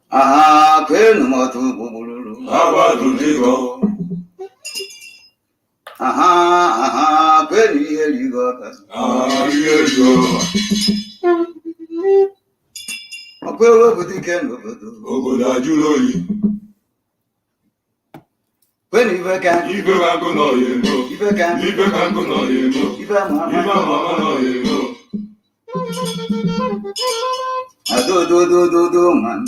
Aha, kwenu motu bubululu. Abaduligo. Aha, kwenu yeligo. Yeligo. Okwewe butike n'obodo. Obodo ajụloyi. Kwenu ife ka nkụ nọ ya emo. Ife ka nkụ nọ ya emo. Ife ama nọ ya emo. Adododododo man.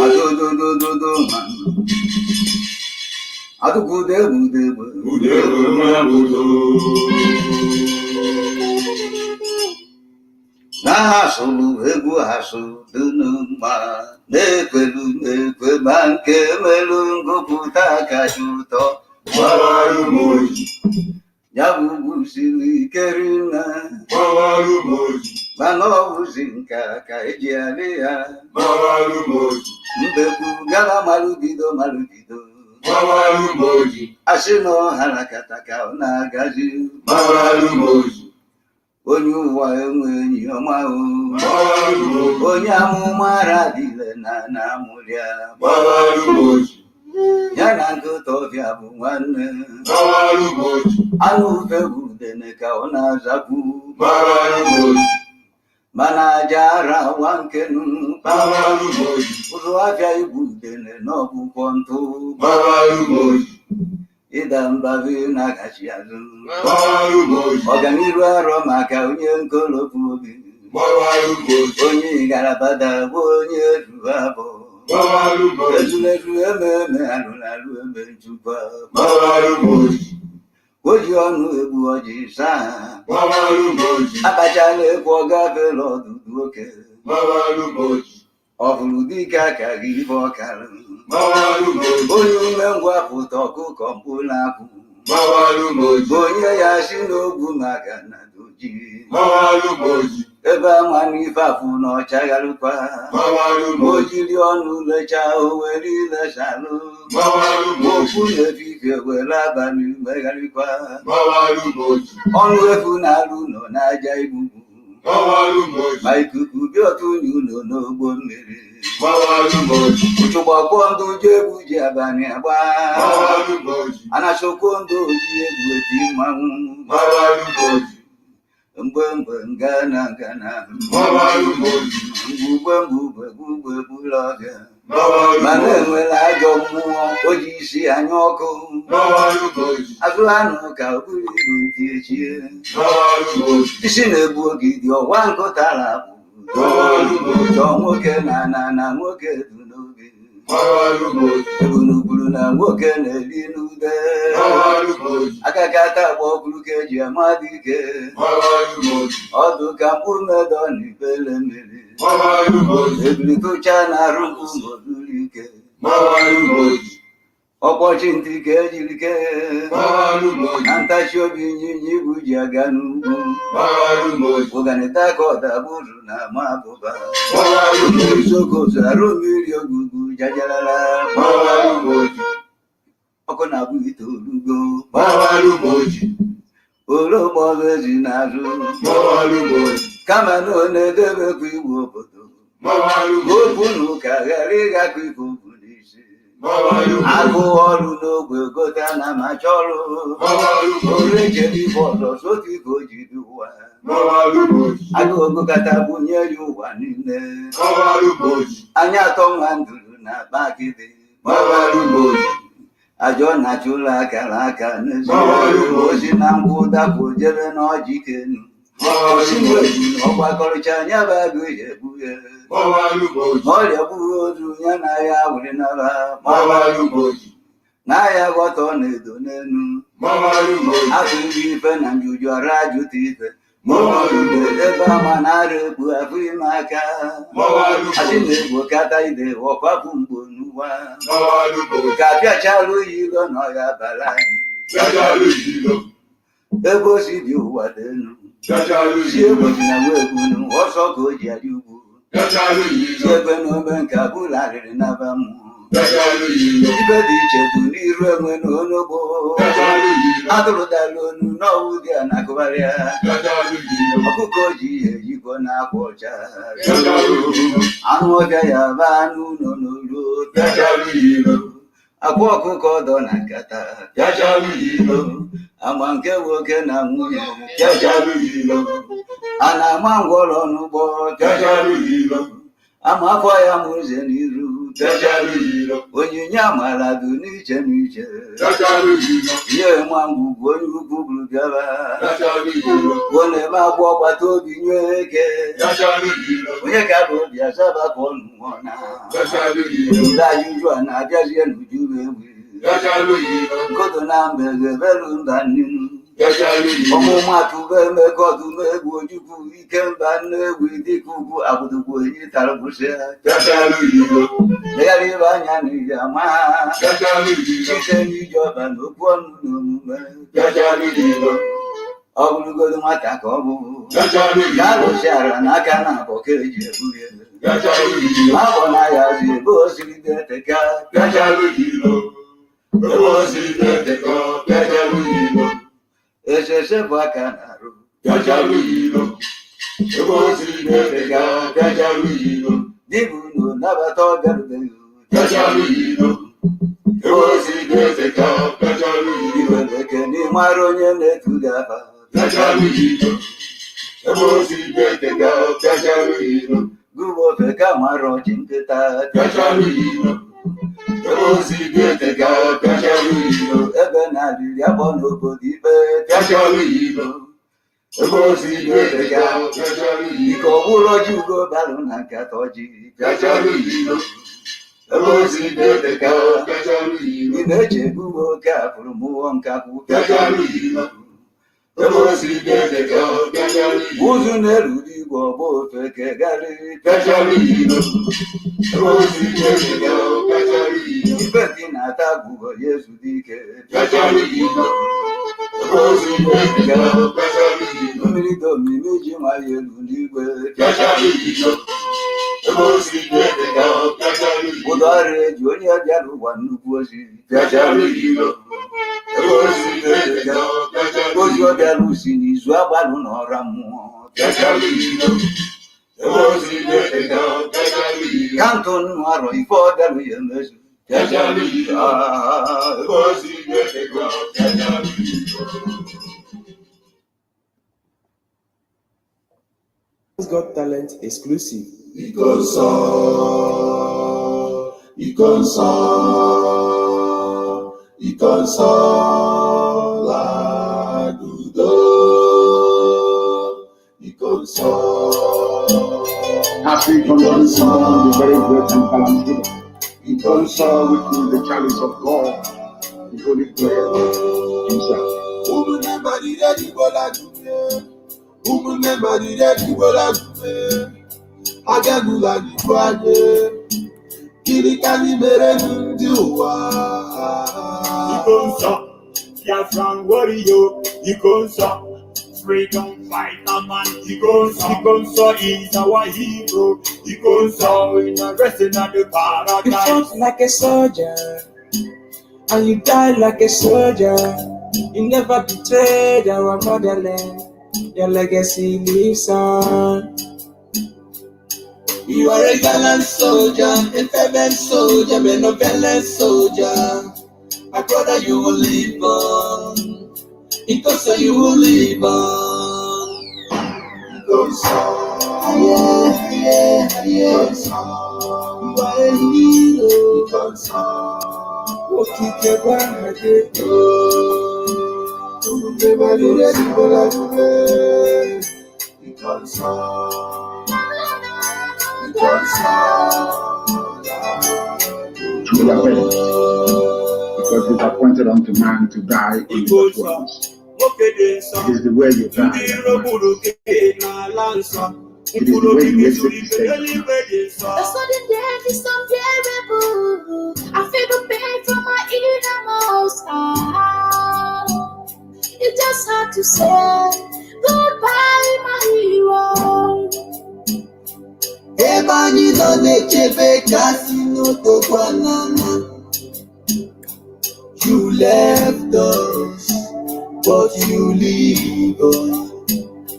Adododododo man. Adugudebudebu. Udebu mabudo. Na-asụrụ egwu asụ dunu mma na-ekwelu ma nke melu ngụpụta kacha ụtọ ya bụ ugwu siri ike rinna mana ọ bụzi nka ka eji arị ya mbekwu gara malụbido asị na ọhara kata ka ọ na-agazi onye ụwa enwe enyi ọma onye amụma radile na amụrịa ya na nkịta ọbịa bụ nwanne anụ ufe bụ udene ka ọ na-azakwu mana aja ara nwa nkenu ụzụ afịa igbu udene n'ọgwụkwọ ntụ ịda mbabi na-agachi azụ ọganiru arọ maka onye nkolopu obi onye garabada bụ onye ruru abụ ezulezu ememe alụlalụ eme nchukwa oji ọnụ egbu ọjị saa akpachala ekwu ọ gafela ọdụdụ oke ọ hụrụ dike aka gị ife ọkara onye ume ngwa pụta ọkụkọ mkpụ na-apụ onye ya si n'ogwu maka na doji ebe ama n'ife afụ na ọchagharịkwa o jiri ọnụ lechaa o were ilesalụ okwu na-efife were abalị megharịkwa ọnụ efu na-alụ nọ n'aja igbugbu ma ikuku dị otu unyi ụlọ n'ogbo mmiri ụchụgbakpọ ndụ ji egwu ji abalị agba anachokwo ndụ oji egwu eti mmanwụ mgbe ngana mgbugbe gbula ọbịa mana enwere ajọ mmụọ o ji isi anya ọkụ azụ anụ ka o buru ibu nke echie isi na-egbu ogidi ọwa nkụtara bụ chọọ nwoke na nwoke du n'obi ebunugwuru na nwoke na-eri n'ude akakata agba ọkwuru ka eji amadụ ike ọdụ ka mkpụ medọ na ibele mmiri ebiritocha na arụ mkpụmoduru ike ọkpọchi ntị ka ejiri kee na ntachi obi ịnyịnya ibu ji aga n'ugwu ụganịta ka ọdabụrụ na ama abụba izokozu arụ mmiri ogugu jajarara ọkụ na-abụ ite olugo orogbo ezi na-azụ kama na ọ na-edebekwa igwe obodo okwu na ụka ghara ịgakọ ife okwu n'isi agụ ọrụ n'ogbe gota na macha ọrụ orejere ife ọzọ sotu ike o jiri ụwa agụ ogokata bunye ya ụwa niile anya atọ nwa nduru na akpa akịdị ajọ na-achụ ụlọ akara aka n'ezie ozi na nkwụ dapụ jebe n'ọjị kenu ọgbakọrịcha anya bụ agụ ya egbughe ọrịa gbughe ozu ya na ya were nara na ya ghọta ọ na-edo n'enu atụghị ife na njuju ọrụ ajụta ife ebe ama na-ara egbu afọ ime aka asị na-egbo kata ide ọkwapụ mgbo n'ụwa ka apịachala oyi ilo na ọya bara anyị ebe o si dị ụwa dị elu si egbochi na nwegbunu ọsọ ka o ji adị ugwu si ebe na ome nke abụlarịrị n'aba mmụọ ibe dị iche bụ n'iru enwe n'onugbo adụrụdalonu n'ọwụ dị a na-akụgharịa ọkụkọ ji ihe ejikọ na-akwa ọcha anụ ọbịa ya ba anụ nọ n'olu akwa ọkụkọ dọ na nkata ama nke nwoke na nwunye a na-ama ngwọrọ n'ụgbọ ama afọ ya ma ụzọ n'iru onyinye amara dị n'iche n'iche ihe ma ngwugwu onye ukwu bụrụ bịara ọ na-eme agba ọgbata obi nye eke onye ka bụ obi asaba ka ọnụ nwụọ na ndị ajụjụ a na-abịazie n'uju ewu nkodo na mbege belu mba nnenu ọmụmatụ bụ emekọdụ egwu ojukwu ike mba nneegwu dịka ugwu agbụdogbu enyi tara gwụsị legharị ibe anya n'ihe ama site n'iji ọba n'okwu ọnụ n'omume ọ bụrụgodo nwata ka ọ bụ ka alụsịara n'aka na abọ ka eji ebu ya abọ na ya zi ebe o siri deteka esese bụ aka na-arụ dịbụ unu nabata ọbịarubeghị iweleke n'ịmara onye na-etu gị afa gụba ofe ka mara ọchị nkịta ebe na-adịrị akpọ n'obodo ikpe ike ọbụrụ ọjị ugo balụ na nkata ọjị ị na-eche ebubo oke afụrụ mụọ nkakwu ụzụ na-eruru igwe ọgba ofe kegarịrị ibe ndị na-ata agwụgọ ya ezudo ike mmiri dị omimi ji nwayọ elu n'igwe ụdọ ọrịa eji onye bịara ụwa nnukwu ozi ozi ọ bịara usi n'izu agbalụ na ọra mmụọ kanto nnu arọ ife ọ bịarụ ya emezu Got Talent exclusive. Ikonso lagudo Ikonso. Happy convention on the very great and calamity. Ikonso, which is the chalice of God, the Holy Prayer himself. Agagula gikwaje kirikani mere ndi ụwa Ikonso Biafran warrior Ikonso freedom fighter man Ikonso is our hero Ikonso in a wrestling at the paradise. You fought like a soldier and you died like a soldier. You never betrayed our motherland. Your legacy lives on. You are a gallant soldier, a fervent soldier, benevolent soldier. My brother, you will live on. Ikonso, you will live on. Ikonso, Ikonso, you are a hero. Ikonso, Ikonso. To the way, because it is appointed unto man to die in the world. It is the way you die. It is the way you exit the stage. The sudden death is unbearable. I feel the pain from my innermost heart. It's just hard to say goodbye, my hero. Ebe anyị nọ na-echebe kasị You left us, but you leave us.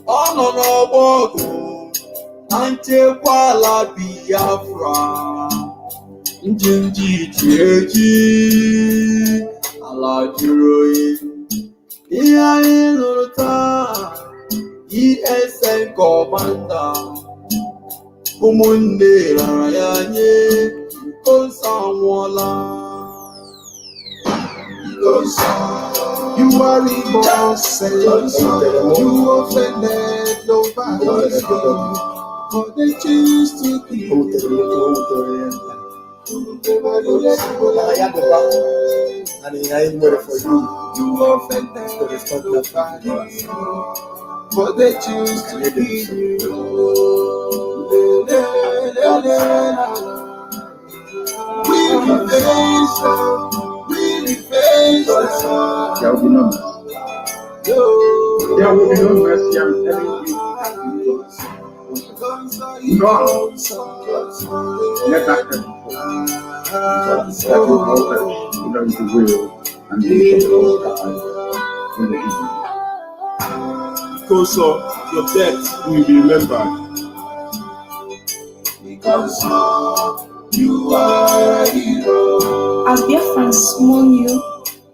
On a walk, Antekwala Biafra. Njinji Chechi, ala Juroi. Iya Lota, ESN Commander. Umunde Rayanye, Konsamwala. You are reborn, you offended nobody, but they choose to keep you offended nobody, but they choose to keep you. There will be no mercy. There will be no mercy, I'm telling you. No. Let that happen. Because that will all perish without the will and the mission of God in the evening. Because of your death, we will be remembered. Because you are a hero. As Biafrans mourn you,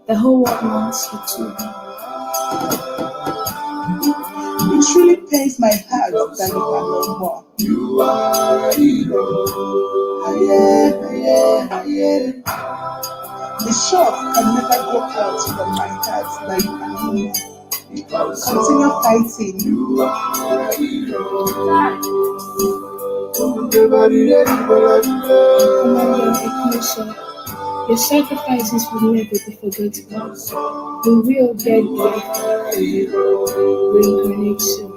the whole world mourns you too. It truly pains my heart that you are no more. You are a hero. The shock can never go out from my heart that you are no more. Continue fighting. You are a hero. Your sacrifices will never be forgotten. The real dead Biafra reincarnate soon.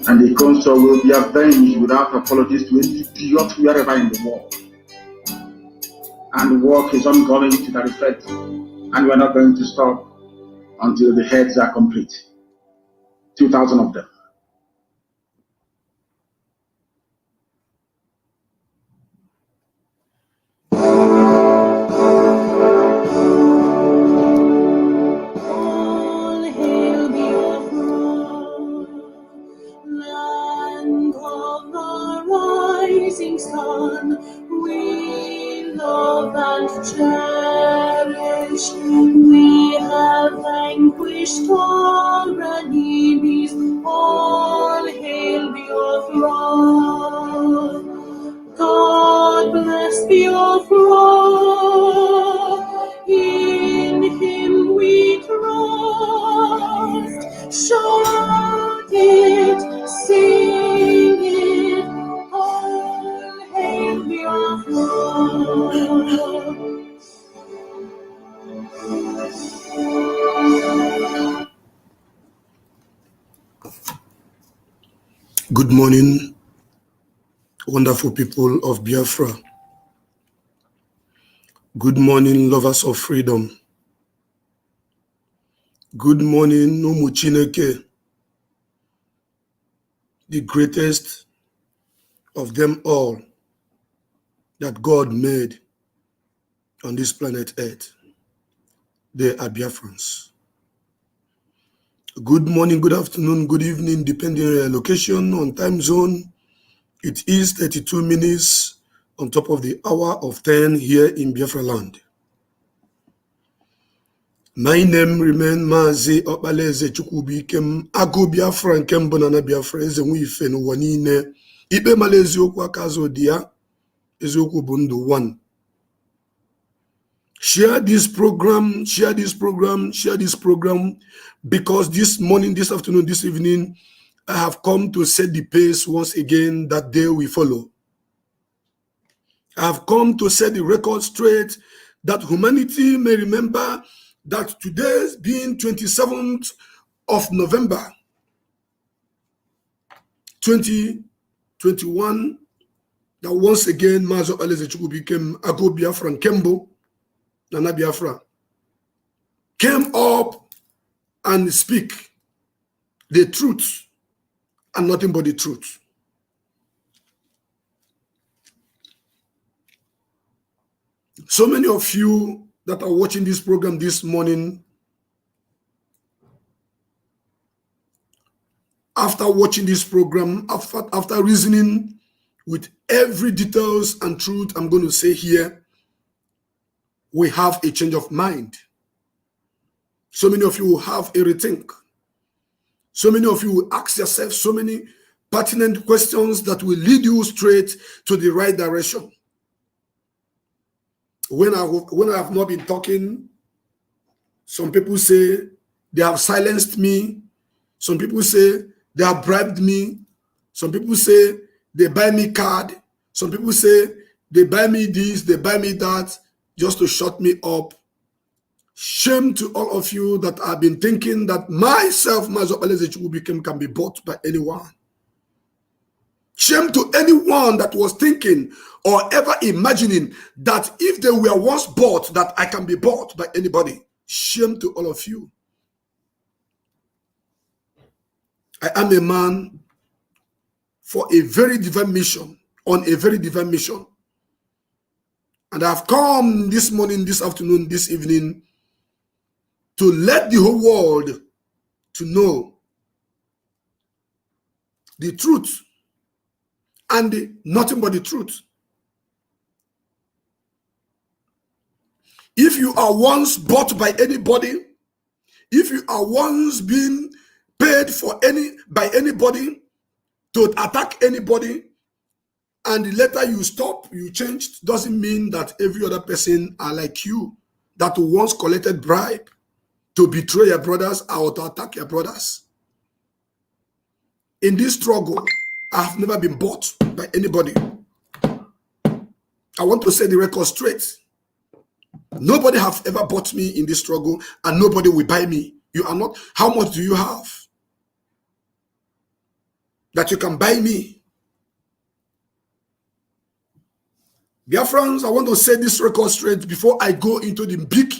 And the council will be avenged without apologies to any idiot wherever in the world. And the work is ongoing to that effect, and we're not going to stop until the heads are complete. 2,000 of them. All hail Biafra, land of the rising sun. We love and cherish. We have vanquished all enemies. All hail Biafra. God bless Biafra. In Him we trust. Shout it, sing it. All hail Biafra. Good morning, wonderful people of Biafra. Good morning, lovers of freedom. Good morning, Umu Chineke, the greatest of them all that God made on this planet Earth. They are Biafrans. Good morning, good afternoon, good evening, depending on your location, on time zone. It is 32 minutes on top of the hour of 10 here in Biafra land. My name remains Mazi Nnamdi Agụ Biafra nke mbụ na Biafra eze nwe ife n'ụwa niile. Ikpe mara eziokwu aka azụ dị ya, eziokwu bụ ndụ one. Share this program, because this morning, this afternoon, this evening, I have come to set the pace once again that day we follow. I have come to set the record straight that humanity may remember that today being 27th of November 2021, that once again Mazi Nnamdi became Agụ Biafra Nkembo Nana Biafra came up and speak the truth and nothing but the truth. So many of you that are watching this program this morning, after watching this program, after reasoning with every details and truth I'm going to say here, we have a change of mind. So many of you will have a rethink. So many of you will ask yourself so many pertinent questions that will lead you straight to the right direction. When I have not been talking, some people say they have silenced me. Some people say they have bribed me. Some people say they buy me card. Some people say they buy me this, they buy me that, just to shut me up. Shame to all of you that have been thinking that myself, can be bought by anyone. Shame to anyone that was thinking or ever imagining that if they were once bought, that I can be bought by anybody. Shame to all of you. I am a man for a very divine mission, on a very divine mission. And I've come this morning, this afternoon, this evening to let the whole world to know the truth and nothing but the truth. If you are once bought by anybody, if you are once being paid by anybody to attack anybody, and later you stop, you changed, doesn't mean that every other person are like you that once collected bribe to betray your brothers or to attack your brothers. In this struggle, I have never been bought by anybody. I want to set the record straight. Nobody have ever bought me in this struggle, and nobody will buy me. You are not. How much do you have that you can buy me? Dear friends, I want to set this record straight before I go into the big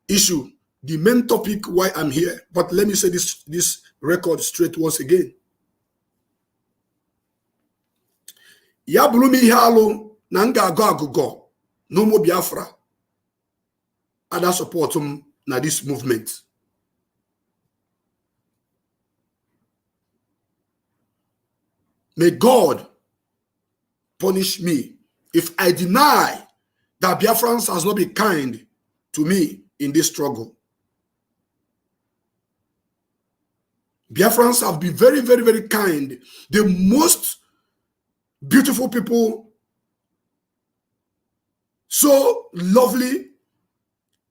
issue, the main topic why I'm here. But let me say this record straight once again. Ya bụrụ m ihe alụ na m ga-agụ agụgọ n'ụmụ Biafra ada support m na this movement. May God punish me if I deny that Biafrans has not been kind to me in this struggle. Biafrans have been very, very, very kind. The most beautiful people, so lovely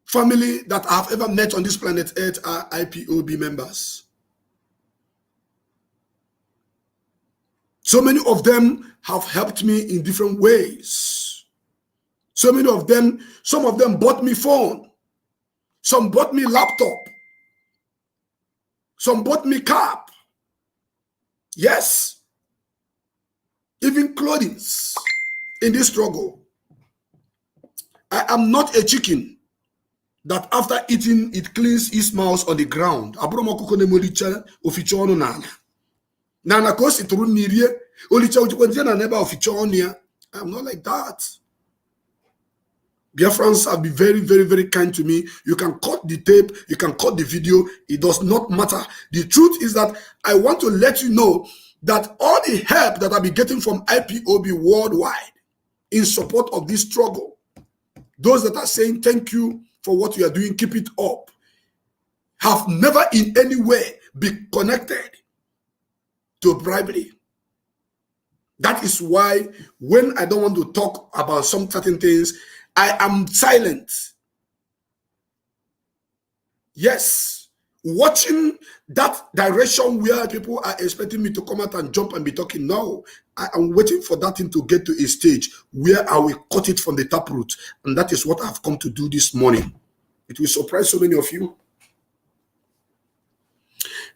family that I have ever met on this planet Earth are IPOB members. So many of them have helped me in different ways. So many of them, some of them bought me phone. Some bought me laptop. Some bought me cap. Yes. Even clothing in this struggle. I am not a chicken that after eating, it cleans its mouth on the ground. I'm not like that. Biafrans have been very, very, very kind to me. You can cut the tape, you can cut the video. It does not matter. The truth is that I want to let you know that all the help that I've been getting from IPOB worldwide in support of this struggle, those that are saying thank you for what you are doing, keep it up, have never in any way been connected to bribery. That is why when I don't want to talk about some certain things, I am silent. Yes, watching that direction where people are expecting me to come out and jump and be talking. No, I am waiting for that thing to get to a stage where I will cut it from the taproot. And that is what I've come to do this morning. It will surprise so many of you.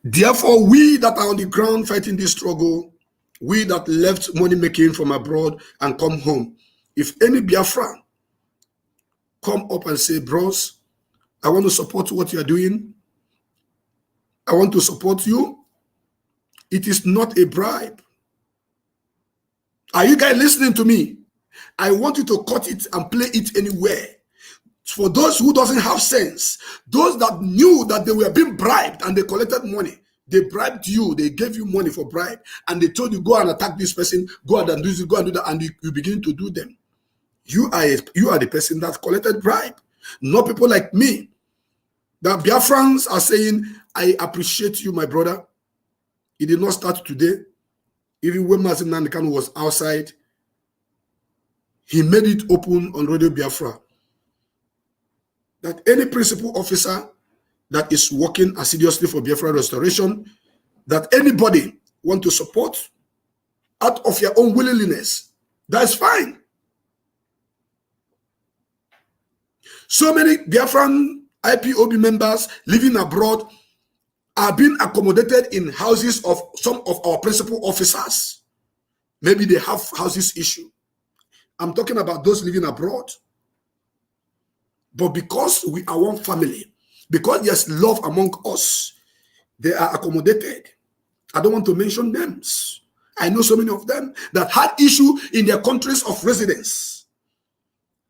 Therefore, we that are on the ground fighting this struggle, we that left money making from abroad and come home, if any Biafran come up and say, bros, I want to support what you are doing, I want to support you, it is not a bribe. Are you guys listening to me? I want you to cut it and play it anywhere. For those who doesn't have sense, those that knew that they were being bribed and they collected money, they bribed you, they gave you money for bribe, and they told you, go and attack this person, go and do this, go and do that, and you begin to do them. You are the person that collected bribe, not people like me. The Biafrans are saying, I appreciate you, my brother. It did not start today. Even when Mazi Nnamdi Kanu was outside, he made it open on Radio Biafra that any principal officer that is working assiduously for Biafra restoration, that anybody want to support out of your own willingness, that's fine. So many Biafran IPOB members living abroad are being accommodated in houses of some of our principal officers. Maybe they have houses issue. I'm talking about those living abroad. But because we are one family, because there's love among us, they are accommodated. I don't want to mention names. I know so many of them that had issue in their countries of residence.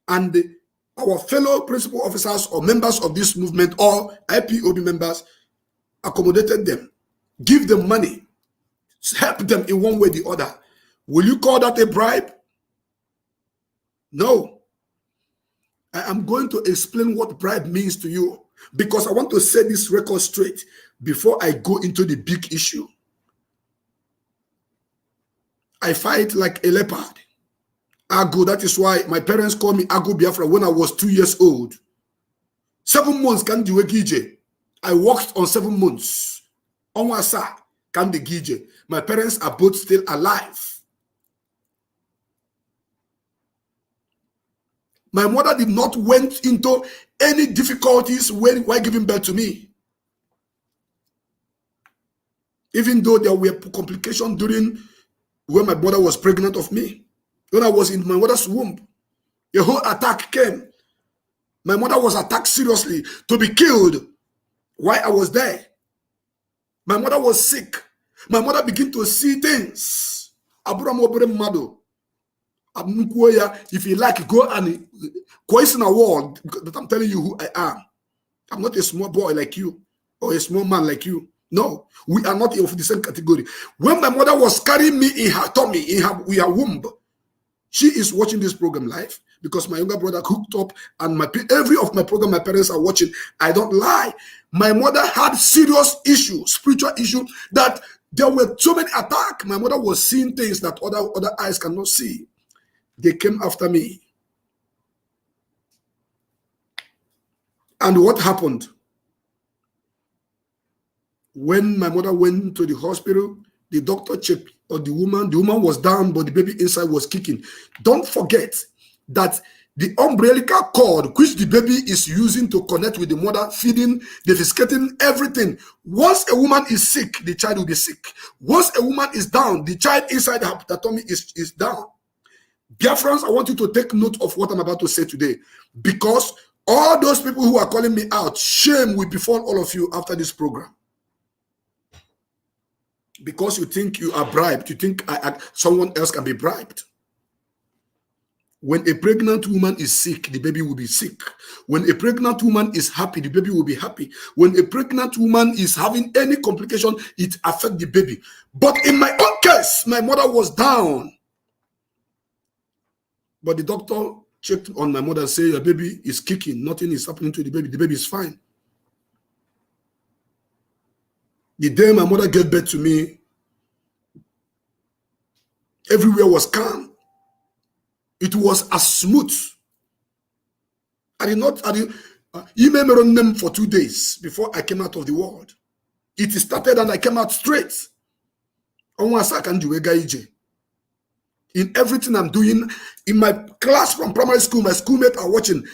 And our fellow principal officers or members of this movement or IPOB members accommodated them, give them money, help them in one way or the other. Will you call that a bribe? No. I am going to explain what bribe means to you because I want to set this record straight before I go into the big issue. I fight like a leopard. Ago, that is why my parents called me Ago Biafra when I was 2 years old. 7 months can do a gije. I worked on 7 months. Onwasa can the gije. My parents are both still alive. My mother did not went into any difficulties while giving birth to me. Even though there were complications during when my mother was pregnant of me. When I was in my mother's womb, a whole attack came. My mother was attacked seriously to be killed while I was there. My mother was sick. My mother began to see things. If you like, go and question a wall, but I'm telling you who I am. I'm not a small boy like you or a small man like you. No, we are not of the same category. When my mother was carrying me in her tummy, in her womb, she is watching this program live because my younger brother hooked up and every of my program my parents are watching. I don't lie. My mother had serious issue, spiritual issue, that there were so many attacks. My mother was seeing things that other eyes cannot see. They came after me. And what happened? When my mother went to the hospital, the doctor checked on the woman was down, but the baby inside was kicking. Don't forget that the umbilical cord, which the baby is using to connect with the mother, feeding, defecating, everything. Once a woman is sick, the child will be sick. Once a woman is down, the child inside her tummy is down. Dear friends, I want you to take note of what I'm about to say today, because all those people who are calling me out, shame will befall all of you after this program. Because you think you are bribed, you think someone else can be bribed. When a pregnant woman is sick, the baby will be sick. When a pregnant woman is happy, the baby will be happy. When a pregnant woman is having any complication, it affects the baby. But in my own case, my mother was down. But the doctor checked on my mother and said, your baby is kicking. Nothing is happening to the baby. The baby is fine. The day my mother gave birth to me, everywhere was calm. It was as smooth. I did not email them for 2 days before I came out of the world. It started and I came out straight. In everything I'm doing, in my class from primary school, my schoolmates are watching.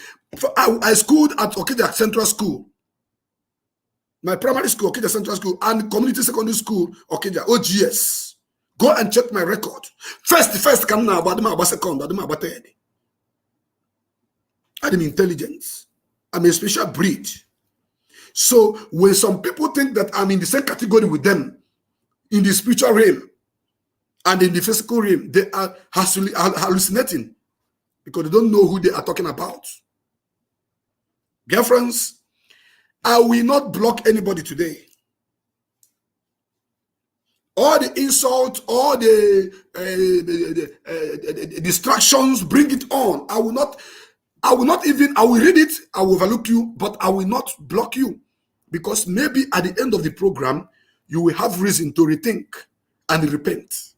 I schooled at Okija Central School. My primary school, Okija Central School, and community secondary school, Okija, OGS. Go and check my record. First, come now, about second, about third. I'm intelligence. I'm a special breed. So when some people think that I'm in the same category with them, in the spiritual realm and in the physical realm, they are hallucinating. because they don't know who they are talking about. Dear friends, I will not block anybody today. All the insult, all the distractions, bring it on. I will read it, I will overlook you, but I will not block you. Because maybe at the end of the program, you will have reason to rethink and repent.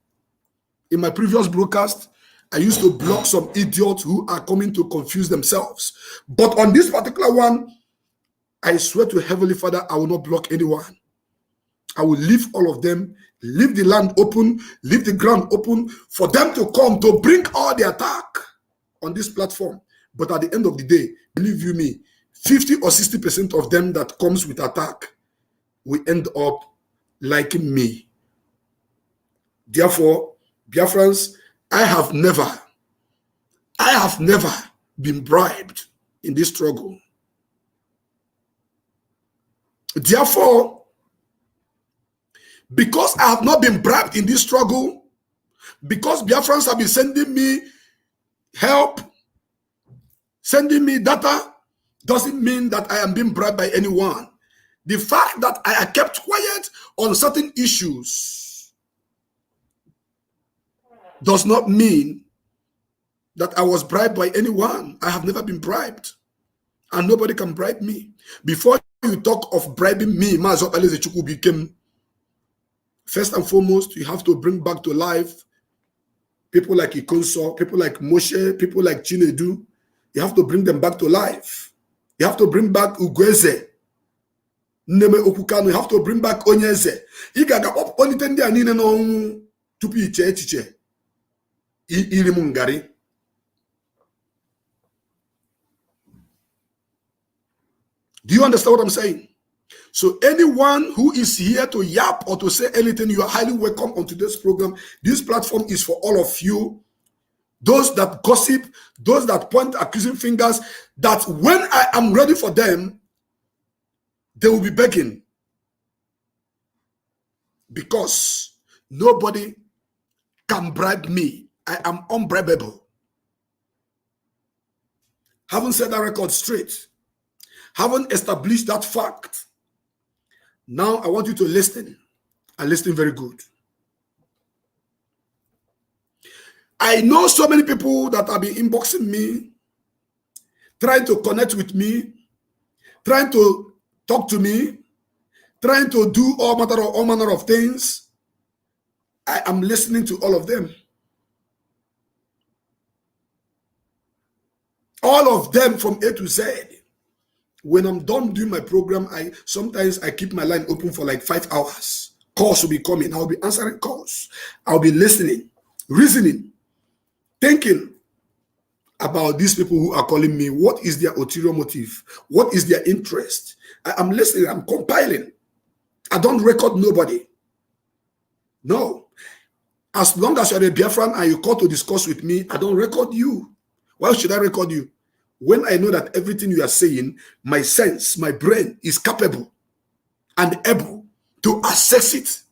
In my previous broadcast, I used to block some idiots who are coming to confuse themselves. But on this particular one, I swear to Heavenly Father, I will not block anyone. I will leave all of them, leave the land open, leave the ground open for them to come to bring all the attack on this platform. But at the end of the day, believe you me, 50 or 60% of them that comes with attack will end up liking me. Therefore, dear friends, I have never been bribed in this struggle. Therefore, because I have not been bribed in this struggle, because Biafrans have been sending me help, sending me data, doesn't mean that I am being bribed by anyone. The fact that I kept quiet on certain issues does not mean that I was bribed by anyone. I have never been bribed, and nobody can bribe me. Before you talk of bribing me, Mazi Nnamdi Kanu became, first and foremost, you have to bring back to life people like Ikonso, people like Moshe, people like Chinedu. You have to bring them back to life. You have to bring back Ugweze, Neme Okukanu. You have to bring back Onyeze. Igaga op onitendi anine no tupi iche iri mungari. Do you understand what I'm saying? So anyone who is here to yap or to say anything, you are highly welcome on today's program. This platform is for all of you. Those that gossip, those that point accusing fingers, that when I am ready for them, they will be begging. Because nobody can bribe me. I am unbribable. Haven't set that record straight. Haven't established that fact. Now I want you to listen, and listen very good. I know so many people that have been inboxing me, trying to connect with me, trying to talk to me, trying to do all manner of things. I am listening to all of them. All of them from A to Z. When I'm done doing my program, sometimes I keep my line open for like 5 hours. Calls will be coming. I'll be answering calls. I'll be listening, reasoning, thinking about these people who are calling me. What is their ulterior motive? What is their interest? I'm listening. I'm compiling. I don't record nobody. No. As long as you're a Biafran and you call to discuss with me, I don't record you. Why should I record you? When I know that everything you are saying, my sense, my brain is capable and able to assess it,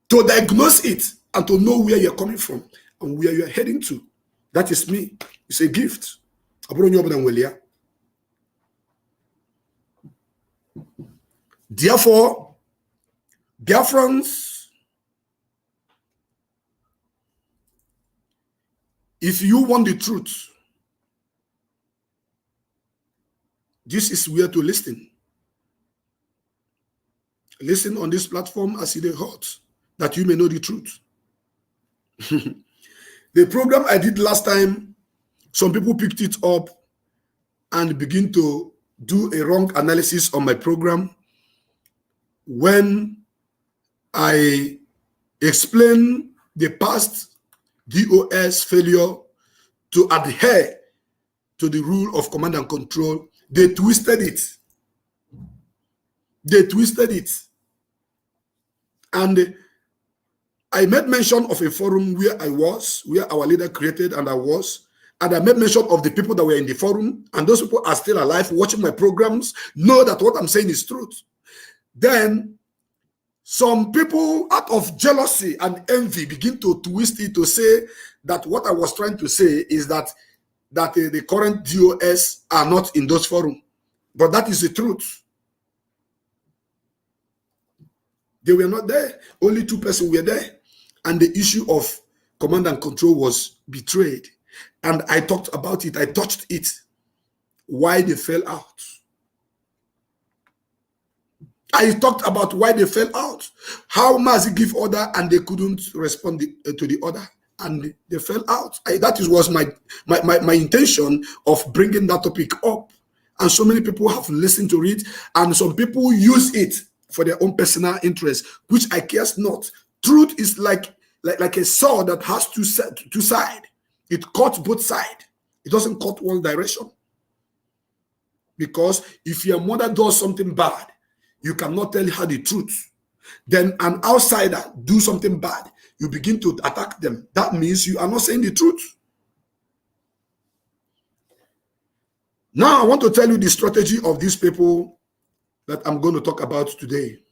to diagnose it, and to know where you're coming from and where you're heading to. That is me. It's a gift. Therefore, dear friends, if you want the truth, this is where to listen. Listen on this platform as it is hot, that you may know the truth. The program I did last time, some people picked it up and begin to do a wrong analysis on my program when I explain the past DOS failure to adhere to the rule of command and control. They twisted it. They twisted it. And I made mention of a forum where I was, where our leader created and I was. And I made mention of the people that were in the forum. And those people are still alive, watching my programs, know that what I'm saying is truth. Then some people, out of jealousy and envy, begin to twist it to say that what I was trying to say is that the current DOS are not in those forums. But that is the truth. They were not there. Only 2 persons were there. And the issue of command and control was betrayed. And I talked about it. I touched it. Why they fell out. I talked about why they fell out. How Mazi give order and they couldn't respond to the order. And they fell out. That was my intention of bringing that topic up. And so many people have listened to it. And some people use it for their own personal interest, which I care not. Truth is like a sword that has two sides. It cuts both sides. It doesn't cut one direction. Because if your mother does something bad, you cannot tell her the truth. Then an outsider do something bad, you begin to attack them. That means you are not saying the truth. Now I want to tell you the strategy of these people that I'm going to talk about today.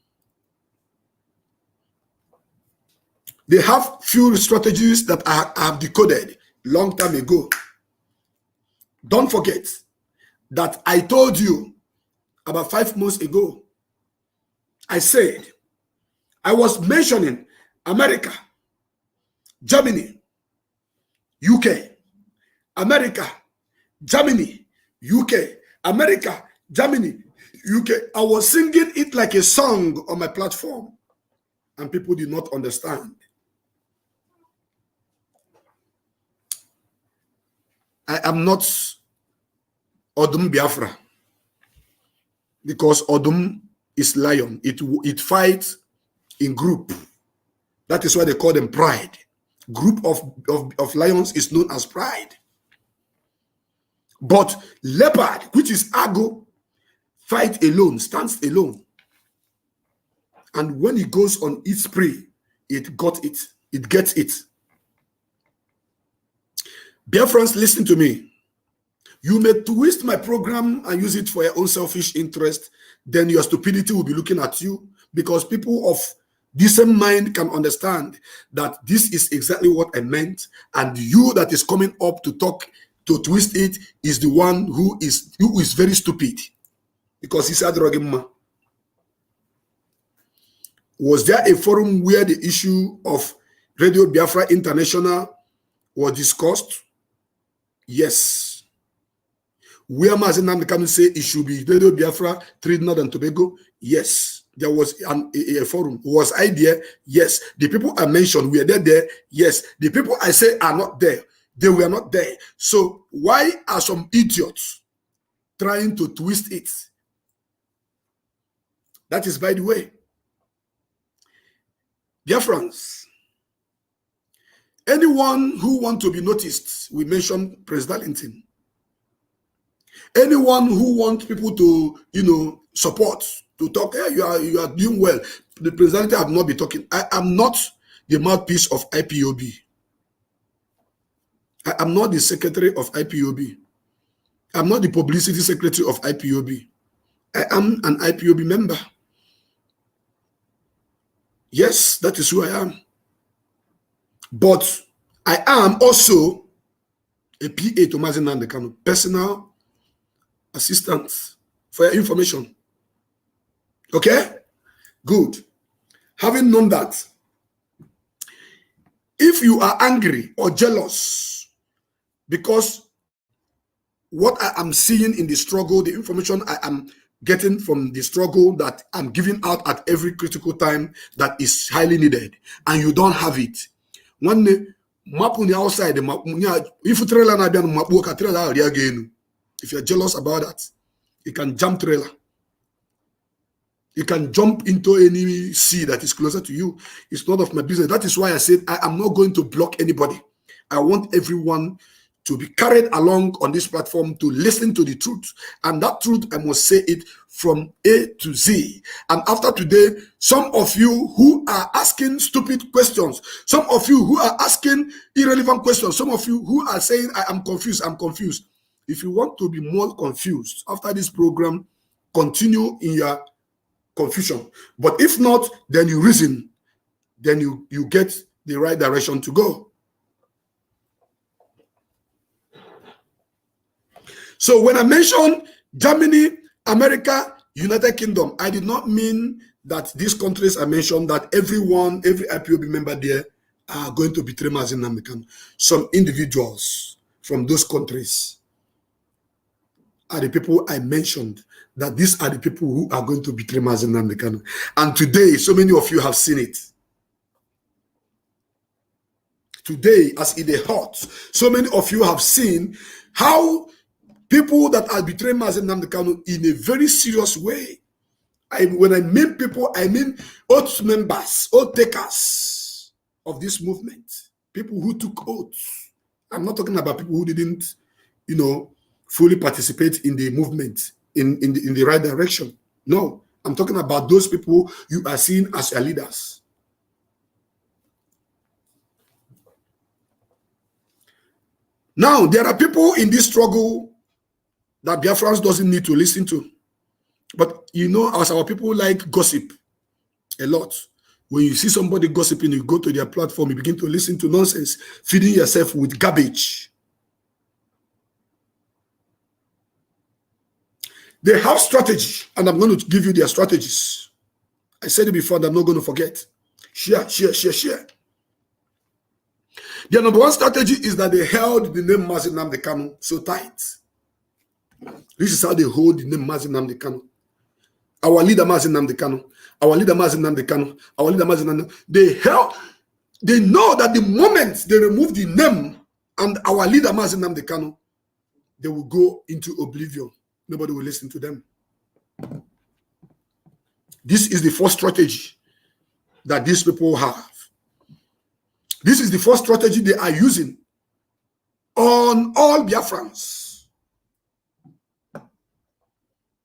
They have few strategies that I have decoded long time ago. Don't forget that I told you about 5 months ago, I said, I was mentioning America, Germany, UK, America, Germany, UK, America, Germany, UK. I was singing it like a song on my platform, and people did not understand. I am not Odum Biafra, because Odum is lion. It fights in group. That is why they call them pride. Group of lions is known as pride. But leopard, which is Ago, fight alone, stands alone. And when it goes on its prey, it gets it. Dear friends, listen to me. You may twist my program and use it for your own selfish interest, then your stupidity will be looking at you, because people of decent mind can understand that this is exactly what I meant, and you that is coming up to talk, to twist it, is the one who is very stupid, because he said, was there a forum where the issue of Radio Biafra International was discussed? Yes. Where Mazi Nnamdi Kanu say it should be Radio Biafra, Trinidad and Tobago? Yes. There was a forum. Was I there? Yes. The people I mentioned, were they there? Yes. The people I say are not there. They were not there. So why are some idiots trying to twist it? That is by the way. Dear friends, anyone who wants to be noticed, we mention President. Anyone who wants people to, support, to talk, hey, you are doing well. The president have not been talking. I am not the mouthpiece of IPOB. I am not the secretary of IPOB. I'm not the publicity secretary of IPOB. I am an IPOB member. Yes, that is who I am. But I am also a PA to Mazi Nnamdi Kanu, personal assistant for your information. Okay? Good. Having known that, if you are angry or jealous because what I am seeing in the struggle, the information I am getting from the struggle that I'm giving out at every critical time that is highly needed, and you don't have it. One day, outside, if you're jealous about that, you can jump trailer. You can jump into any sea that is closer to you. It's none of my business. That is why I said I am not going to block anybody. I want everyone to be carried along on this platform to listen to the truth. And that truth, I must say it from A to Z. And after today, some of you who are asking stupid questions, some of you who are asking irrelevant questions, some of you who are saying, I am confused, I'm confused. If you want to be more confused after this program, continue in your confusion. But if not, then you reason, then you get the right direction to go. So when I mentioned Germany, America, United Kingdom, I did not mean that these countries I mentioned, that every IPOB member there are going to betray Mazi Nnamdi Kanu. Some individuals from those countries are the people I mentioned, that these are the people who are going to betray Mazi Nnamdi Kanu. And today, so many of you have seen it. Today, as in the heart, so many of you have seen how people that are betraying Mazi Nnamdi Kanu in a very serious way. When I mean people, I mean oath members, oath takers of this movement. People who took oaths. I'm not talking about people who didn't, fully participate in the movement in the right direction. No, I'm talking about those people you are seeing as your leaders. Now, there are people in this struggle that Biafrans doesn't need to listen to. But as our people like gossip a lot. When you see somebody gossiping, you go to their platform, you begin to listen to nonsense, feeding yourself with garbage. They have strategy, and I'm going to give you their strategies. I said it before, and I'm not going to forget. Share. Their number one strategy is that they held the name Mazi Nnamdi Kanu so tight. This is how they hold the name Mazi Nnamdi Kanu. Our leader Mazi Nnamdi Kanu. Our leader Mazi Nnamdi Kanu. Our leader Mazi Nnamdi Kanu. They know that the moment they remove the name and our leader Mazi Nnamdi Kanu, they will go into oblivion. Nobody will listen to them. This is the first strategy that these people have. This is the first strategy they are using on all Biafrans.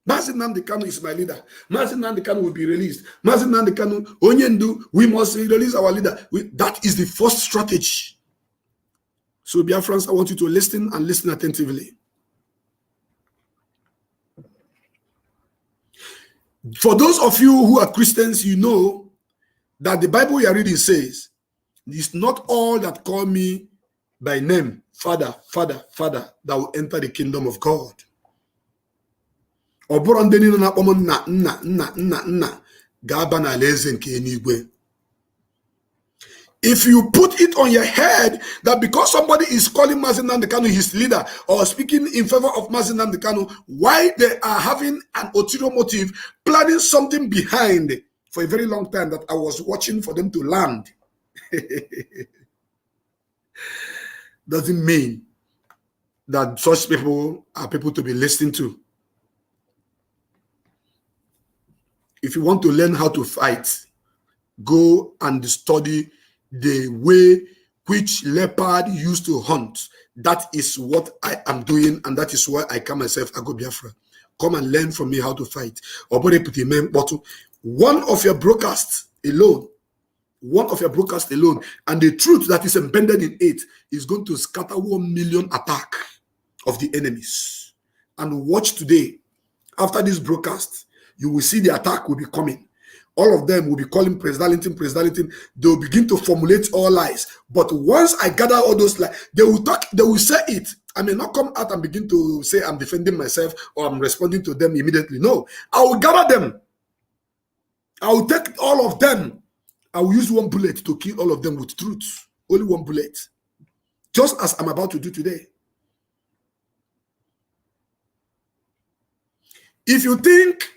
Mazi Nnamdi Kanu is my leader. Mazi Nnamdi Kanu will be released. Mazi Nnamdi Kanu, Onyendu, we must release our leader. That is the first strategy. So Biafrans, I want you to listen and listen attentively. For those of you who are Christians, you know that the Bible you are reading says, it's not all that call me by name, Father, Father, Father, that will enter the kingdom of God. If you put it on your head that because somebody is calling Mazi Nnamdi Kanu his leader or speaking in favor of Mazi Nnamdi Kanu, why they are having an ulterior motive, planning something behind for a very long time that I was watching for them to land, doesn't mean that such people are people to be listened to. If you want to learn how to fight, go and study the way which leopard used to hunt. That is what I am doing, and that is why I call myself Ago Biafra. Come and learn from me how to fight. One of your broadcasts alone, and the truth that is embedded in it is going to scatter 1 million attack of the enemies. And watch today, after this broadcast, you will see the attack will be coming. All of them will be calling President. They will begin to formulate all lies. But once I gather all those lies, they will talk, they will say it. I may not come out and begin to say I'm defending myself or I'm responding to them immediately. No, I will gather them. I will take all of them. I will use one bullet to kill all of them with truth. Only one bullet. Just as I'm about to do today. If you think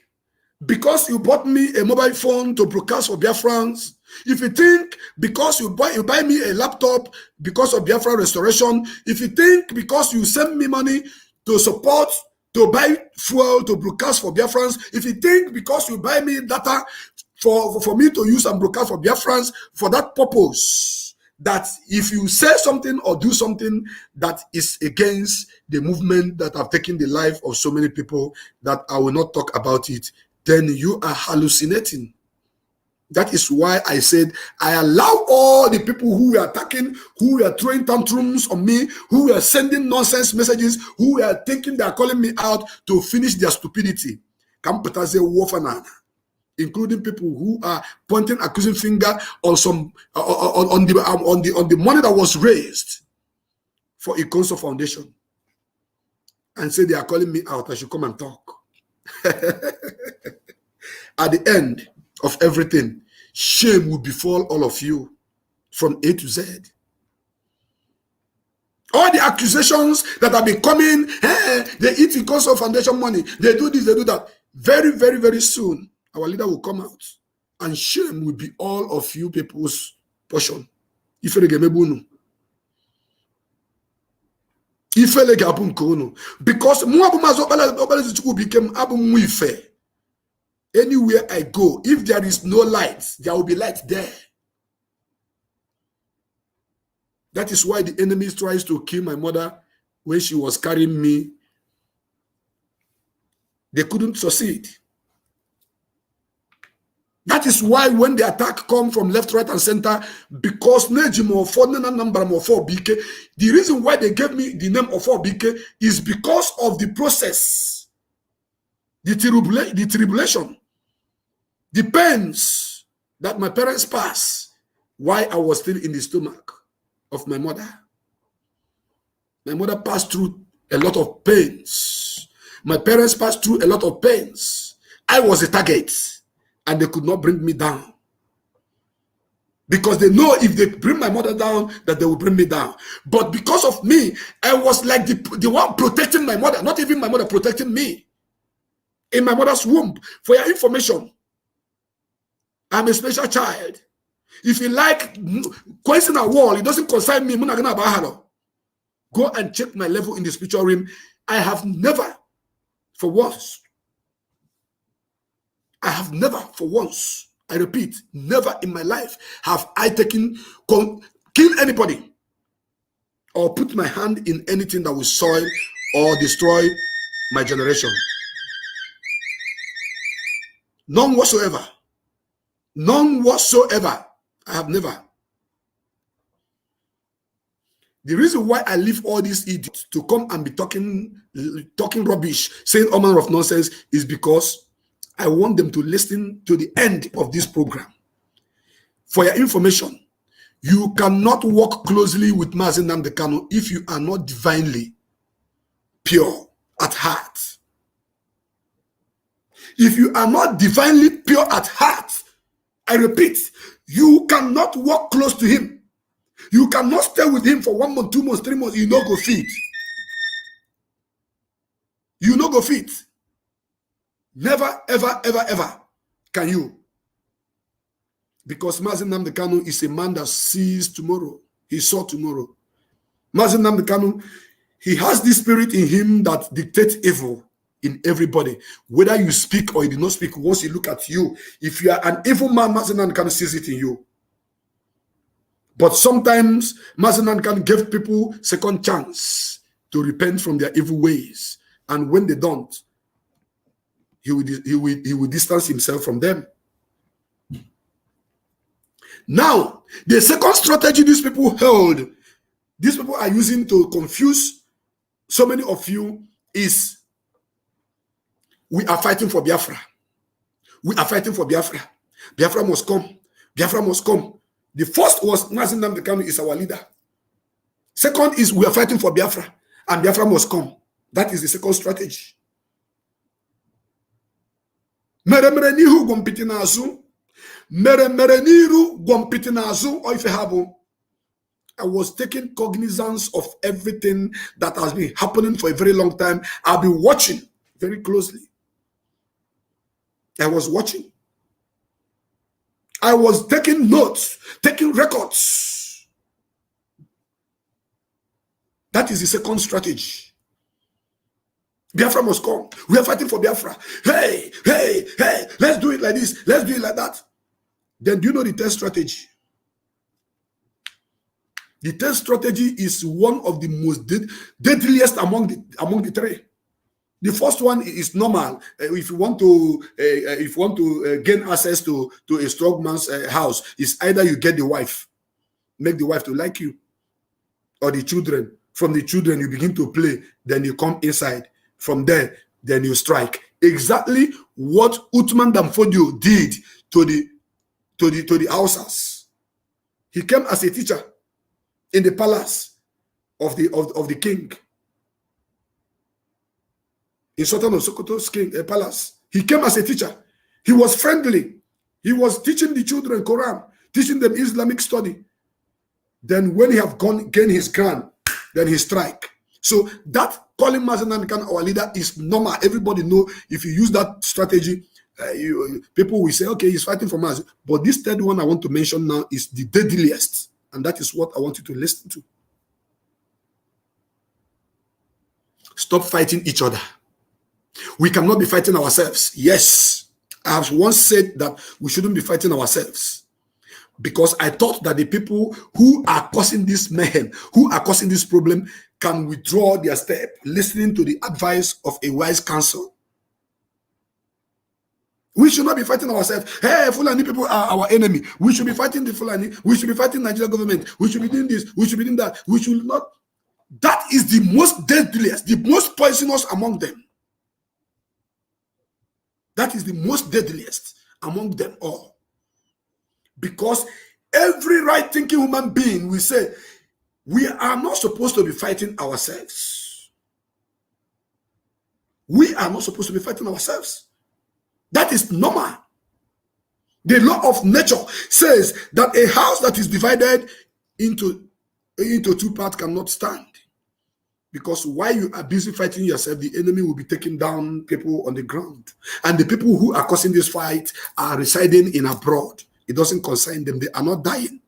because you bought me a mobile phone to broadcast for Biafrans, if you think because you buy me a laptop because of Biafra restoration, if you think because you send me money to support, to buy fuel to broadcast for Biafrans, if you think because you buy me data for me to use and broadcast for Biafrans for that purpose, that if you say something or do something that is against the movement that have taken the life of so many people that I will not talk about it, then you are hallucinating. That is why I said I allow all the people who were attacking, who were throwing tantrums on me, who were sending nonsense messages, who were thinking they are calling me out to finish their stupidity. Including people who are pointing accusing finger on some on the money that was raised for Ikonso Foundation. and say they are calling me out, I should come and talk. At the end of everything, shame will befall all of you from A to Z. All the accusations that have been coming, hey, they eat because of foundation money, they do this, they do that. Very, very, very soon, our leader will come out, and shame will be all of you people's portion. Because anywhere I go, if there is no light, there will be light there. That is why the enemy tries to kill my mother when she was carrying me. They couldn't succeed. That is why when the attack come from left, right, and center, because the reason why they gave me the name of 4BK is because of the process, the tribulation, the pains that my parents passed while I was still in the stomach of my mother. My mother passed through a lot of pains. My parents passed through a lot of pains. I was a target, and they could not bring me down. Because they know if they bring my mother down, that they will bring me down. But because of me, I was like the one protecting my mother, not even my mother protecting me. In my mother's womb. For your information, I'm a special child. If you like question a wall, it doesn't concern me. Go and check my level in the spiritual realm. I have never, for once, I repeat, never in my life have I killed anybody or put my hand in anything that will soil or destroy my generation. None whatsoever. None whatsoever. I have never. The reason why I leave all these idiots to come and be talking rubbish, saying all manner of nonsense, is because I want them to listen to the end of this program. For your information, you cannot walk closely with Mazi Nnamdi Kanu if you are not divinely pure at heart. If you are not divinely pure at heart, I repeat, you cannot walk close to him. You cannot stay with him for 1 month, 2 months, 3 months. You no go fit. You no go fit. Never, ever, ever, ever can you. Because Mazi Nnamdi Kanu is a man that sees tomorrow. He saw tomorrow. Mazi Nnamdi Kanu, he has this spirit in him that dictates evil in everybody. Whether you speak or you do not speak, once he look at you, if you are an evil man, Mazi Nnamdi Kanu sees it in you. But sometimes Mazi Nnamdi Kanu give people second chance to repent from their evil ways. And when they don't, he will distance himself from them. Now, the second strategy these people are using to confuse so many of you is, we are fighting for Biafra. We are fighting for Biafra. Biafra must come. Biafra must come. The first was Mazi Nnamdi Kanu is our leader. Second is we are fighting for Biafra, and Biafra must come. That is the second strategy. I was taking cognizance of everything that has been happening for a very long time. I've been watching very closely. I was watching. I was taking notes, taking records. That is the second strategy. Biafra must come. We are fighting for Biafra. Hey, hey, hey, let's do it like this. Let's do it like that. Then do you know the third strategy? The third strategy is one of the most deadliest among the three. The first one is normal. If you want to gain access to a strong man's house, it's either you get the wife, make the wife to like you, or the children. From the children, you begin to play. Then you come inside. From there, then you strike. Exactly what Uthman Danfodio did to the Hausas. He came as a teacher in the palace of the king. in Sultan of Sokoto's palace. He came as a teacher. He was friendly. He was teaching the children Quran, teaching them Islamic study. Then when he have gained his crown, then he strike. So that calling Mazi Nnamdi Kanu our leader is normal. Everybody know if you use that strategy, people will say, okay, he's fighting for Mazi. But this third one I want to mention now is the deadliest. And that is what I want you to listen to. Stop fighting each other. We cannot be fighting ourselves. Yes, I have once said that we shouldn't be fighting ourselves. Because I thought that the people who are causing this mayhem, who are causing this problem, can withdraw their step, listening to the advice of a wise counsel. We should not be fighting ourselves. Hey, Fulani people are our enemy. We should be fighting the Fulani. We should be fighting the Nigerian government. We should be doing this. We should be doing that. We should not. That is the most deadliest, the most poisonous among them. That is the most deadliest among them all. Because every right-thinking human being will say, we are not supposed to be fighting ourselves. We are not supposed to be fighting ourselves. That is normal. The law of nature says that a house that is divided into two parts cannot stand. Because while you are busy fighting yourself, the enemy will be taking down people on the ground. And the people who are causing this fight are residing in abroad. It doesn't concern them. They are not dying.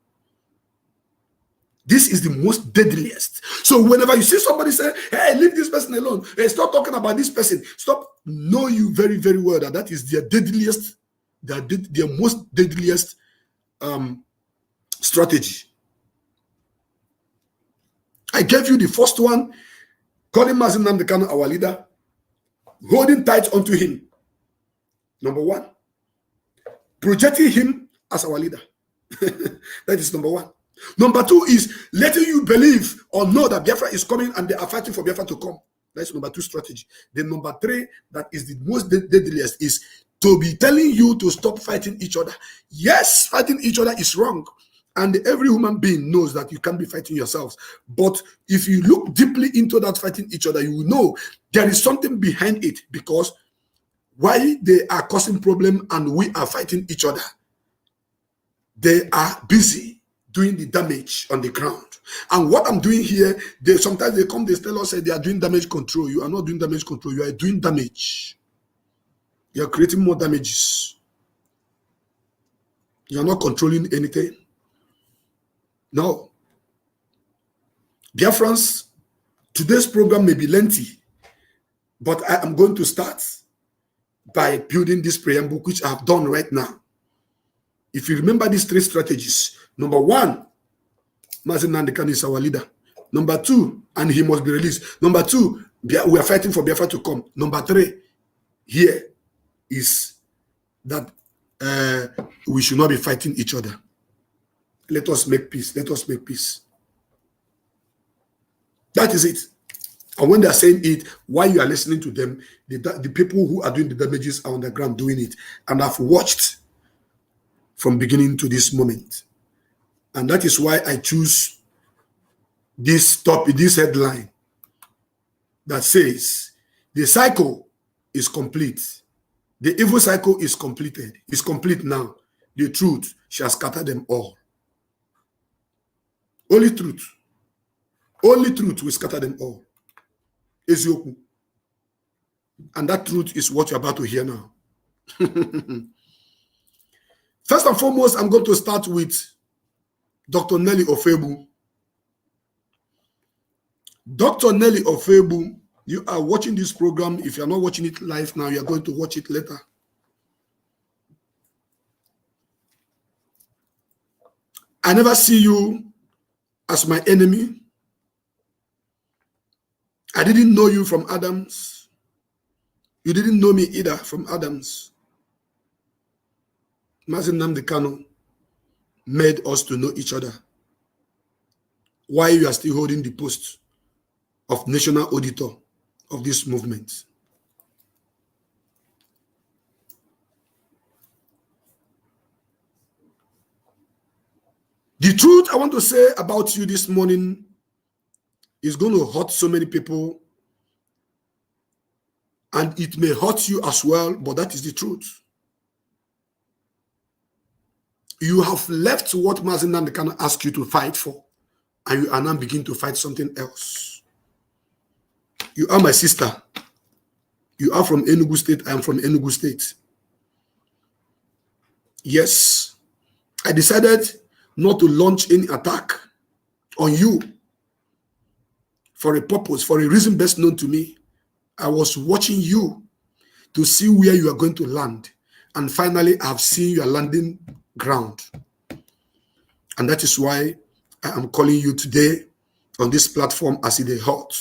This is the most deadliest. So whenever you see somebody say, hey, leave this person alone. Hey, stop talking about this person. Stop. Know you very, very well that that is their deadliest, their most deadliest strategy. I gave you the first one, calling Mazi Nnamdi Kanu our leader, holding tight onto him. Number one, projecting him as our leader. That is number one. Number two is letting you believe or know that Biafra is coming and they are fighting for Biafra to come. That's number two strategy. Then number three, that is the most deadliest, is to be telling you to stop fighting each other. Yes, fighting each other is wrong. And every human being knows that you can't be fighting yourselves. But if you look deeply into that fighting each other, you will know there is something behind it. Because why they are causing problem and we are fighting each other, they are busy doing the damage on the ground. And what I'm doing here, sometimes they come, they tell us they are doing damage control. You are not doing damage control. You are doing damage. You are creating more damages. You are not controlling anything. No. Biafrans, today's program may be lengthy, but I am going to start by building this preamble, which I have done right now. If you remember these three strategies, number one, Mazi Nnamdi Kanu is our leader. Number two, and he must be released. Number two, we are fighting for Biafra to come. Number three, here is that we should not be fighting each other. Let us make peace. Let us make peace. That is it. And when they are saying it, while you are listening to them, the people who are doing the damages are on the ground doing it. And I've watched from beginning to this moment. And that is why I choose this topic, this headline that says, the cycle is complete. The evil cycle is completed. It's complete now. The truth shall scatter them all. Only truth. Only truth will scatter them all. Ezioku. And that truth is what you're about to hear now. First and foremost, I'm going to start with Dr. Nelly Ofebu. Dr. Nelly Ofebu, you are watching this program. If you're not watching it live now, you're going to watch it later. I never see you as my enemy. I didn't know you from Adams. You didn't know me either from Adams. Mazi Nnamdi Kanu made us to know each other. Why you are still holding the post of national auditor of this movement. The truth I want to say about you this morning is going to hurt so many people And it may hurt you as well, but that is the truth. You have left what Mazi Nnamdi Kanu asked you to fight for, and you are now beginning to fight something else. You are my sister. You are from Enugu State. I am from Enugu State. Yes, I decided not to launch any attack on you for a purpose, for a reason best known to me. I was watching you to see where you are going to land. And finally, I have seen your landing ground. And that is why I am calling you today on this platform as it hot.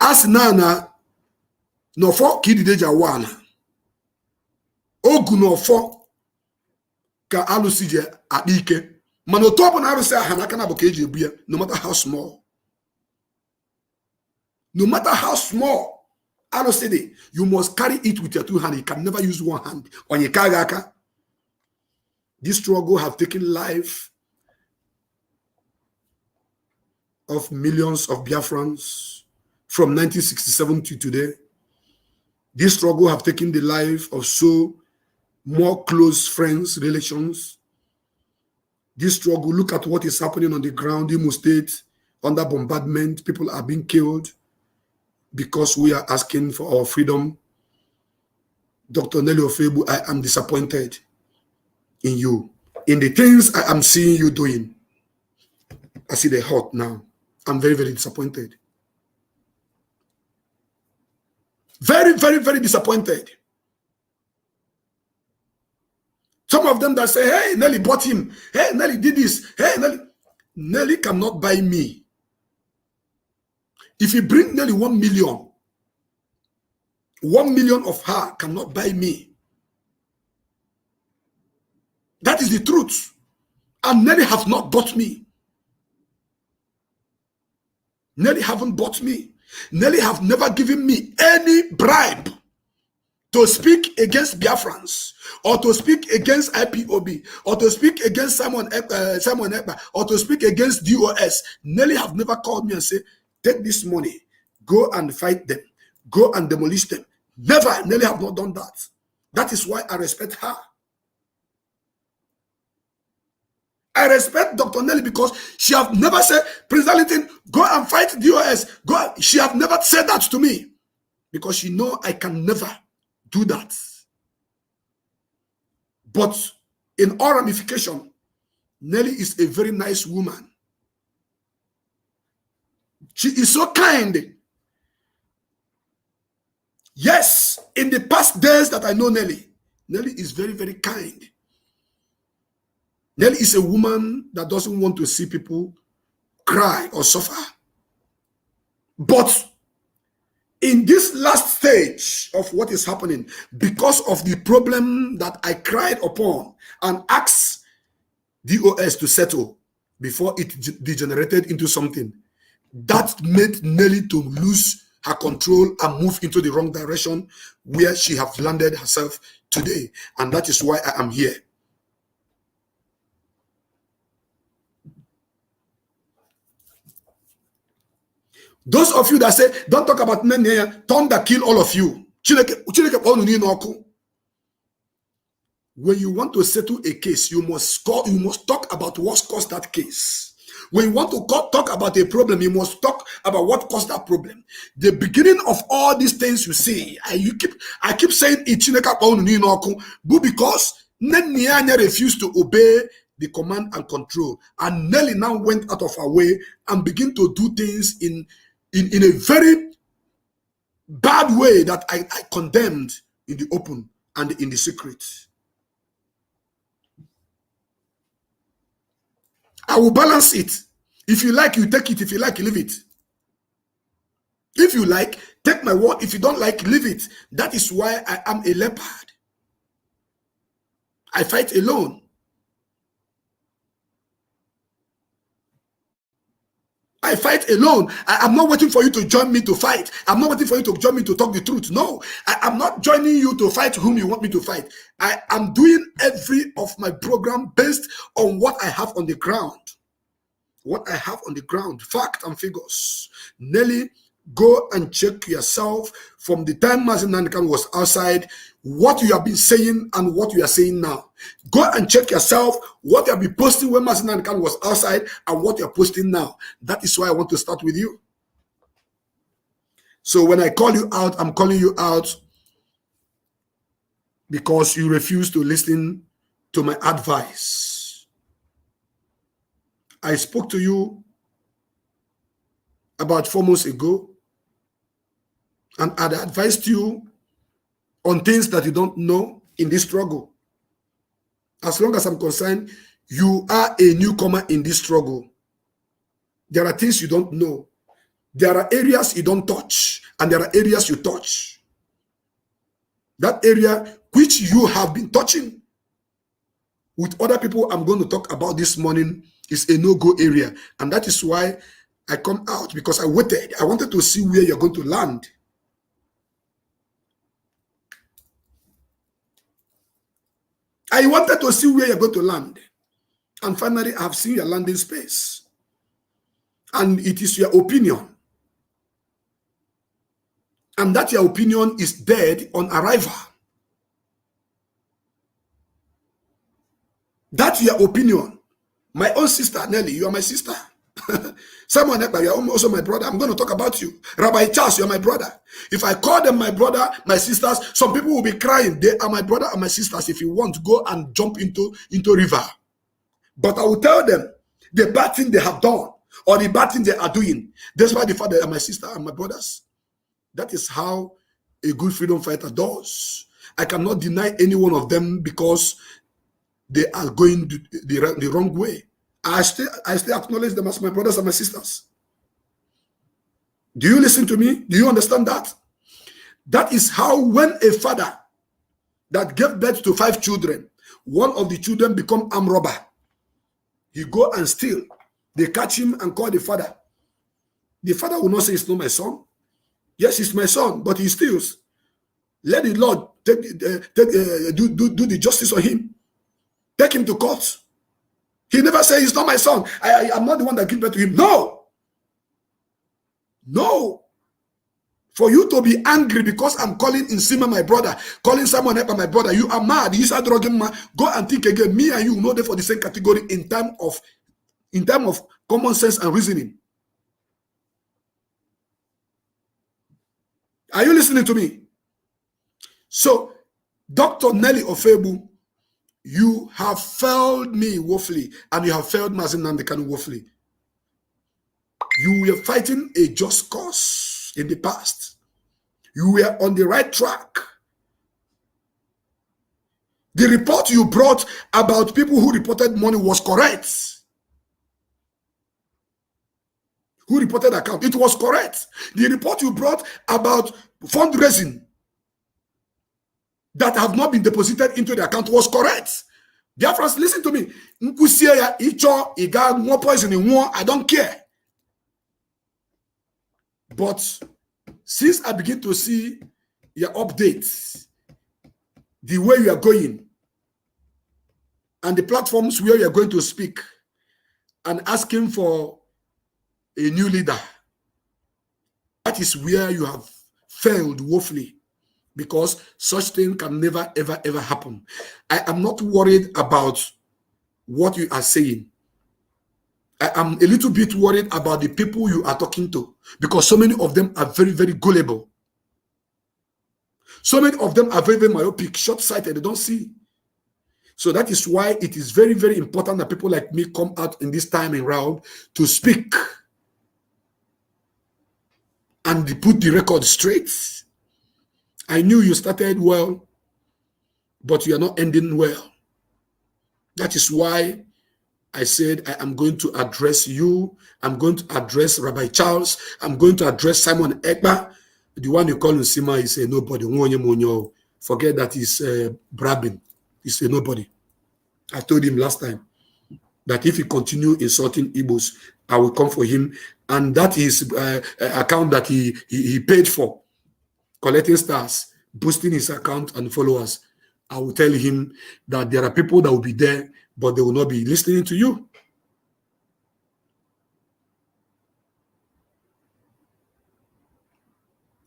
As Nana, no for Kidideja Wana. Ogu no for ka alusije adike. Mano topo na aruse hanakana bokeji ebuya, no matter how small. No matter how small, aluside, you must carry it with your two hands. You can never use one hand. On your kagaka. This struggle have taken life of millions of Biafrans from 1967 to today. This struggle have taken the life of so more close friends, relations. This struggle, look at what is happening on the ground in Imo State, under bombardment. People are being killed because we are asking for our freedom. Dr. Nelly Ofebu, I am disappointed in you, in the things I am seeing you doing. I see the hurt now. I'm very, very disappointed. Very, very, very disappointed. Some of them that say, hey, Nelly bought him. Hey, Nelly did this. Hey, Nelly. Nelly cannot buy me. If you bring Nelly 1 million, 1 million of her cannot buy me. That is the truth. And Nelly have not bought me. Nelly haven't bought me. Nelly have never given me any bribe to speak against Biafrans, or to speak against IPOB, or to speak against Simon Ekpa, or to speak against DOS. Nelly have never called me and said, take this money, go and fight them, go and demolish them. Never. Nelly have not done that. That is why I respect her. I respect Dr. Nelly because she have never said, Prince Darlington, go and fight DOS. Go. She have never said that to me because she know I can never do that. But in all ramification, Nelly is a very nice woman. She is so kind. Yes, in the past days that I know Nelly, Nelly is very, very kind. Nelly is a woman that doesn't want to see people cry or suffer. But in this last stage of what is happening, because of the problem that I cried upon and asked DOS to settle before it degenerated into something, that made Nelly to lose her control and move into the wrong direction where she has landed herself today. And that is why I am here. Those of you that say, don't talk about men here, thunder kill all of you. When you want to settle a case, you must talk about what caused that case. When you want to talk about a problem, you must talk about what caused that problem. The beginning of all these things you see, I keep saying it, but because Nenya refused to obey the command and control, and Nelly now went out of her way and began to do things in a very bad way that I condemned in the open and in the secret. I will balance it. If you like, you take it. If you like, you leave it. If you like, take my word. If you don't like, leave it. That is why I am a leopard. I fight alone. I fight alone. I am not waiting for you to join me to fight. I'm not waiting for you to join me to talk the truth. No, I am not joining you to fight whom you want me to fight. I am doing every of my program based on what I have on the ground. What I have on the ground, fact and figures. Nelly Go and check yourself from the time Mazi Nnamdi Kanu was outside, what you have been saying and what you are saying now. Go and check yourself what you have been posting when Mazi Nnamdi Kanu was outside and what you are posting now. That is why I want to start with you. So when I call you out, I'm calling you out because you refuse to listen to my advice. I spoke to you about 4 months ago, and I advised you on things that you don't know in this struggle. As long as I'm concerned, you are a newcomer in this struggle. There are things you don't know. There are areas you don't touch, and there are areas you touch. That area which you have been touching with other people I'm going to talk about this morning is a no-go area. And that is why I come out, because I waited. I wanted to see where you're going to land. I wanted to see where you're going to land. And finally, I have seen your landing space. And it is your opinion. And that your opinion is dead on arrival. That's your opinion. My own sister, Nelly, you are my sister. Someone, you are also my brother. I'm going to talk about you. Rabbi Charles, you are my brother. If I call them my brother, my sisters, some people will be crying. They are my brother and my sisters. If you want to go and jump into river. But I will tell them the bad thing they have done or the bad thing they are doing. That's why the father are my sister and my brothers. That is how a good freedom fighter does. I cannot deny any one of them because they are going the wrong way. I still acknowledge them as my brothers and my sisters. Do you listen to me? Do you understand that? That is how when a father that gave birth to 5 children, one of the children become armed robber, he go and steal. They catch him and call the father. The father will not say, it's not my son. Yes, it's my son, but he steals. Let the Lord do the justice on him. Take him to court. He never said, it's not my son. I'm not the one that gave birth to him. No. No. For you to be angry because I'm calling Insima my brother, calling someone else my brother, you are mad. You start drugging man. Go and think again. Me and you know they for the same category in terms of common sense and reasoning. Are you listening to me? So, Dr. Nelly Ofebu, you have failed me woefully, and you have failed Mazi Nnamdi Kanu woefully. You were fighting a just cause in the past. You were on the right track. The report you brought about people who reported money was correct. Who reported account? It was correct. The report you brought about fundraising that have not been deposited into the account was correct. Dear friends, listen to me. More poison in war, I don't care. But since I begin to see your updates, the way you are going, and the platforms where you are going to speak, and asking for a new leader, that is where you have failed woefully. Because such thing can never, ever, ever happen. I am not worried about what you are saying. I am a little bit worried about the people you are talking to, because so many of them are very, very gullible. So many of them are very, very myopic, short-sighted. They don't see. So that is why it is very, very important that people like me come out in this time around to speak and put the record straight. I knew you started well, but you are not ending well. That is why I said I am going to address you. I'm going to address Rabbi Charles. I'm going to address Simon Ekpa. The one you call Nsima is a nobody. Forget that he's brabbing. He's a nobody. I told him last time that if he continue insulting Igbos, I will come for him. And that is account that he paid for, collecting stars, boosting his account and followers. I will tell him that there are people that will be there, but they will not be listening to you.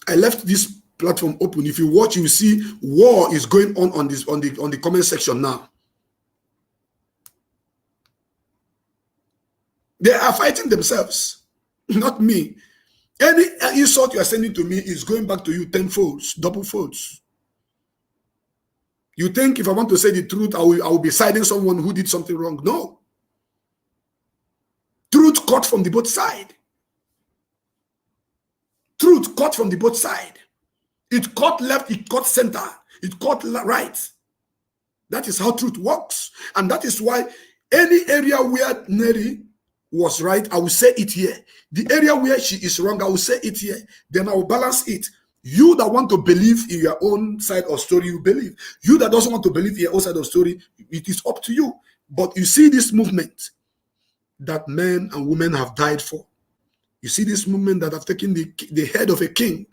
I left this platform open. If you watch, you will see war is going on this on the comment section now. They are fighting themselves, not me. Any insult you are sending to me is going back to you tenfold, double folds. You think if I want to say the truth, I will be siding someone who did something wrong? No. Truth cut from the both side. Truth cut from the both side. It cut left, it cut center, it cut right. That is how truth works. And that is why any area where Neri was right, I will say it here. The area where she is wrong, I will say it here. Then I will balance it. You that want to believe in your own side of story, you believe. You that doesn't want to believe in your own side of story, it is up to you. But you see this movement that men and women have died for. You see this movement that have taken the head of a king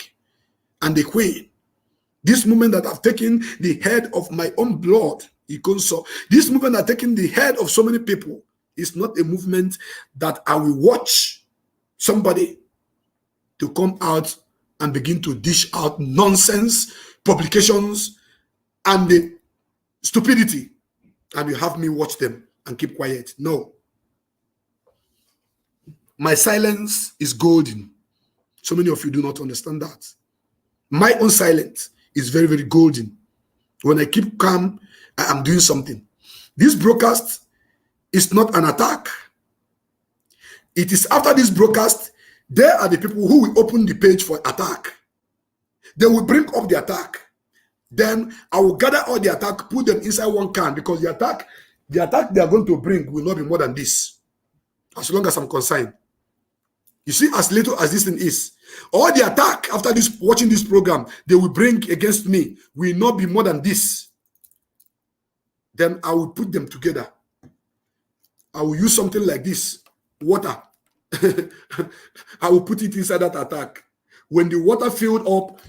and the queen. This movement that have taken the head of my own blood. This movement that have taken the head of so many people is not a movement that I will watch somebody to come out and begin to dish out nonsense, publications, and the stupidity, and you have me watch them and keep quiet. No. My silence is golden. So many of you do not understand that. My own silence is very, very golden. When I keep calm, I am doing something. This broadcast is not an attack. It is after this broadcast, there are the people who will open the page for attack. They will bring up the attack. Then I will gather all the attack, put them inside one can, because the attack they are going to bring will not be more than this. As long as I'm concerned. You see, as little as this thing is, all the attack after this, watching this program, they will bring against me will not be more than this. Then I will put them together. I will use something like this, water. I will put it inside that attack. When the water filled up,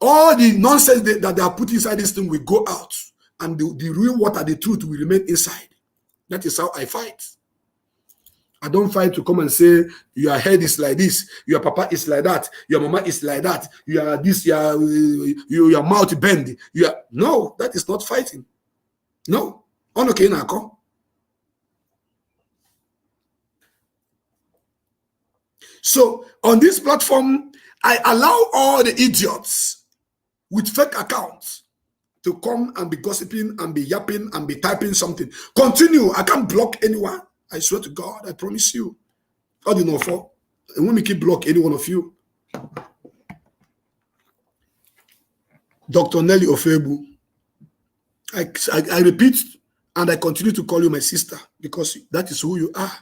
all the nonsense that they are put inside this thing will go out, and the real water, the truth, will remain inside. That is how I fight. I don't fight to come and say your head is like this, your papa is like that, your mama is like that, you are this, your mouth bend. No, that is not fighting. No. So on this platform, I allow all the idiots with fake accounts to come and be gossiping and be yapping and be typing something. Continue. I can't block anyone. I swear to God, I promise you. I do not for. And when we keep block any one of you. Dr. Nelly Ofebu, I repeat and I continue to call you my sister because that is who you are,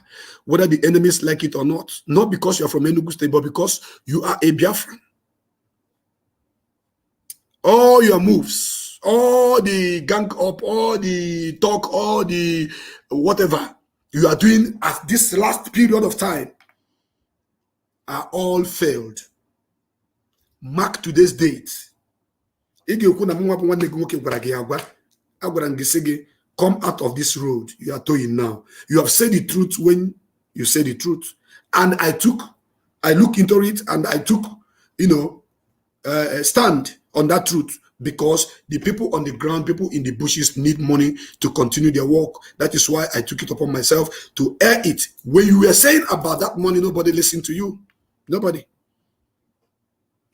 whether the enemies like it or not. Not because you're from Enugu State, but because you are a Biafran. All your moves, all the gang up, all the talk, all the whatever you are doing at this last period of time are all failed. Mark today's date. Come out of this road you are toying now. You have said the truth when you said the truth. And I looked into it and I took, stand on that truth because the people on the ground, people in the bushes need money to continue their work. That is why I took it upon myself to air it. When you were saying about that money, nobody listened to you. Nobody.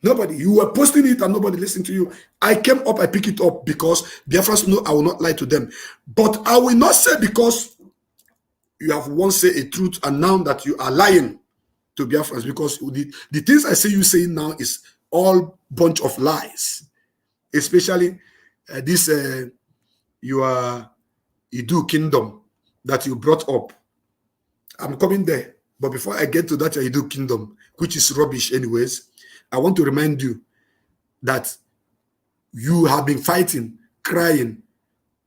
You were posting it and nobody listened to you. I came up, I picked it up because Biafrans know I will not lie to them. But I will not say because you have once said a truth and now that you are lying to Biafrans, because the things I say you saying now is all bunch of lies. Especially this your Idu kingdom that you brought up. I'm coming there. But before I get to that Idu kingdom, which is rubbish anyways, I want to remind you that you have been fighting, crying,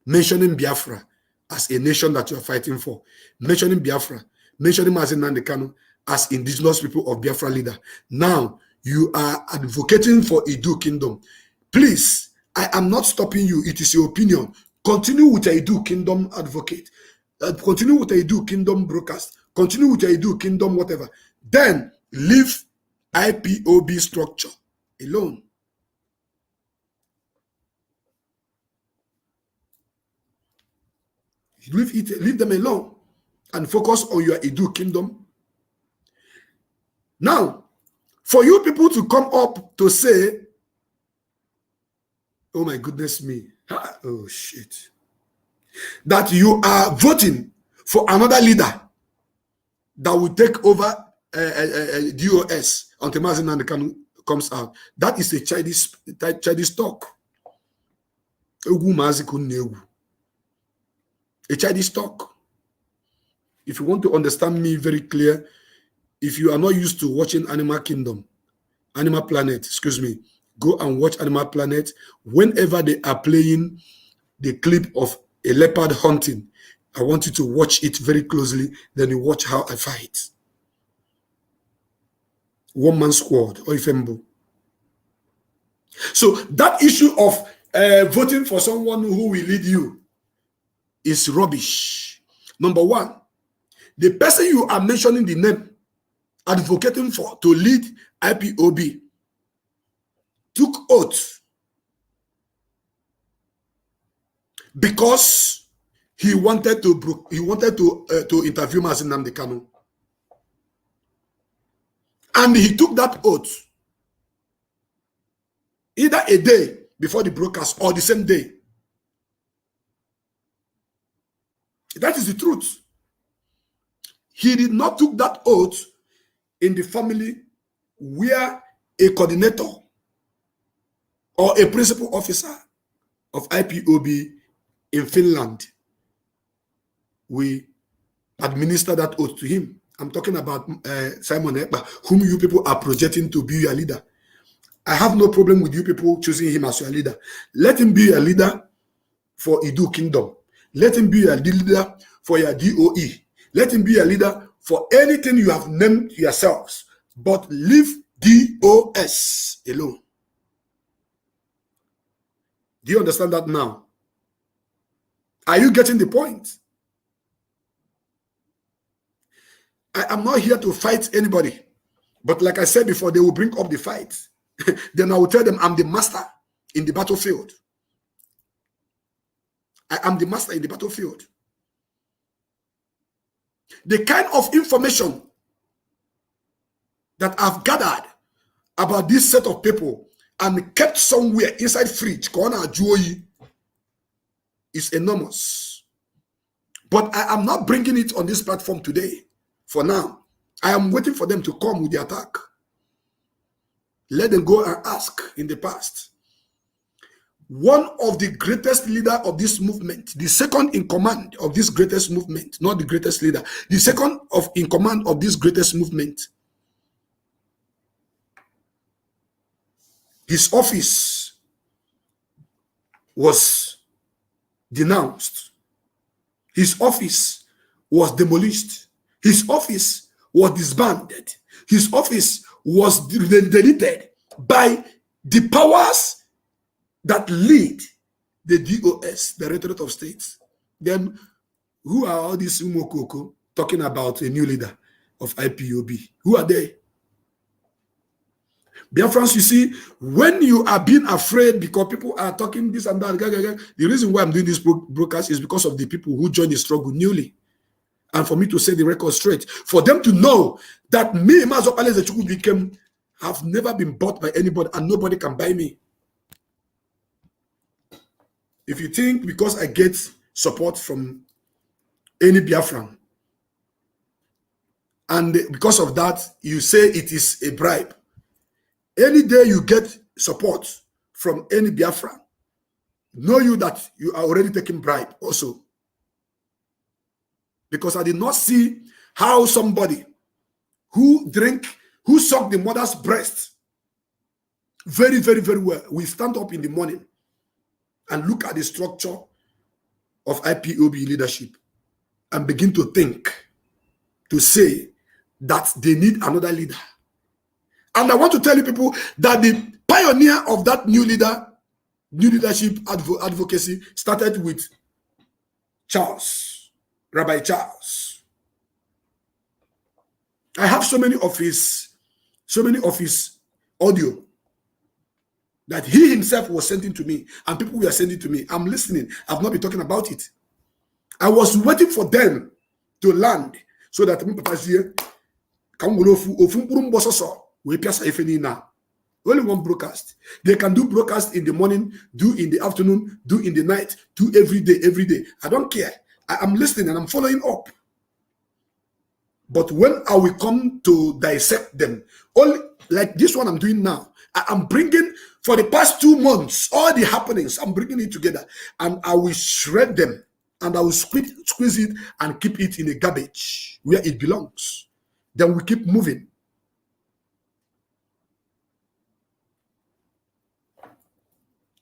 mentioning Biafra as a nation that you are fighting for, mentioning Biafra, mentioning Mazi Nnamdi Kanu as indigenous people of Biafra leader. Now you are advocating for Idu kingdom. Please, I am not stopping you. It is your opinion. Continue with Idu kingdom advocate. Continue with Idu kingdom broadcast. Continue with Idu kingdom whatever. Then leave IPOB structure alone. Leave them alone and focus on your Edu kingdom. Now, for you people to come up to say, oh my goodness me, oh shit, that you are voting for another leader that will take over DOS until Mazi Nnamdi Kanu comes out. That is a childish talk. A childish talk. If you want to understand me very clear, if you are not used to watching Animal Planet, excuse me, go and watch Animal Planet. Whenever they are playing the clip of a leopard hunting, I want you to watch it very closely. Then you watch how I fight. One man squad, or Ifembo. So that issue of voting for someone who will lead you is rubbish. Number one, the person you are mentioning the name, advocating for to lead IPOB, took oath because he wanted to interview Mazi Nnamdi Kanu, and he took that oath either a day before the broadcast or the same day. That is the truth. He did not took that oath in the family where a coordinator or a principal officer of IPOB in Finland we administer that oath to him. I'm talking about Simon Ekpa, whom you people are projecting to be your leader. I have no problem with you people choosing him as your leader. Let him be a leader for Edu Kingdom. Let him be a leader for your DOE. Let him be a leader for anything you have named yourselves. But leave DOS alone. Do you understand that now? Are you getting the point? I am not here to fight anybody. But like I said before, they will bring up the fight. Then I will tell them I'm the master in the battlefield. I am the master in the battlefield. The kind of information that I've gathered about this set of people and kept somewhere inside fridge, is enormous. But I am not bringing it on this platform today. For now, I am waiting for them to come with the attack. Let them go and ask in the past. One of the greatest leader of this movement, the second in command of this greatest movement, not the greatest leader, the second in command of this greatest movement, his office was denounced. His office was demolished. His office was disbanded. His office was deleted by the powers that lead the DOS, the Directorate of States. Then who are all these Umokoko talking about a new leader of IPOB? Who are they? Biafrans, you see, when you are being afraid because people are talking this and that, the reason why I'm doing this broadcast is because of the people who joined the struggle newly. And for me to say the record straight, for them to know that me, Mazopale Zechukwu, have never been bought by anybody and nobody can buy me. If you think because I get support from any Biafran, and because of that, you say it is a bribe. Any day you get support from any Biafran, know you that you are already taking bribe also. Because I did not see how somebody who sucked the mother's breast very, very, very well will stand up in the morning and look at the structure of IPOB leadership and begin to think, to say that they need another leader. And I want to tell you people that the pioneer of that new leadership advocacy started with Rabbi Charles. I have so many of his audio that he himself was sending to me, and people were sending to me. I'm listening. I've not been talking about it. I was waiting for them to land so that only one broadcast. They can do broadcast in the morning, do in the afternoon, do in the night, do every day, every day. I don't care. I am listening and I'm following up. But when I will come to dissect them, only like this one I'm doing now, I'm bringing for the past 2 months, all the happenings, I'm bringing it together and I will shred them and I will squeeze it and keep it in a garbage where it belongs. Then we keep moving.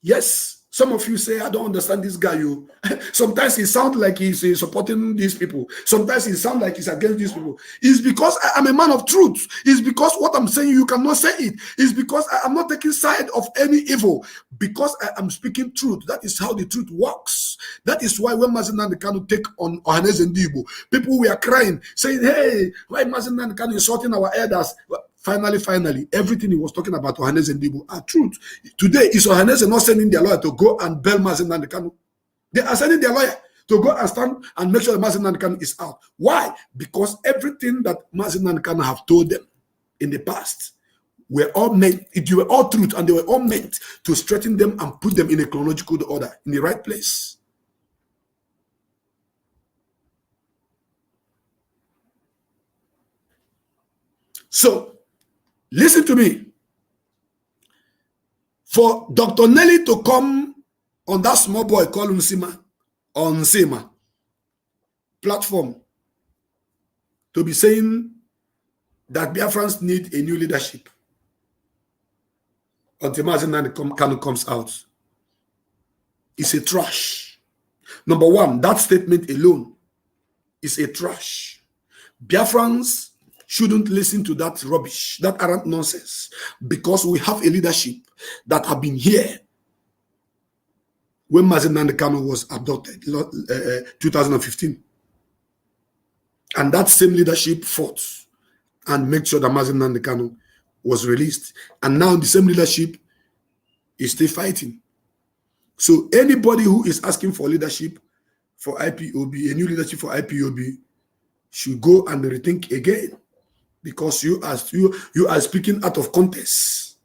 Yes. Some of you say, I don't understand this guy. You sometimes it sounds like he's supporting these people. Sometimes it sounds like he's against these people. It's because I'm a man of truth. It's because what I'm saying, you cannot say it. It's because I'm not taking side of any evil. Because I am speaking truth. That is how the truth works. That is why when Mazi Nnamdi Kanu take on Ohanaeze Ndigbo, people were crying, saying, hey, why Mazi Nnamdi Kanu insulting our elders? Finally, everything he was talking about Ohanaeze Ndigbo are truth. Today, is Ohanaeze not sending their lawyer to go and bail Mazi Nnamdi Kanu? They are sending their lawyer to go and stand and make sure that Mazi Nnamdi Kanu is out. Why? Because everything that Mazi Nnamdi Kanu have told them in the past were all meant, they were all truth, and they were all meant to straighten them and put them in a chronological order, in the right place. So, listen to me. For Dr. Nelly to come on that small boy called Nsima, on Nsima platform, to be saying that Biafrans need a new leadership until Mazi Nnamdi Kanu comes out, is a trash. Number one, that statement alone is a trash. Biafrans shouldn't listen to that rubbish, that arrant nonsense, because we have a leadership that have been here when Mazi Nnamdi Kanu was abducted, 2015. And that same leadership fought and made sure that Mazi Nnamdi Kanu was released. And now the same leadership is still fighting. So anybody who is asking for leadership for IPOB, a new leadership for IPOB, should go and rethink again. Because you are speaking out of context.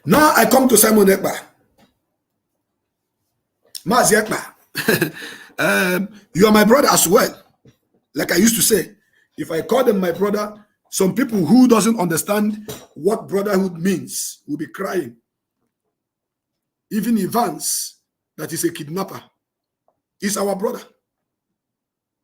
Now I come to Simon Ekpa. Mazi Ekpa, you are my brother as well. Like I used to say, if I call them my brother, some people who doesn't understand what brotherhood means will be crying. Even Evans, that is a kidnapper, is our brother.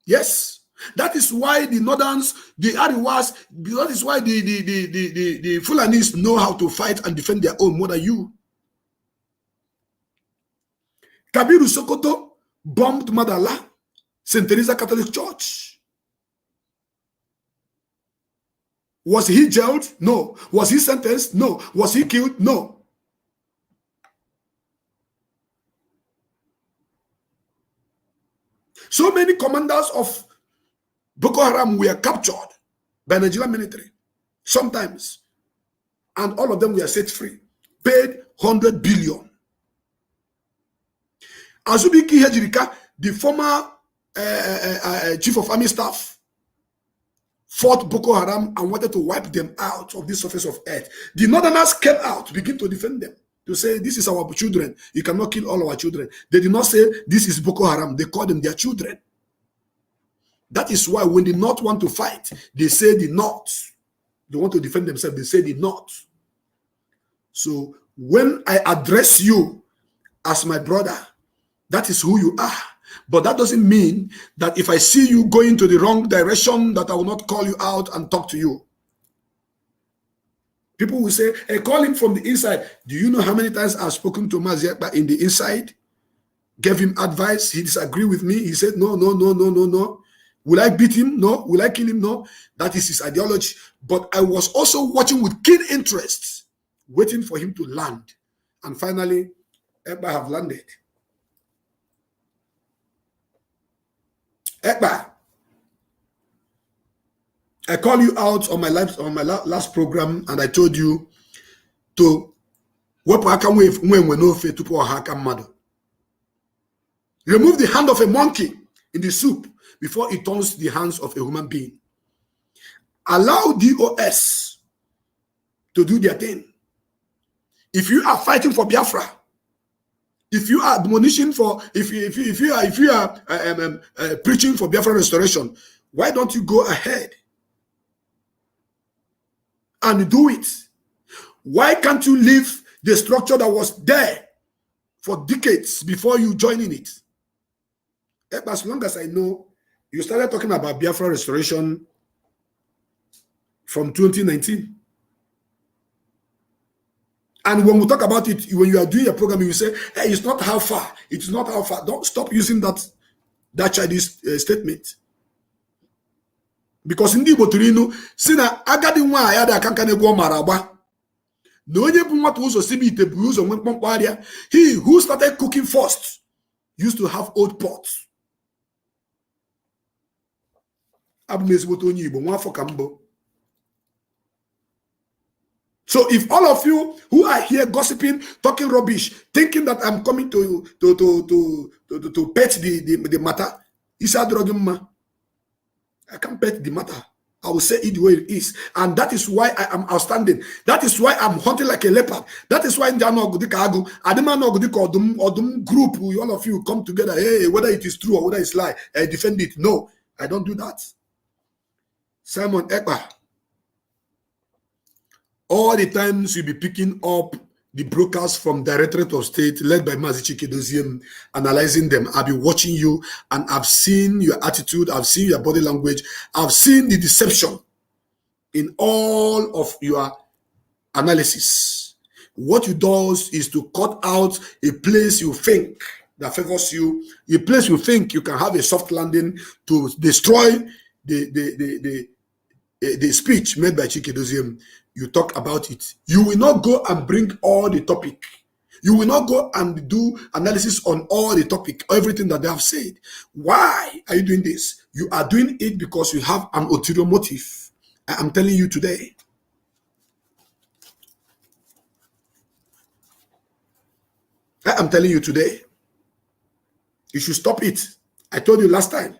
Yes. That is why the Northerns, the Ariwas, that is why the Fulanis know how to fight and defend their own more than you. Kabiru Sokoto bombed Madala, St. Teresa Catholic Church. Was he jailed? No. Was he sentenced? No. Was he killed? No. So many commanders of Boko Haram were captured by Nigerian military, sometimes, and all of them were set free, paid 100 billion. Azubiki Hejirika, the former chief of army staff, fought Boko Haram and wanted to wipe them out of the surface of earth. The Northerners came out to begin to defend them, to say, this is our children, you cannot kill all our children. They did not say, this is Boko Haram, they called them their children. That is why when the North want to fight, they say the North. They want to defend themselves, they say the North. So when I address you as my brother, that is who you are. But that doesn't mean that if I see you going to the wrong direction, that I will not call you out and talk to you. People will say, hey, call him from the inside. Do you know how many times I've spoken to Mazi Ekpa in the inside? Gave him advice, he disagreed with me. He said, no. Will I beat him? No. Will I kill him? No. That is his ideology. But I was also watching with keen interest, waiting for him to land. And finally, Ekpa have landed. Ekpa, I called you out on my last program, and I told you to wepụ aka nwe n'ofe tupu ọha aka mmadụ. Remove the hand of a monkey in the soup before it turns the hands of a human being. Allow DOS to do their thing. If you are fighting for Biafra, if you are admonishing for, if you are preaching for Biafra restoration, why don't you go ahead and do it? Why can't you leave the structure that was there for decades before you join in it? As long as I know, you started talking about Biafra restoration from 2019. And when we talk about it, when you are doing a program, you say, hey, it's not how far. It's not how far. Don't stop using that childish statement. Because in the Boturino, Sina agadi nwa ayada kanka negwo maraba. No onye bu nwata uzo sibi ite bu uzo nwe mkpomkpo aria. He who started cooking first used to have old pots. Abu mezboto onye Igbo nwa afọ ka mbo. So if all of you who are here gossiping, talking rubbish, thinking that I'm coming to pet the matter, I can't pet the matter. I will say it the way it is. And that is why I am outstanding. That is why I'm hunting like a leopard. That is why in Odum group, all of you come together, hey, whether it is true or whether it's lie, I defend it. No, I don't do that. Simon Ekpa. All the times you'll be picking up the brokers from Directorate of State led by Mazi Nnamdi, analyzing them. I've been watching you and I've seen your attitude, I've seen your body language, I've seen the deception in all of your analysis. What you do is to cut out a place you think that favors you, a place you think you can have a soft landing to destroy the speech made by Chikedozie. You talk about it. You will not go and bring all the topic. You will not go and do analysis on all the topic, everything that they have said. Why are you doing this? You are doing it because you have an ulterior motive. I am telling you today. I am telling you today. You should stop it. I told you last time.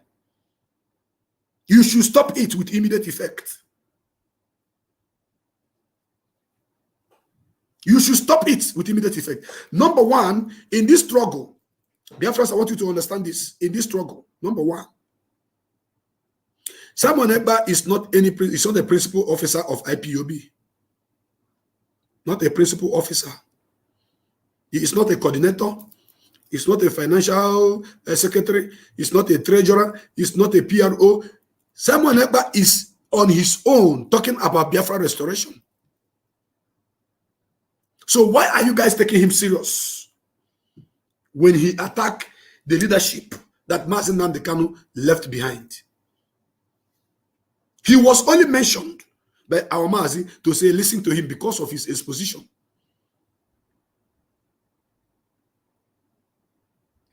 You should stop it with immediate effect. You should stop it with immediate effect. Number one, in this struggle, Biafrans, I want you to understand this. In this struggle, number one, Simon Ekpa is not a principal officer of IPOB. Not a principal officer. He is not a coordinator. He's not a financial secretary. He's not a treasurer. He's not a PRO. Simon Ekpa is on his own talking about Biafra restoration. So why are you guys taking him serious when he attacked the leadership that Mazi Nnamdi Kanu left behind? He was only mentioned by our Mazi to say listen to him because of his exposition.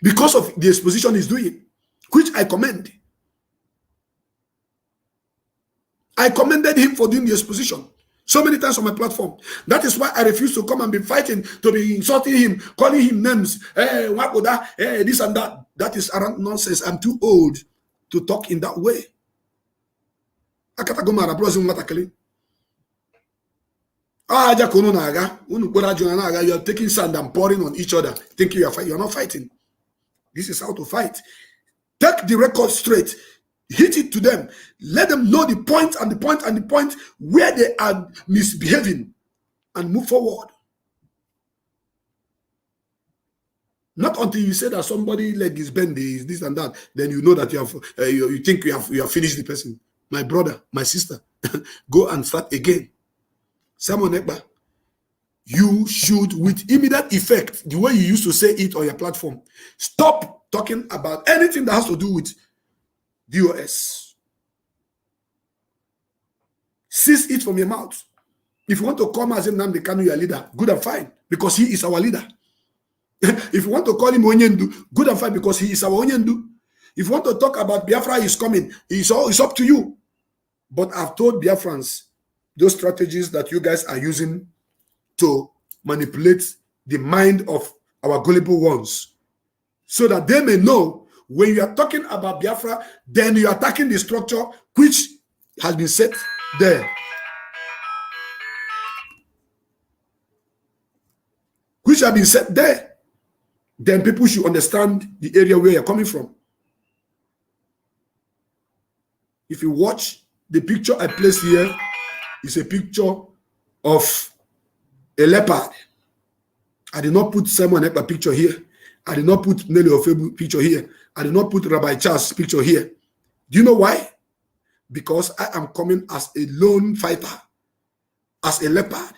Because of the exposition he's doing, which I commend. I commended him for doing the exposition so many times on my platform. That is why I refuse to come and be fighting, to be insulting him, calling him names, hey, this and that. That is arrant nonsense. I'm too old to talk in that way. You are taking sand and pouring on each other, thinking you are fighting. You are not fighting. This is how to fight. Take the record straight. Hit it to them. Let them know the point and the point and the point where they are misbehaving and move forward. Not until you say that somebody leg is bendy, is this and that, then you know that you have you think you have finished the person. My brother, my sister, go and start again. Simon Ekpa, you should, with immediate effect, the way you used to say it on your platform, stop talking about anything that has to do with DOS. Cease it from your mouth. If you want to call Mazi Nnamdi Kanu your leader, good and fine, because he is our leader. If you want to call him Onyendu, good and fine, because he is our Onyendu. If you want to talk about Biafra is coming, it's up to you. But I've told Biafrans, those strategies that you guys are using to manipulate the mind of our gullible ones, so that they may know when you are talking about Biafra, then you are attacking the structure which has been set there. Which have been set there. Then people should understand the area where you're coming from. If you watch the picture I placed here, it's a picture of a leopard. I did not put Simon Ekpa picture here. I did not put Nelly Ofebu picture here. I did not put Rabbi Charles picture here. Do you know why? Because I am coming as a lone fighter, as a leopard,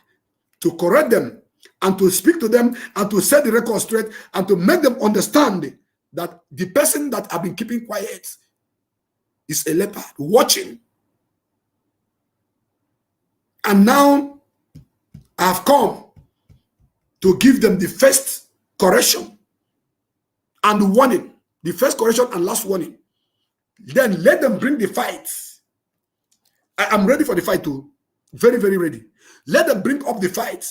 to correct them and to speak to them and to set the record straight and to make them understand that the person that I've been keeping quiet is a leopard watching. And now I've come to give them the first correction and warning, the first correction and last warning. Then let them bring the fight. I am ready for the fight too. Very, very ready. Let them bring up the fight.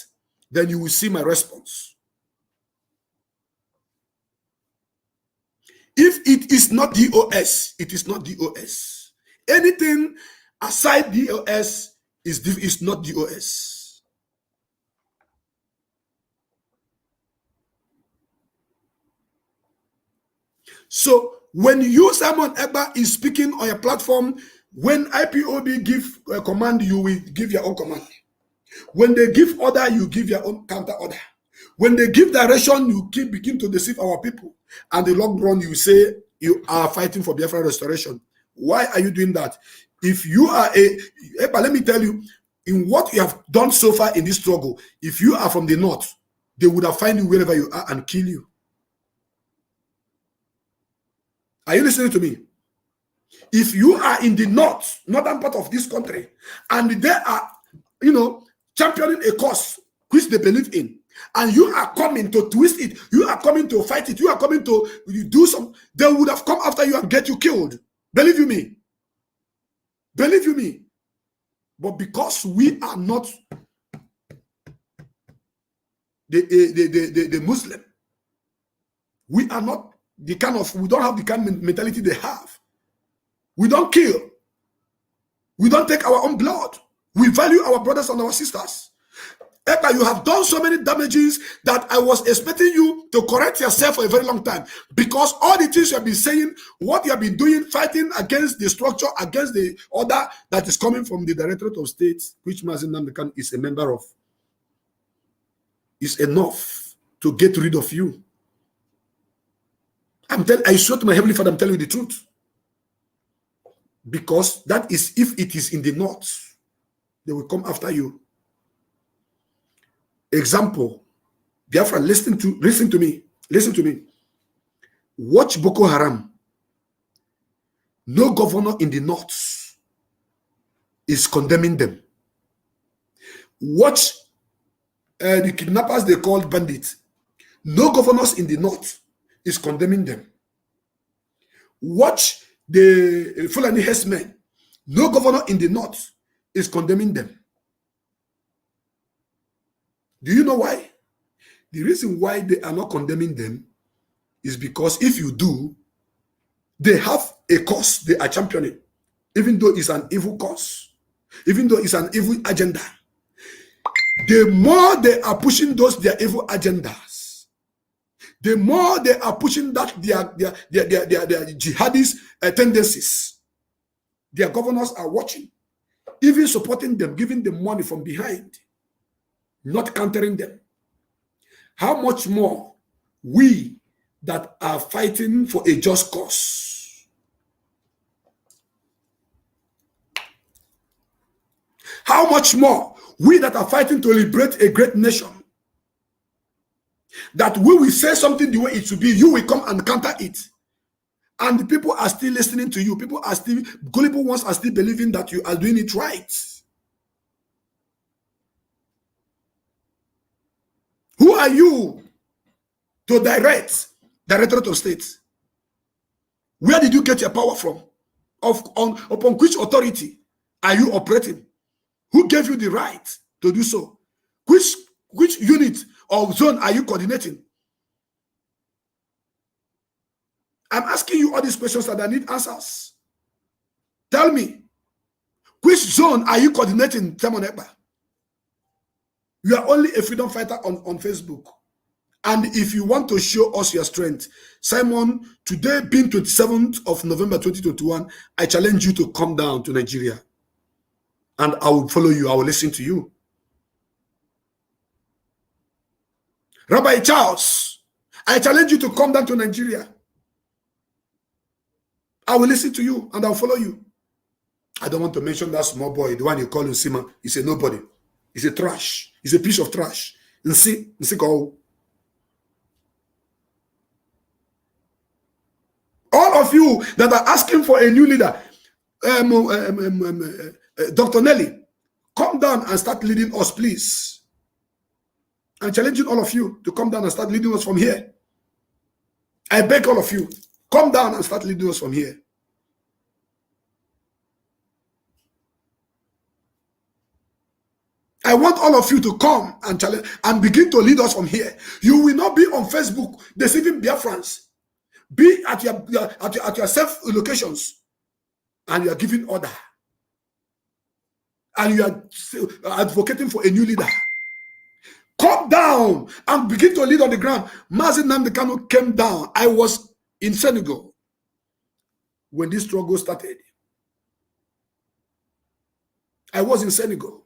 Then you will see my response. If it is not DOS, it is not DOS. Anything aside DOS is not DOS. So when you, Simon Ekpa, is speaking on a platform, when IPOB give a command, you will give your own command. When they give order, you give your own counter order. When they give direction, you begin to deceive our people. And the long run, you say you are fighting for Biafra restoration. Why are you doing that? If you are but let me tell you, in what you have done so far in this struggle, if you are from the north, they would have found you wherever you are and kill you. Are you listening to me? If you are in the northern part of this country, and they are, championing a cause which they believe in, and you are coming to twist it, you are coming to fight it, you are coming to do some, they would have come after you and get you killed. Believe you me. Believe you me. But because we are not the Muslim, we are not the kind of, we don't have the kind of mentality they have. We don't kill. We don't take our own blood. We value our brothers and our sisters. Ekpa, you have done so many damages that I was expecting you to correct yourself for a very long time. Because all the things you have been saying, what you have been doing, fighting against the structure, against the order that is coming from the Directorate of State, which Mazi Nnamdi Kanu is a member of, is enough to get rid of you. I swear to my Heavenly Father, I'm telling you the truth. Because that is, if it is in the north, they will come after you. Example, Biafra, listen to me. Watch Boko Haram. No governor in the north is condemning them. Watch the kidnappers they called bandits. No governors in the north is condemning them. Watch the Fulani herdsmen. No governor in the north is condemning them. Do you know why? The reason why they are not condemning them is because if you do, they have a cause they are championing, even though it's an evil cause, even though it's an evil agenda. The more they are pushing their evil agendas, the more they are pushing that their jihadist tendencies. Their governors are watching, even supporting them, giving them money from behind, not countering them. How much more we that are fighting for a just cause? How much more we that are fighting to liberate a great nation, that we will say something the way it should be, you will come and counter it. And the people are still listening to you. People are still, gullible ones are still believing that you are doing it right. Who are you to Directorate of State? Where did you get your power from? Upon which authority are you operating? Who gave you the right to do so? Which Which unit or zone are you coordinating? I'm asking you all these questions that I need answers. Tell me, which zone are you coordinating, Simon Ekpa? You are only a freedom fighter on Facebook. And if you want to show us your strength, Simon, today being 27th of November 2021, I challenge you to come down to Nigeria. And I will follow you. I will listen to you. Rabbi Charles, I challenge you to come down to Nigeria. I will listen to you and I'll follow you. I don't want to mention that small boy, the one you call Nsima. He's a nobody. He's a trash. He's a piece of trash. All of you that are asking for a new leader, Dr. Nelly, come down and start leading us, please. I'm challenging all of you to come down and start leading us from here. I beg all of you, come down and start leading us from here. I want all of you to come and challenge and begin to lead us from here. You will not be on Facebook deceiving Biafrans. Be at your safe locations and you are giving order. And you are advocating for a new leader. Come down and begin to lead on the ground. Mazi Nnamdi Kanu came down. I was in Senegal when this struggle started. I was in Senegal.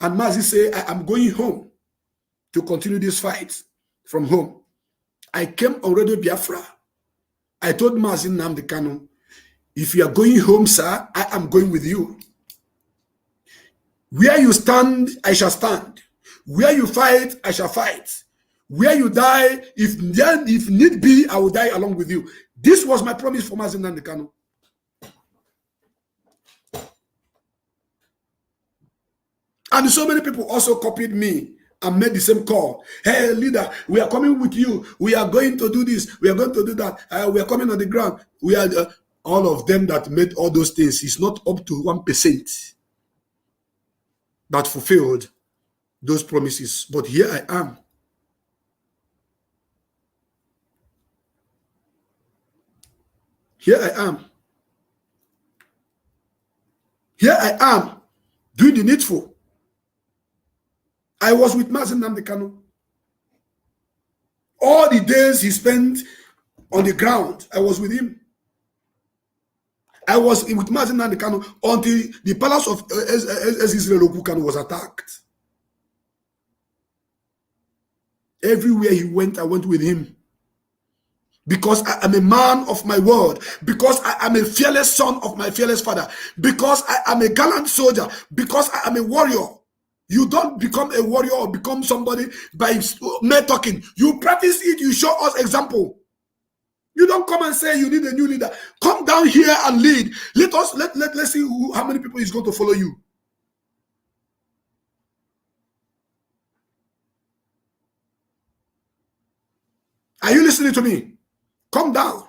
And Mazi said, I am going home to continue this fight from home. I came on Radio Biafra. I told Mazi Nnamdi Kanu, if you are going home, sir, I am going with you. Where you stand, I shall stand. Where you fight, I shall fight. Where you die, if need be, I will die along with you. This was my promise for Mazi Nnamdi Kanu. And so many people also copied me and made the same call. Hey, leader, we are coming with you. We are going to do this. We are going to do that. We are coming on the ground. We are all of them that made all those things. It's not up to 1% that fulfilled those promises. But here I am. Here I am. Here I am doing the needful. I was with Mazi Nnamdi Kanu. All the days he spent on the ground, I was with him. I was with Mazi Nnamdi Kanu until the palace of Israel Kanu was attacked. Everywhere he went, I went with him. Because I am a man of my word. Because I am a fearless son of my fearless father. Because I am a gallant soldier. Because I am a warrior. You don't become a warrior or become somebody by mere talking. You practice it, you show us example. You don't come and say you need a new leader. Come down here and lead. Let's see how many people is going to follow you. Are you listening to me? Come down.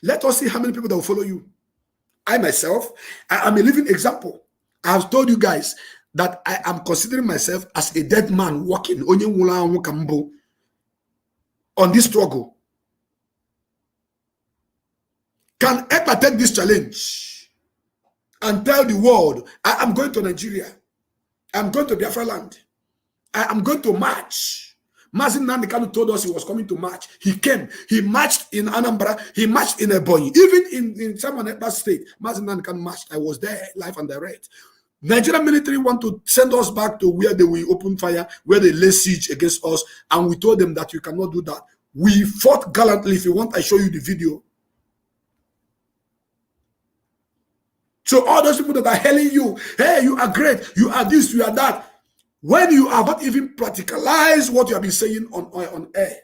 Let us see how many people that will follow you. I myself, I am a living example. I have told you guys that I am considering myself as a dead man walking on this struggle. Can Ekpa take this challenge and tell the world, I am going to Nigeria. I am going to Biafra land. I am going to march. Mazi Nnamdi Kanu told us he was coming to march. He came. He marched in Anambra. He marched in Ebonyi. Even in Simon Ekpa state, Mazi Nnamdi Kanu marched. I was there, live and direct. Nigerian military want to send us back to where they will open fire, where they lay siege against us, and we told them that you cannot do that. We fought gallantly. If you want, I show you the video. So all those people that are hailing you, hey, you are great, you are this, you are that, when you have not even practicalized what you have been saying on air,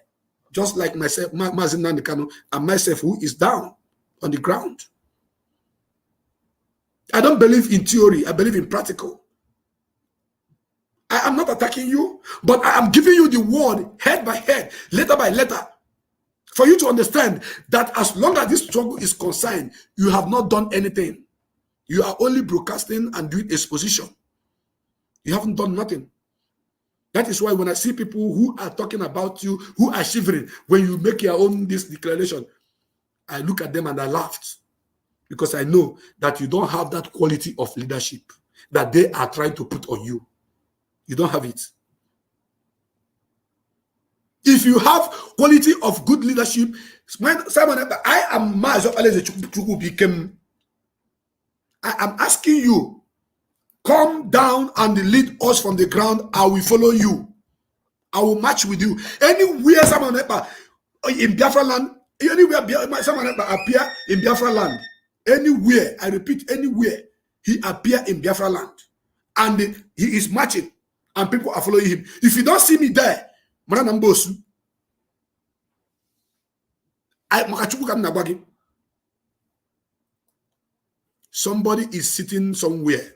just like myself, Mazi Nnamdi Kanu, and myself, who is down on the ground. I don't believe in theory. I believe in practical. I am not attacking you, but I am giving you the word head by head, letter by letter, for you to understand that as long as this struggle is concerned, you have not done anything. You are only broadcasting and doing exposition. You haven't done nothing. That is why when I see people who are talking about you, who are shivering, when you make your own this declaration, I look at them and I laughed. Because I know that you don't have that quality of leadership that they are trying to put on you. You don't have it. If you have quality of good leadership, Simon, I am asking you, come down and lead us from the ground. I will follow you. I will march with you. Anywhere Simon in Biafra land, anywhere someone appear in Biafra land, anywhere, I repeat, anywhere he appear in Biafra land, and he is marching, and people are following him. If you don't see me there, somebody is sitting somewhere.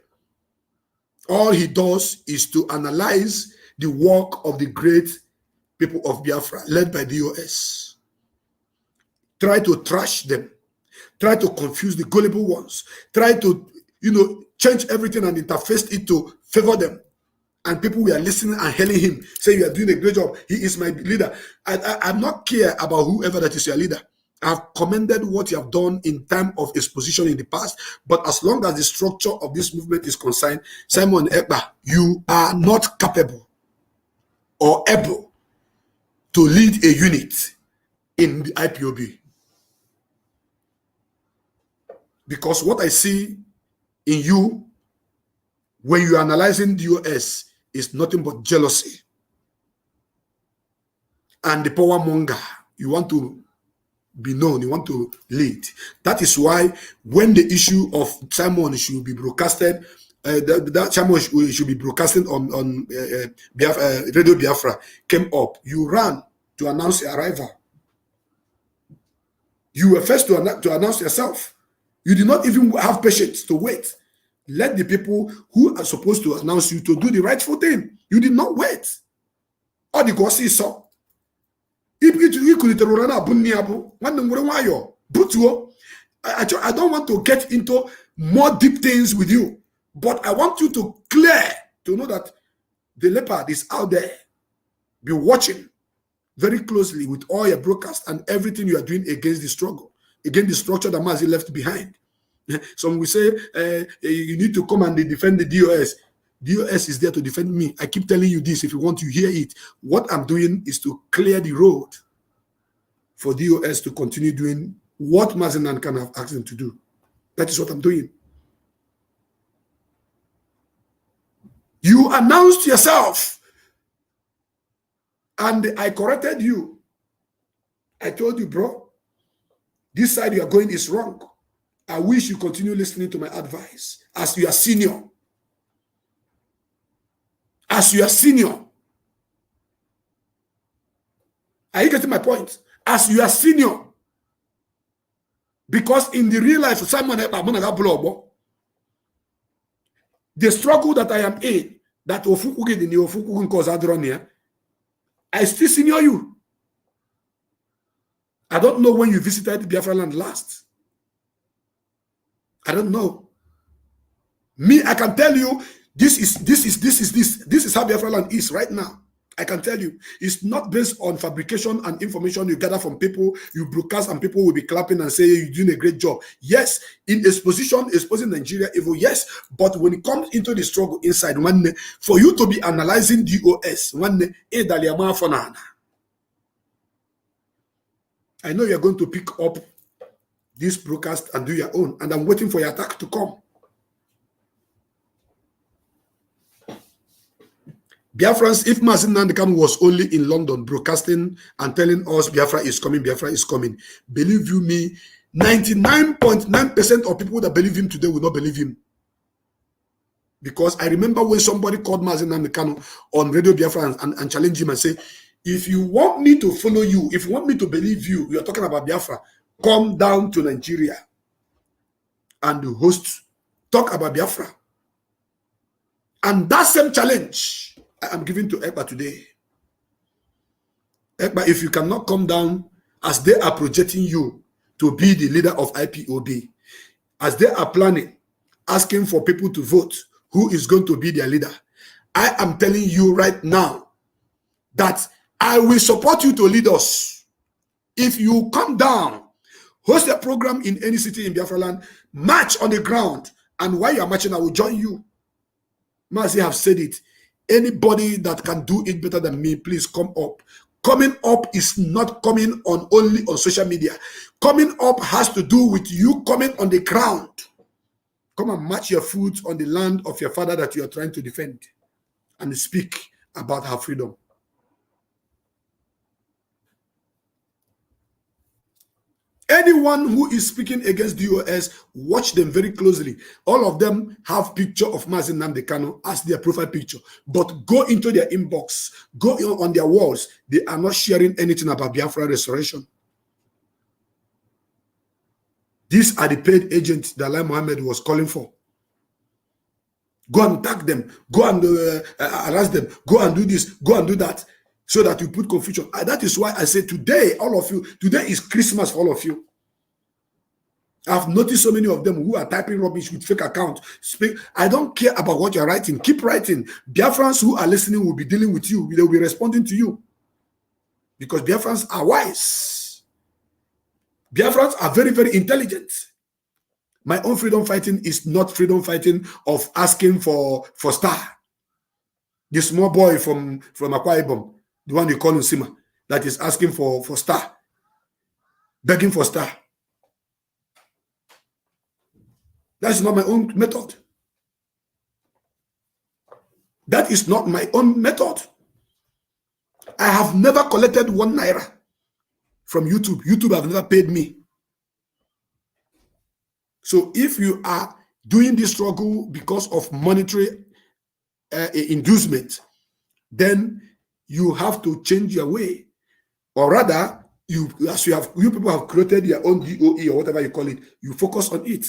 All he does is to analyze the work of the great people of Biafra, led by the DOS. Try to trash them. Try to confuse the gullible ones. Try to, change everything and interface it to favor them. And people were listening and hailing him, saying, you are doing a great job. He is my leader. I'm not care about whoever that is your leader. I've commended what you have done in time of exposition in the past. But as long as the structure of this movement is concerned, Simon Ekpa, you are not capable or able to lead a unit in the IPOB. Because what I see in you when you are analyzing the US is nothing but jealousy and the power monger. You want to be known, you want to lead. That is why when the issue of Simon should be broadcasted, that Simon should be broadcasting on Radio Biafra came up, you ran to announce your arrival. You were first to announce yourself. You did not even have patience to wait. Let the people who are supposed to announce you to do the rightful thing. You did not wait. All the gossip saw. I don't want to get into more deep things with you, but I want you to know that the leopard is out there. Be watching very closely with all your broadcasts and everything you are doing against the struggle, against the structure that Mazi left behind. Some will say, you need to come and defend the DOS. DOS is there to defend me. I keep telling you this if you want to hear it. What I'm doing is to clear the road for DOS to continue doing what Mazi Nnamdi Kanu have asked them to do. That is what I'm doing. You announced yourself, and I corrected you. I told you, bro, this side you are going is wrong. I wish you continue listening to my advice as you are senior. As you are senior. Are you getting my point? As you are senior. Because in the real life, Simon, the struggle that I am in, that I still senior you. I don't know when you visited Biafra land last. I don't know. Me, I can tell you, this is how Biafra land is right now. I can tell you, it's not based on fabrication and information you gather from people, you broadcast and people will be clapping and say you're doing a great job. Yes, in exposing Nigeria evil, yes, but when it comes into the struggle inside, for you to be analyzing DOS, I know you're going to pick up this broadcast and do your own, and I'm waiting for your attack to come. Biafrans, if Mazi Nnamdi Kanu was only in London broadcasting and telling us Biafra is coming, believe you me, 99.9% of people that believe him today will not believe him. Because I remember when somebody called Mazi Nnamdi Kanu on Radio Biafra and challenged him and say, if you want me to follow you, if you want me to believe you, you're talking about Biafra, come down to Nigeria and talk about Biafra. And that same challenge I am giving to Ekpa today. Ekpa, if you cannot come down as they are projecting you to be the leader of IPOB, as they are planning, asking for people to vote, who is going to be their leader, I am telling you right now, that I will support you to lead us. If you come down, host a program in any city in Biafra land, march on the ground, and while you are marching, I will join you. Mazi have said it. Anybody that can do it better than me, please come up. Coming up is not coming on only on social media. Coming up has to do with you coming on the ground. Come and match your foot on the land of your father that you are trying to defend and speak about her freedom. Anyone who is speaking against DOS, watch them very closely. All of them have picture of Mazi Nnamdi Kanu as their profile picture. But go into their inbox, go on their walls. They are not sharing anything about Biafra restoration. These are the paid agents that Lai Mohammed was calling for. Go and attack them. Go and arrest them. Go and do this. Go and do that. So that you put confusion. And that is why I say today, all of you, today is Christmas for all of you. I've noticed so many of them who are typing rubbish with fake accounts. I don't care about what you're writing. Keep writing. Biafrans who are listening will be dealing with you. They will be responding to you. Because Biafrans are wise. Biafrans are very, very intelligent. My own freedom fighting is not freedom fighting of asking for star. The small boy from Akwa Ibom, the one they call Nsima, that is asking for star, begging for star. That's not my own method. That is not my own method. I have never collected 1 naira from YouTube. YouTube have never paid me. So if you are doing this struggle because of monetary inducement, then you have to change your way. Or rather, you people have created your own DOE or whatever you call it, you focus on it.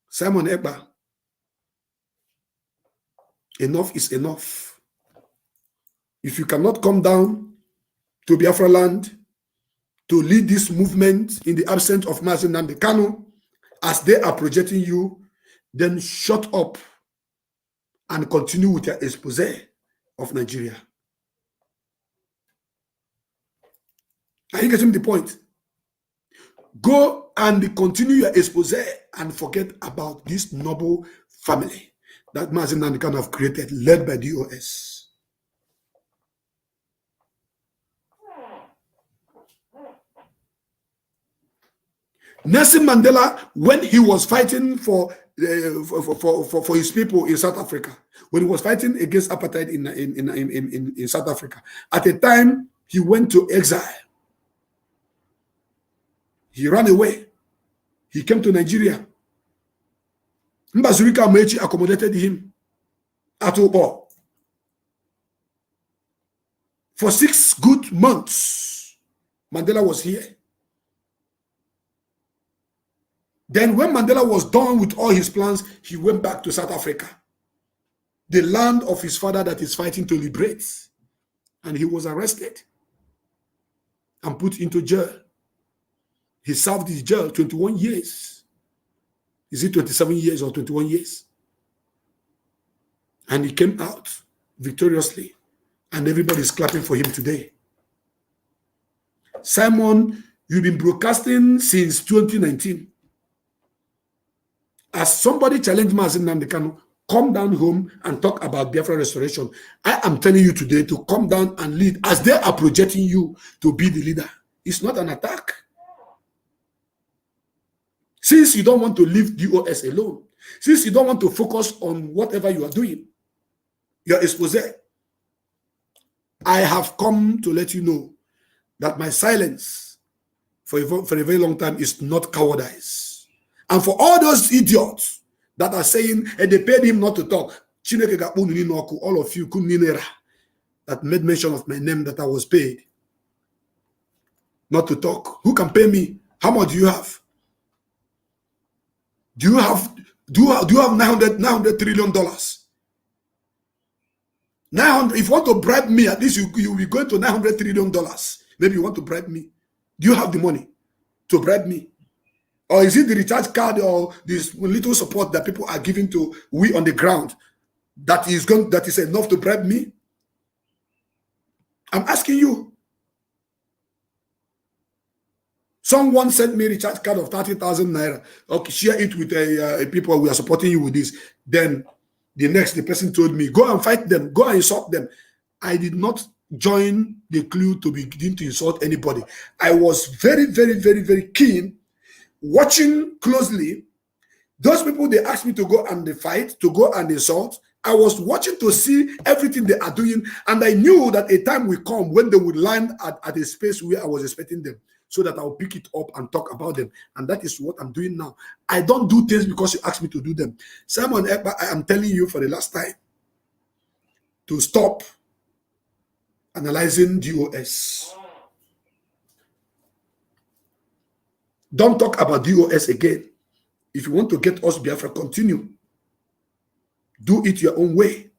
Simon Ekpa, enough is enough. If you cannot come down to Biafra land to lead this movement in the absence of Mazi Nnamdi Kanu, as they are projecting you, then shut up and continue with your expose of Nigeria. Are you getting the point? Go and continue your expose and forget about this noble family that Mazi Nnamdi Kanu have created, led by DOS. Nelson Mandela, when he was fighting for his people in South Africa, when he was fighting against apartheid in South Africa, at a time he went to exile. He ran away. He came to Nigeria. Mbazurika Amechi accommodated him at Obo. For 6 good months, Mandela was here. Then when Mandela was done with all his plans, he went back to South Africa, the land of his father that is fighting to liberate. And he was arrested and put into jail. He served his jail 21 years. Is it 27 years or 21 years? And he came out victoriously. And everybody is clapping for him today. Simon, you've been broadcasting since 2019. As somebody challenged Mazi Nnamdi Kanu, come down home and talk about Biafra restoration. I am telling you today to come down and lead as they are projecting you to be the leader. It's not an attack. Since you don't want to leave DOS alone, since you don't want to focus on whatever you are doing, your expose, I have come to let you know that my silence for a very long time is not cowardice. And for all those idiots that are saying, and they paid him not to talk, all of you that made mention of my name that I was paid not to talk. Who can pay me? How much do you have? Do you have $900 trillion? 900. If you want to bribe me, at least you will be going to $900 trillion. Maybe you want to bribe me. Do you have the money to bribe me? Or is it the recharge card or this little support that people are giving to we on the ground that is enough to bribe me? I'm asking you. Someone sent me a recharge card of 30,000 naira. Okay, share it with people. We are supporting you with this. Then the person told me, go and fight them, go and insult them. I did not join the clue to begin to insult anybody. I was very, very, very, very keen, watching closely. Those people, they asked me to go and fight, to go and insult. I was watching to see everything they are doing, and I knew that a time will come when they would land at a space where I was expecting them, so that I'll pick it up and talk about them. And that is what I'm doing now. I don't do things because you asked me to do them. Simon Ekpa, I am telling you for the last time to stop analyzing DOS. Don't talk about DOS again. If you want to get us Biafra, continue. Do it your own way.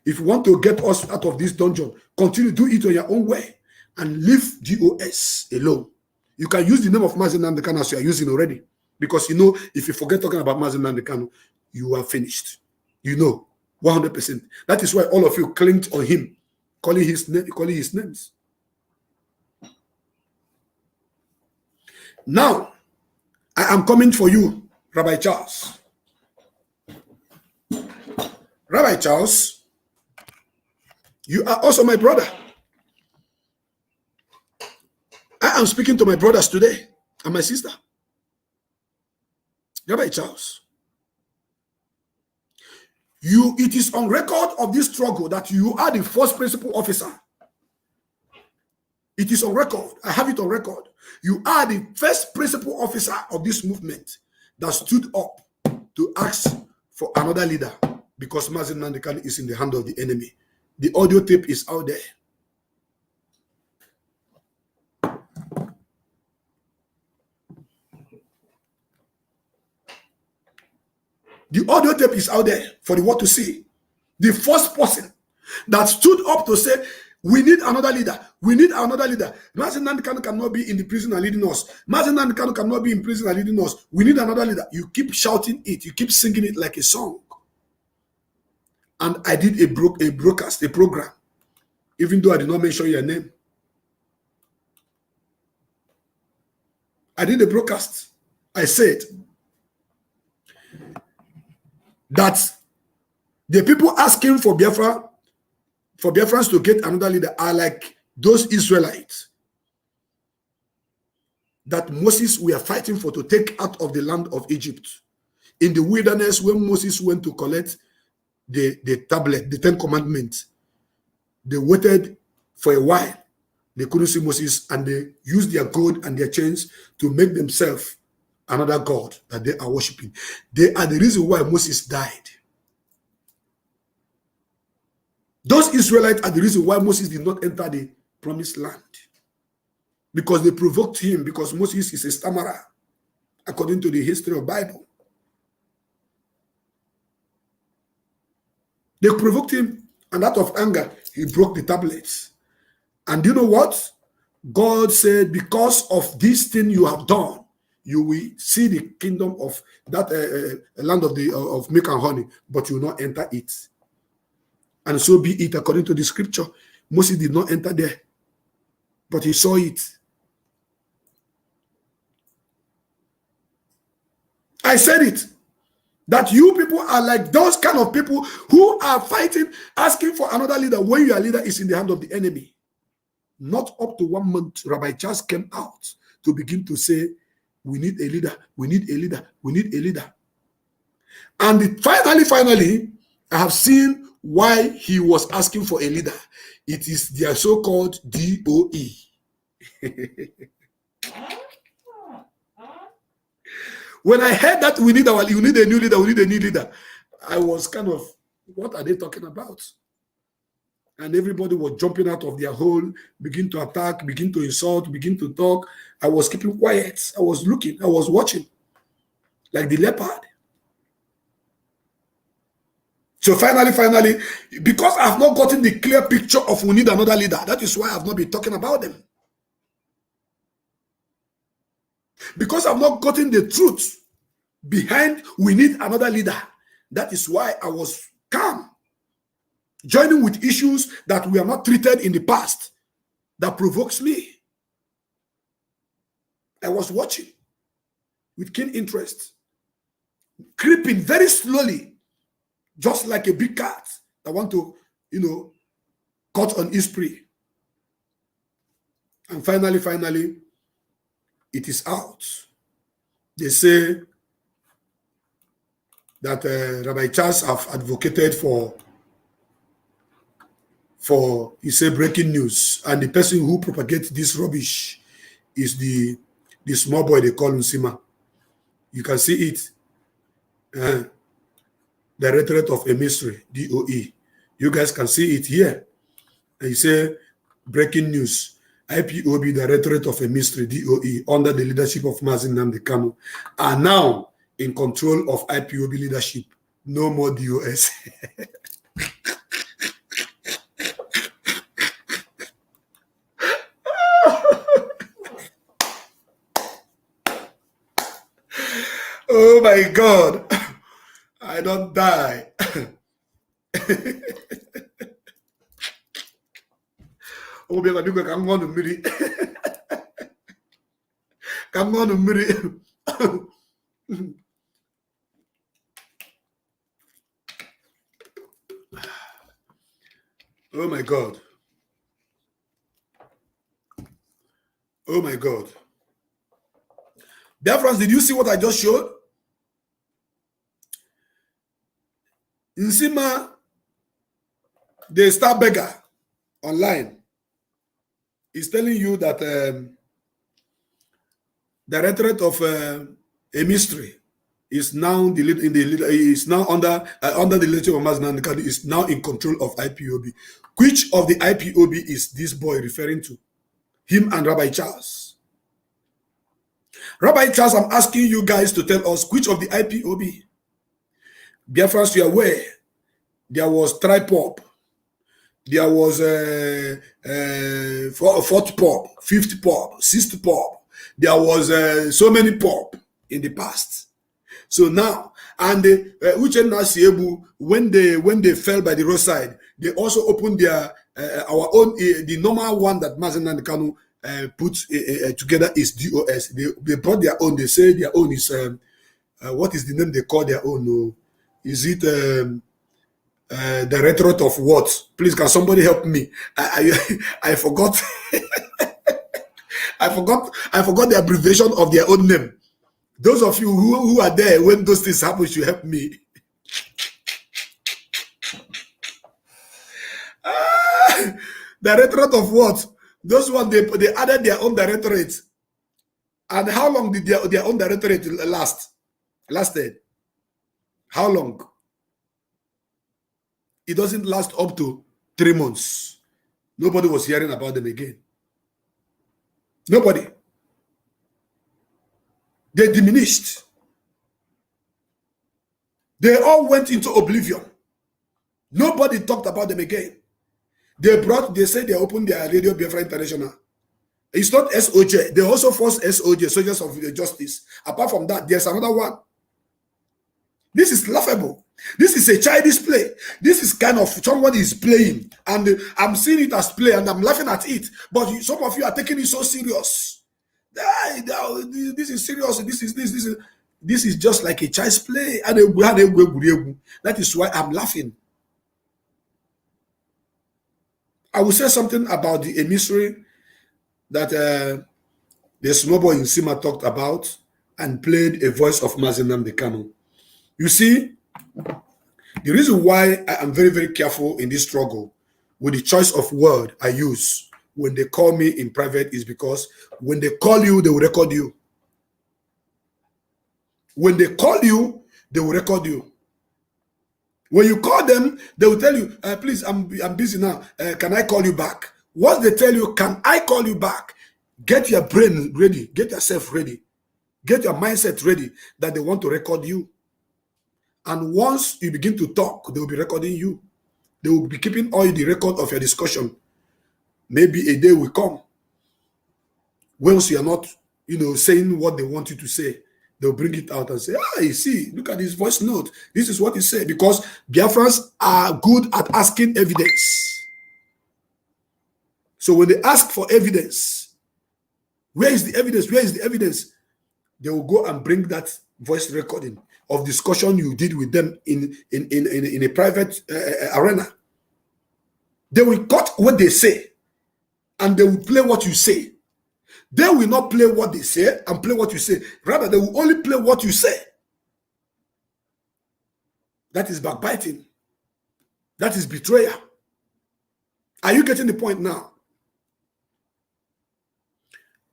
If you want to get us out of this dungeon, continue, do it on your own way. And leave DOS alone. You can use the name of Mazi Nnamdi Kanu as you are using already. Because you know, if you forget talking about Mazi Nnamdi Kanu, you are finished. You know, 100%. That is why all of you clinged on him, calling his names. Now, I am coming for you, Rabbi Charles. Rabbi Charles, you are also my brother. I am speaking to my brothers today and my sister. Rabbi Charles, it is on record of this struggle that you are the first principal officer. It is on record. I have it on record. You are the first principal officer of this movement that stood up to ask for another leader because Mazi Nnamdi Kanu is in the hand of the enemy. The audio tape is out there. The audio tape is out there for the world to see. The first person that stood up to say, we need another leader. We need another leader. Mazi Nnamdi Kanu cannot be in the prison and leading us. Mazi Nnamdi Kanu cannot be in prison and leading us. We need another leader. You keep shouting it. You keep singing it like a song. And I did a broadcast, a program, even though I did not mention your name. I did a broadcast. I said that the people asking for Biafra, for Biafrans to get another leader, are like those Israelites that Moses were fighting for to take out of the land of Egypt. In the wilderness, when Moses went to collect the tablet, the 10 Commandments, they waited for a while. They couldn't see Moses, and they used their gold and their chains to make themselves another god that they are worshiping. They are the reason why Moses died. Those Israelites are the reason why Moses did not enter the promised land. Because they provoked him, because Moses is a stammerer, according to the history of the Bible. They provoked him, and out of anger, he broke the tablets. And you know what? God said, because of this thing you have done, you will see the kingdom of that land of milk and honey, but you will not enter it. And so be it according to the scripture. Moses did not enter there, but he saw it. I said it. That you people are like those kind of people who are fighting, asking for another leader when your leader is in the hand of the enemy. Not up to 1 month, Rabbi Charles came out to begin to say, we need a leader, we need a leader, we need a leader. And finally, I have seen why he was asking for a leader. It is their so-called DOE. When I heard that we need a new leader, I was kind of, what are they talking about? And everybody was jumping out of their hole, begin to attack, begin to insult, begin to talk. I was keeping quiet. I was looking, I was watching, like the leopard. So finally, because I have not gotten the clear picture of we need another leader, that is why I have not been talking about them. Because I've not gotten the truth behind we need another leader, that is why I was calm, joining with issues that we are not treated in the past. that provokes me. I was watching with keen interest, creeping very slowly, just like a big cat that want to, cut on his prey. And finally, it is out. They say that Rabbi Charles have advocated for he said breaking news, and the person who propagates this rubbish is the small boy they call Nsima. You can see it. Directorate of a Mystery, DOE. You guys can see it here. And you say breaking news. IPOB Directorate of a Mystery, DOE, under the leadership of Mazi Nnamdi Kanu, are now in control of IPOB leadership. No more DOS. Oh my God. I don't die. Oh, baby, come on to me. Come on to me. Oh my God. Oh my God. Dear friends, did you see what I just showed? Nsima, the star beggar online, is telling you that Directorate of a Mystery is now under the leadership of Mazi Nnamdi Kanu, is now in control of IPOB. Which of the IPOB is this boy referring to? Him and Rabbi Charles. Rabbi Charles, I'm asking you guys to tell us which of the IPOB. Biafrans, you are aware there was Tripop, there was fourth pop, fifth pop, sixth pop. There was so many pop in the past. So now, and when they fell by the roadside, they also opened their our own the normal one that Mazi Nnamdi Kanu put together is DOS. They brought their own. They say their own is what is the name they call their own? No, is it Directorate of what? Please, can somebody help me? I forgot. I forgot the abbreviation of their own name. Those of you who are there when those things happen should help me. Directorate of what? Those ones, they added their own directorate. And how long did their own directorate lasted? How long? It doesn't last up to 3 months. Nobody was hearing about them again. Nobody. They diminished. They all went into oblivion. Nobody talked about them again. They said they opened their Radio Biafra International. It's not SOJ. They also forced SOJ, Soldiers of Justice. Apart from that, there's another one. This is laughable. This is a childish play. This is kind of somebody is playing, and I'm seeing it as play, and I'm laughing at it. But some of you are taking it so serious. This is serious. This is just like a child's play. That is why I'm laughing. I will say something about the emissary that the small boy in Sima talked about and played a voice of Mazi Nnamdi Kanu. You see, the reason why I am very, very careful in this struggle with the choice of word I use when they call me in private is because when they call you, they will record you. When they call you, they will record you. When you call them, they will tell you, please, I'm busy now. Can I call you back? Once they tell you, can I call you back? Get your brain ready. Get yourself ready. Get your mindset ready that they want to record you. And once you begin to talk, they will be recording you. They will be keeping all the record of your discussion. Maybe a day will come. Once you are not, saying what they want you to say, they'll bring it out and say, you see, look at this voice note. This is what he said. Because Biafrans are good at asking evidence. So when they ask for evidence, where is the evidence? Where is the evidence? They will go and bring that voice recording of discussion you did with them in a private arena. They will cut what they say and they will play what you say. They will not play what they say and play what you say. Rather, they will only play what you say. That is backbiting. That is betrayal. Are you getting the point now?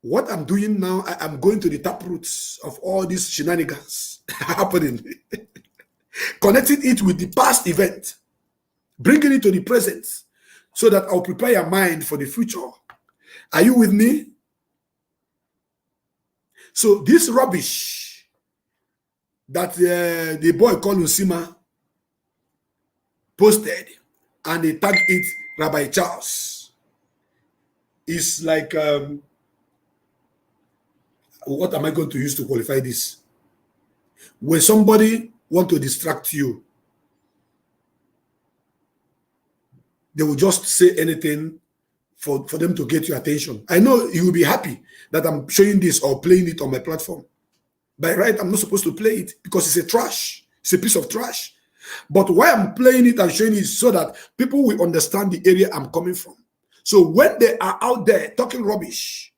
What I'm doing now, I am going to the taproots of all these shenanigans happening, connecting it with the past event, bringing it to the present, so that I'll prepare your mind for the future. Are you with me? So this rubbish that the boy called Usima posted, and they tagged it Rabbi Charles, is like, what am I going to use to qualify this? When somebody want to distract you, they will just say anything for them to get your attention. I know you will be happy that I'm showing this or playing it on my platform. By right, I'm not supposed to play it because it's a trash. It's a piece of trash. But why I'm playing it and showing it is so that people will understand the area I'm coming from. So when they are out there talking rubbish,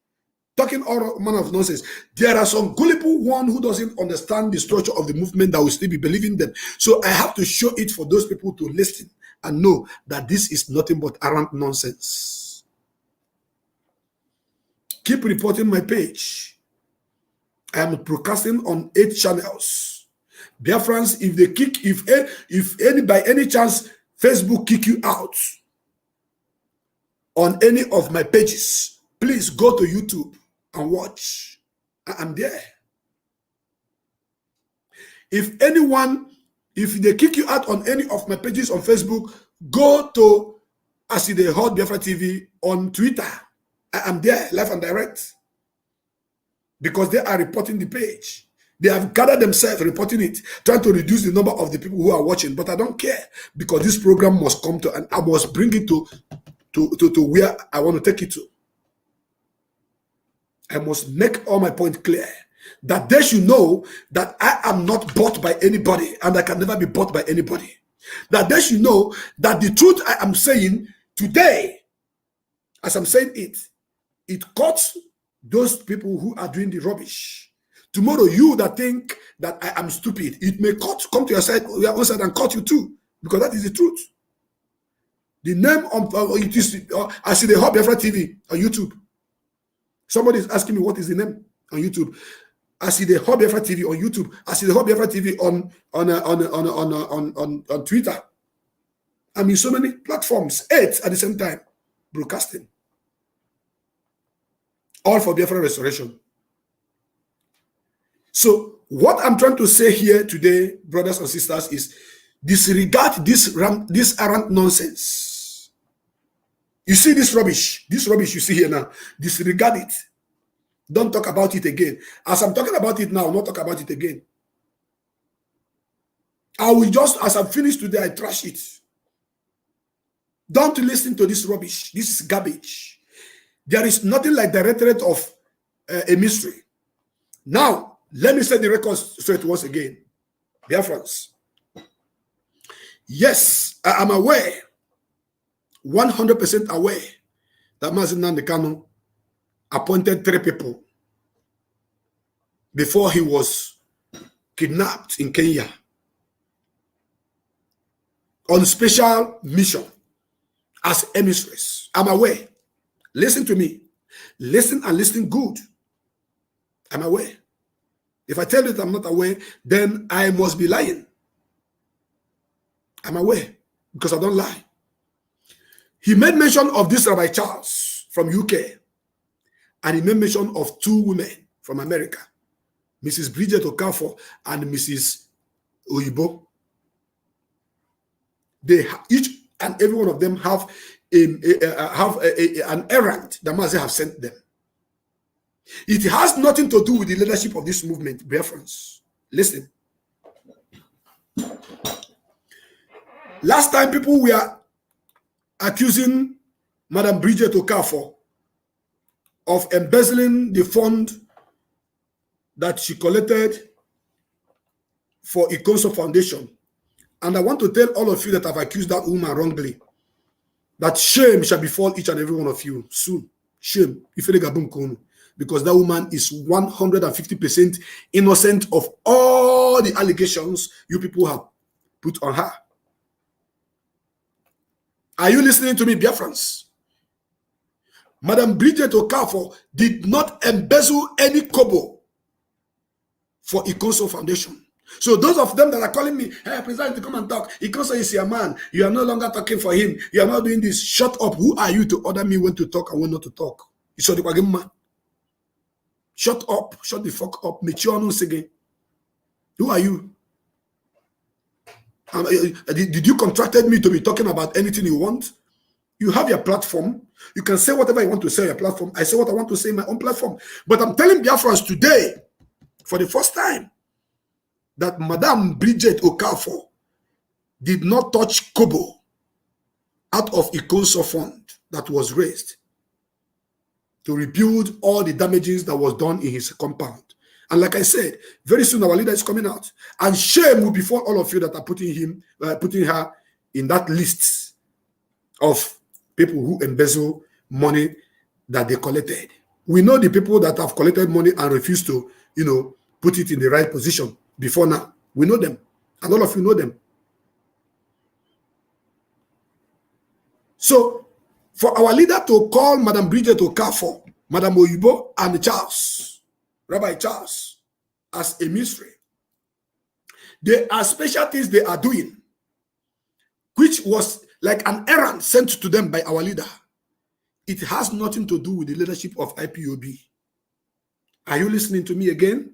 talking all manner of nonsense, there are some gullible one who doesn't understand the structure of the movement that will still be believing them. So I have to show it for those people to listen and know that this is nothing but arrant nonsense. Keep reporting my page. I am broadcasting on 8 channels. Dear friends, if they kick, if any by any chance Facebook kick you out on any of my pages, please go to YouTube and watch. I'm there. If they kick you out on any of my pages on Facebook, go to Aside Hot Biafra TV on Twitter. I am there, live and direct. Because they are reporting the page. They have gathered themselves reporting it, trying to reduce the number of the people who are watching. But I don't care, because this program must come to, and I must bring it to where I want to take it to. I must make all my points clear, that they should know that I am not bought by anybody, and I can never be bought by anybody. That they should know that the truth I am saying today, as I'm saying it, it cuts those people who are doing the rubbish. Tomorrow, you that think that I am stupid, it may come to your own side and cut you too, because that is the truth. The name of it is I see the Hot Biafra TV on YouTube. Somebody is asking me what is the name on YouTube. I see the Hot Biafra TV on YouTube. I see the Hot Biafra TV on Twitter. I'm in so many platforms, 8 at the same time, broadcasting. All for Biafra restoration. So what I'm trying to say here today, brothers and sisters, is disregard this arrant nonsense. You see this rubbish you see here now, disregard it. Don't talk about it again. As I'm talking about it now, I'll not talk about it again. I will just, as I'm finished today, I trash it. Don't listen to this rubbish. This is garbage. There is nothing like the rhetoric of a mystery. Now, let me set the record straight once again. Dear friends, yes, I am aware, 100% aware, that Mazi Nnamdi Kanu appointed 3 people before he was kidnapped in Kenya on special mission as emissaries. I'm aware. Listen to me. Listen and listen good. I'm aware. If I tell you that I'm not aware, then I must be lying. I'm aware, because I don't lie. He made mention of this Rabbi Charles from UK, and he made mention of 2 women from America, Mrs. Bridget Okafor and Mrs. Oyibo. They each and every one of them have an errand that Mazi have sent them. It has nothing to do with the leadership of this movement, dear friends. Listen. Last time people were accusing Madam Bridget Okafor of embezzling the fund that she collected for Ikonso Foundation. And I want to tell all of you that have accused that woman wrongly, that shame shall befall each and every one of you soon. Shame. Because that woman is 150% innocent of all the allegations you people have put on her. Are you listening to me, Biafrans? Madam Bridget Okafor did not embezzle any kobo for Ikonso Foundation. So those of them that are calling me, hey, President, to come and talk. Ikonso is your man. You are no longer talking for him. You are not doing this. Shut up. Who are you to order me when to talk and when not to talk? Shut up. Shut the fuck up. Who are you? Did you contracted me to be talking about anything you want? You have your platform. You can say whatever you want to say on your platform. I say what I want to say on my own platform. But I'm telling Biafrans today, for the first time, that Madam Bridget Okafor did not touch kobo out of Ikonso fund that was raised to rebuild all the damages that was done in his compound. And like I said, very soon our leader is coming out, and shame will befall all of you that are putting her in that list of people who embezzle money that they collected. We know the people that have collected money and refused to, put it in the right position before now. We know them, and all of you know them. So, for our leader to call Madam Bridget Okafor, Madam Oyibo, and Charles, Rabbi Charles, as a mystery, there are special things they are doing, which was like an errand sent to them by our leader. It has nothing to do with the leadership of IPOB. Are you listening to me again?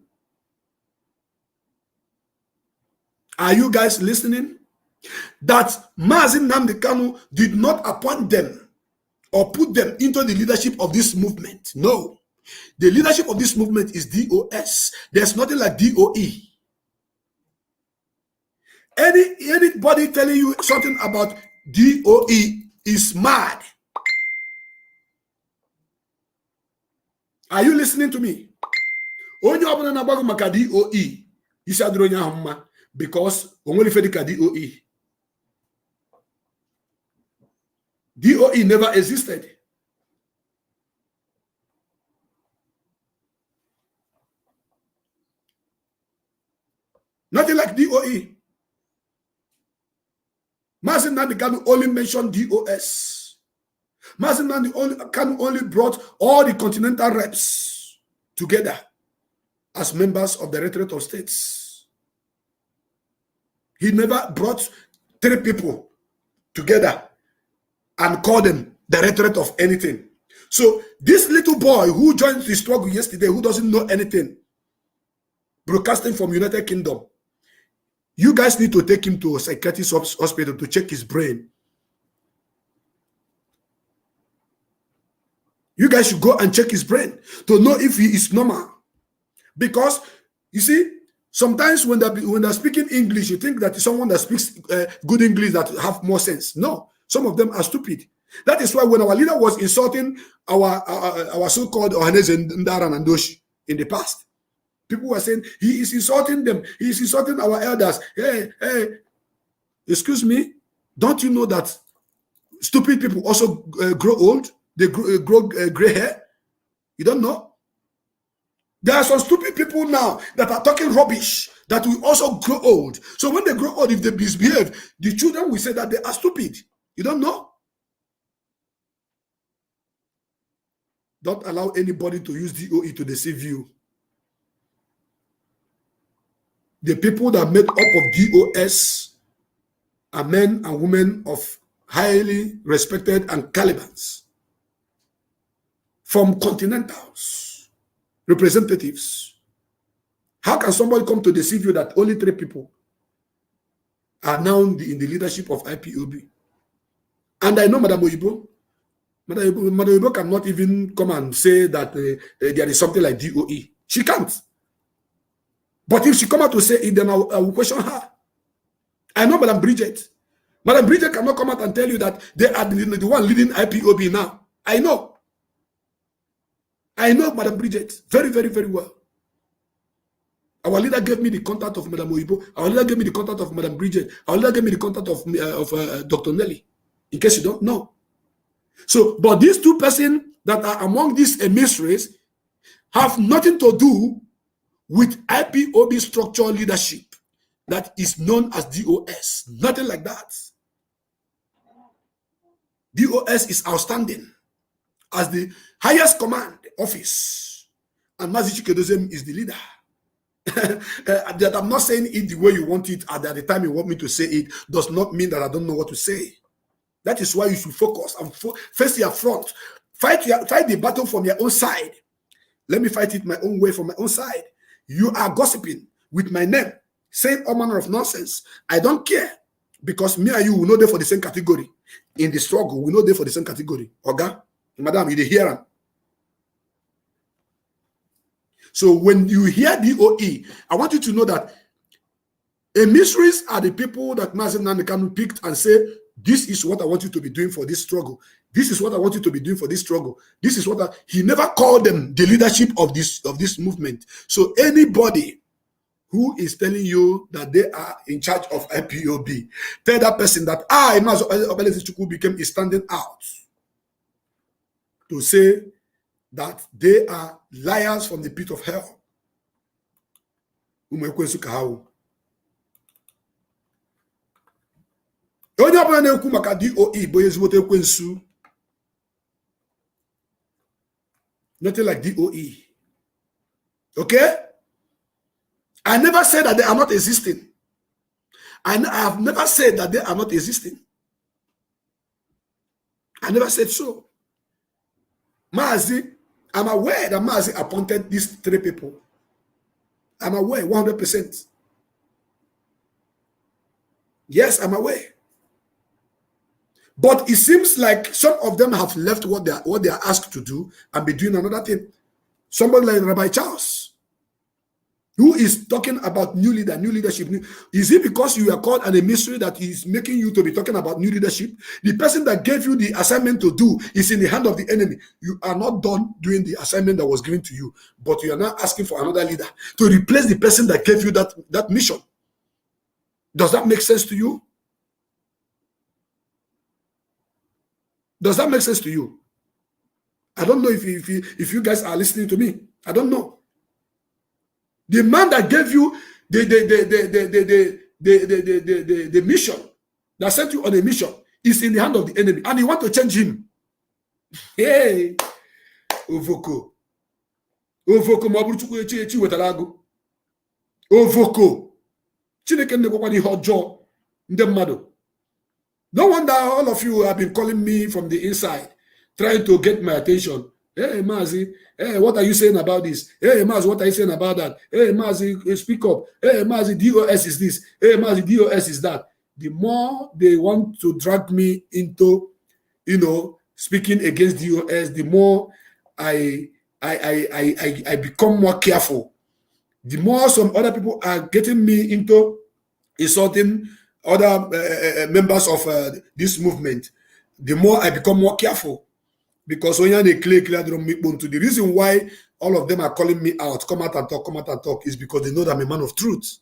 Are you guys listening? That Mazi Nnamdi Kanu did not appoint them or put them into the leadership of this movement. No. The leadership of this movement is DOS. There's nothing like DOE. Anybody telling you something about DOE is mad. Are you listening to me? Only open na bago maka DOE. Isadro nya humma because only fedika DOE. DOE never existed. Nothing like DOE. Mazi Nnamdi Kanu only mentioned DOS. Mazi Nnamdi Kanu only brought all the continental reps together as members of the Directorate of States. He never brought 3 people together and called them Directorate of anything. So this little boy who joined the struggle yesterday, who doesn't know anything, broadcasting from United Kingdom, you guys need to take him to a psychiatrist hospital to check his brain. You guys should go and check his brain to know if he is normal. Because, you see, sometimes when they're speaking English, you think that someone that speaks good English that have more sense. No, some of them are stupid. That is why when our leader was insulting our so-called Ohaneze Ndara and Ndoshi in the past, people were saying, he is insulting them. He is insulting our elders. Hey, excuse me. Don't you know that stupid people also grow old? They grow gray hair? You don't know? There are some stupid people now that are talking rubbish that will also grow old. So when they grow old, if they misbehave, the children will say that they are stupid. You don't know? Don't allow anybody to use DOE to deceive you. The people that made up of DOS are men and women of highly respected and calibers, from continentals, representatives. How can somebody come to deceive you that only 3 people are now in the leadership of IPOB? And I know Madam Oyibo. Madam Oyibo cannot even come and say that there is something like DOE. She can't. But if she come out to say it, then I will question her. I know Madam Bridget. Madam Bridget cannot come out and tell you that they are the one leading IPOB now. I know. I know Madam Bridget very, very, very well. Our leader gave me the contact of Madam Oyibo. Our leader gave me the contact of Madam Bridget. Our leader gave me the contact of Dr. Nelly. In case you don't know. So, but these two persons that are among these emissaries have nothing to do with IPOB structural leadership that is known as DOS. Nothing like that. DOS is outstanding as the highest command office, and Mazi Chikedozie is the leader. That I'm not saying it the way you want it at the time you want me to say it does not mean that I don't know what to say. That is why you should focus and face your front. Fight the battle from your own side. Let me fight it my own way from my own side. You are gossiping with my name, saying all manner of nonsense. I don't care, because me and you will know they for the same category. In the struggle, we know they for the same category. Oga, madam, you hear them. So when you hear DOE, I want you to know that emissaries are the people that Mazi Nnamdi Kanu picked and say, this is what I want you to be doing for this struggle. This is what I want you to be doing for this struggle. This is what he never called them the leadership of this movement. So anybody who is telling you that they are in charge of IPOB, tell that person that Mazi Obelezi Chukwu became is standing out to say that they are liars from the pit of hell. Onye ọbụla na-ekwu maka DOE bụ ezigbote ekwensu. Nothing like DOE. Okay? I never said that they are not existing. I have never said that they are not existing. I never said so. Mazi, I'm aware that Mazi appointed these three people. I'm aware 100%. Yes, I'm aware. But it seems like some of them have left what they are asked to do and be doing another thing. Somebody like Rabbi Charles, who is talking about new leadership. Is it because you are called an emissary that is making you to be talking about new leadership? The person that gave you the assignment to do is in the hand of the enemy. You are not done doing the assignment that was given to you, but you are now asking for another leader to replace the person that gave you that mission. Does that make sense to you? Does that make sense to you? I don't know if you guys are listening to me. I don't know. The man that gave you the mission, that sent you on a mission, is in the hand of the enemy, and you want to change him. Hey, Ovoko. Ovoko maburuchuku echi wetalago. Ovoko. Chineke ndekwa ni hojo nde mmadu. No wonder all of you have been calling me from the inside, trying to get my attention. Hey, Mazi, hey, what are you saying about this? Hey, Mazi, what are you saying about that? Hey, Mazi, speak up. Hey, Mazi, DOS is this. Hey, Mazi, DOS is that. The more they want to drag me into, speaking against DOS, the more I become more careful. The more some other people are getting me into insulting other members of this movement, the more I become more careful. Because when they clear the reason why all of them are calling me out, come out and talk, is because they know that I'm a man of truth.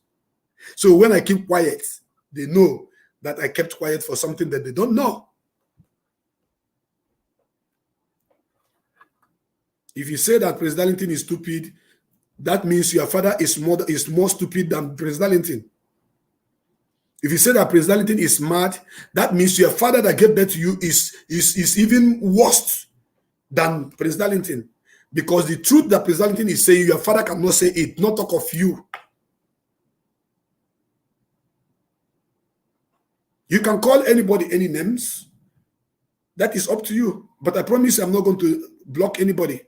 So when I keep quiet, they know that I kept quiet for something that they don't know. If you say that President Linton is stupid, that means your father is more stupid than President Linton. If you say that President Linton is smart, that means your father that gave birth to you is even worse than President Linton. Because the truth that President Linton is saying, your father cannot say it, not talk of you. You can call anybody any names. That is up to you. But I promise I'm not going to block anybody.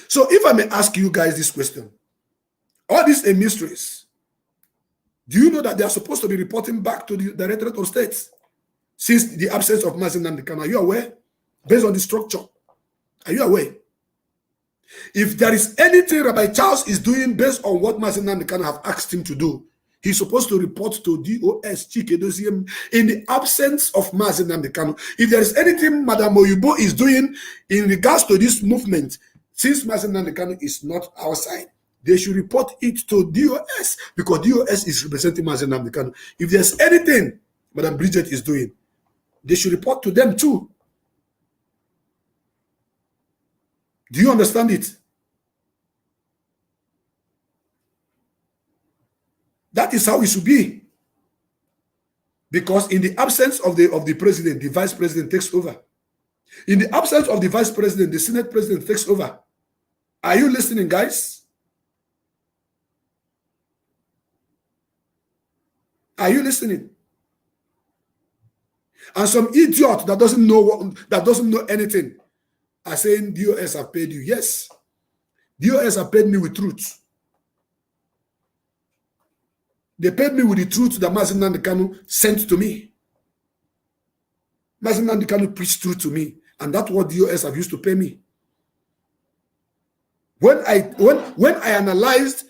So if I may ask you guys this question, all these emissaries, do you know that they are supposed to be reporting back to the Directorate of States since the absence of Mazi Nnamdi Kanu? Are you aware? Based on the structure. Are you aware? If there is anything Rabbi Charles is doing based on what Mazi Nnamdi Kanu have asked him to do, He's supposed to report to DOS Chikedoziem in the absence of Mazi Nnamdi Kanu. If there is anything Madam Oyibo is doing in regards to this movement, since Mazi Nnamdi Kanu is not outside, they should report it to DOS, because DOS is representing Mazi Nnamdi Kanu. If there's anything Madam Bridget is doing, they should report to them too. Do you understand it? That is how it should be. Because in the absence of the president, the vice president takes over. In the absence of the vice president, the Senate president takes over. Are you listening, guys? Are you listening? And some idiot that doesn't know anything are saying DOS have paid you. Yes, DOS have paid me with truth. They paid me with the truth that Mazi Nnamdi Kanu sent to me. Mazi Nnamdi Kanu preached truth to me, and that's what DOS have used to pay me. When I analyzed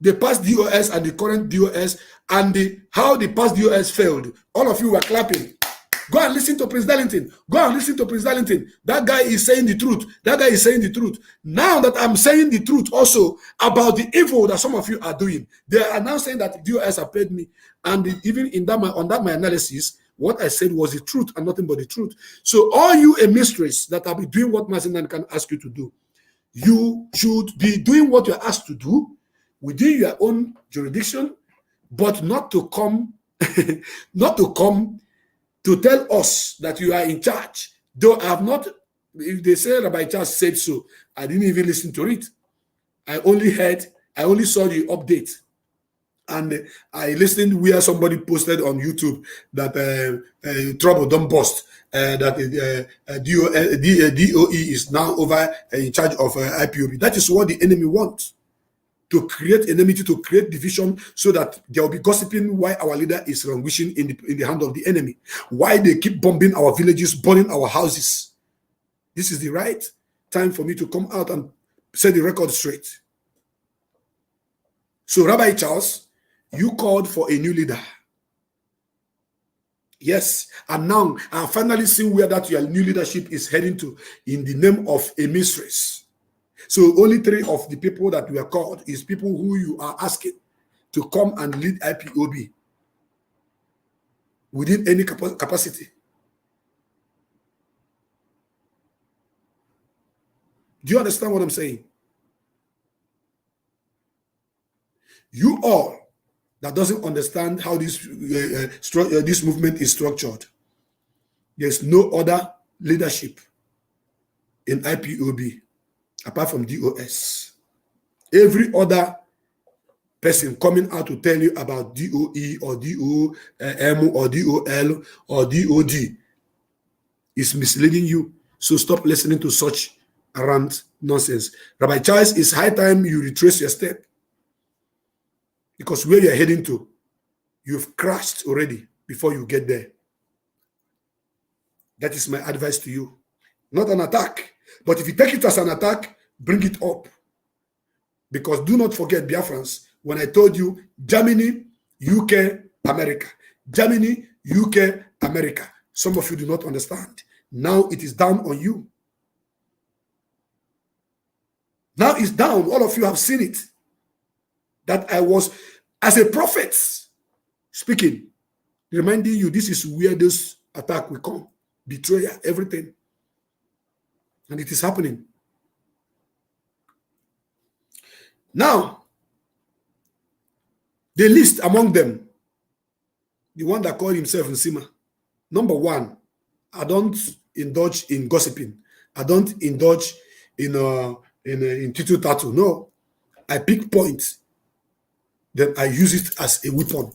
the past DOS and the current DOS and how the past DOS failed, all of you were clapping. Go and listen to Prince Darlington. Go and listen to Prince Darlington. That guy is saying the truth. That guy is saying the truth. Now that I'm saying the truth also about the evil that some of you are doing, they are now saying that DOS have paid me. And even in that my analysis, what I said was the truth and nothing but the truth. So all you a mistress that are doing what Mazi Nnamdi can ask you to do, you should be doing what you're asked to do within your own jurisdiction, but not to come, not to come to tell us that you are in charge. Though I have not, if they say Rabbi Charles said so, I didn't even listen to it. I only saw the update. And I listened where somebody posted on YouTube that trouble don't bust, that DOE is now over in charge of IPOB. That is what the enemy wants. To create enmity, to create division, so that there will be gossiping why our leader is languishing in the hand of the enemy, why they keep bombing our villages, burning our houses. This is the right time for me to come out and set the record straight. So, Rabbi Charles, you called for a new leader. Yes, and now I'm finally seeing where that your new leadership is heading to, in the name of a mistress. So only 3 of the people that were called is people who you are asking to come and lead IPOB within any capacity. Do you understand what I'm saying? You all that doesn't understand how this movement is structured, there's no other leadership in IPOB apart from DOS. Every other person coming out to tell you about DOE or DOM or DOL or DOD is misleading you. So stop listening to such errant nonsense. Rabbi Charles, it's high time you retrace your step, because where you're heading to, you've crashed already before you get there. That is my advice to you. Not an attack. But if you take it as an attack, bring it up. Because do not forget, Biafrans, when I told you Germany, UK, America. Germany, UK, America. Some of you do not understand. Now it is down on you. Now it's down. All of you have seen it. That I was, as a prophet, speaking, reminding you this is where this attack will come. Betrayal, everything. And it is happening. Now, the list among them, the one that called himself Nsima. Number 1, I don't indulge in gossiping. I don't indulge in titu tattoo. No, I pick points. Then I use it as a weapon.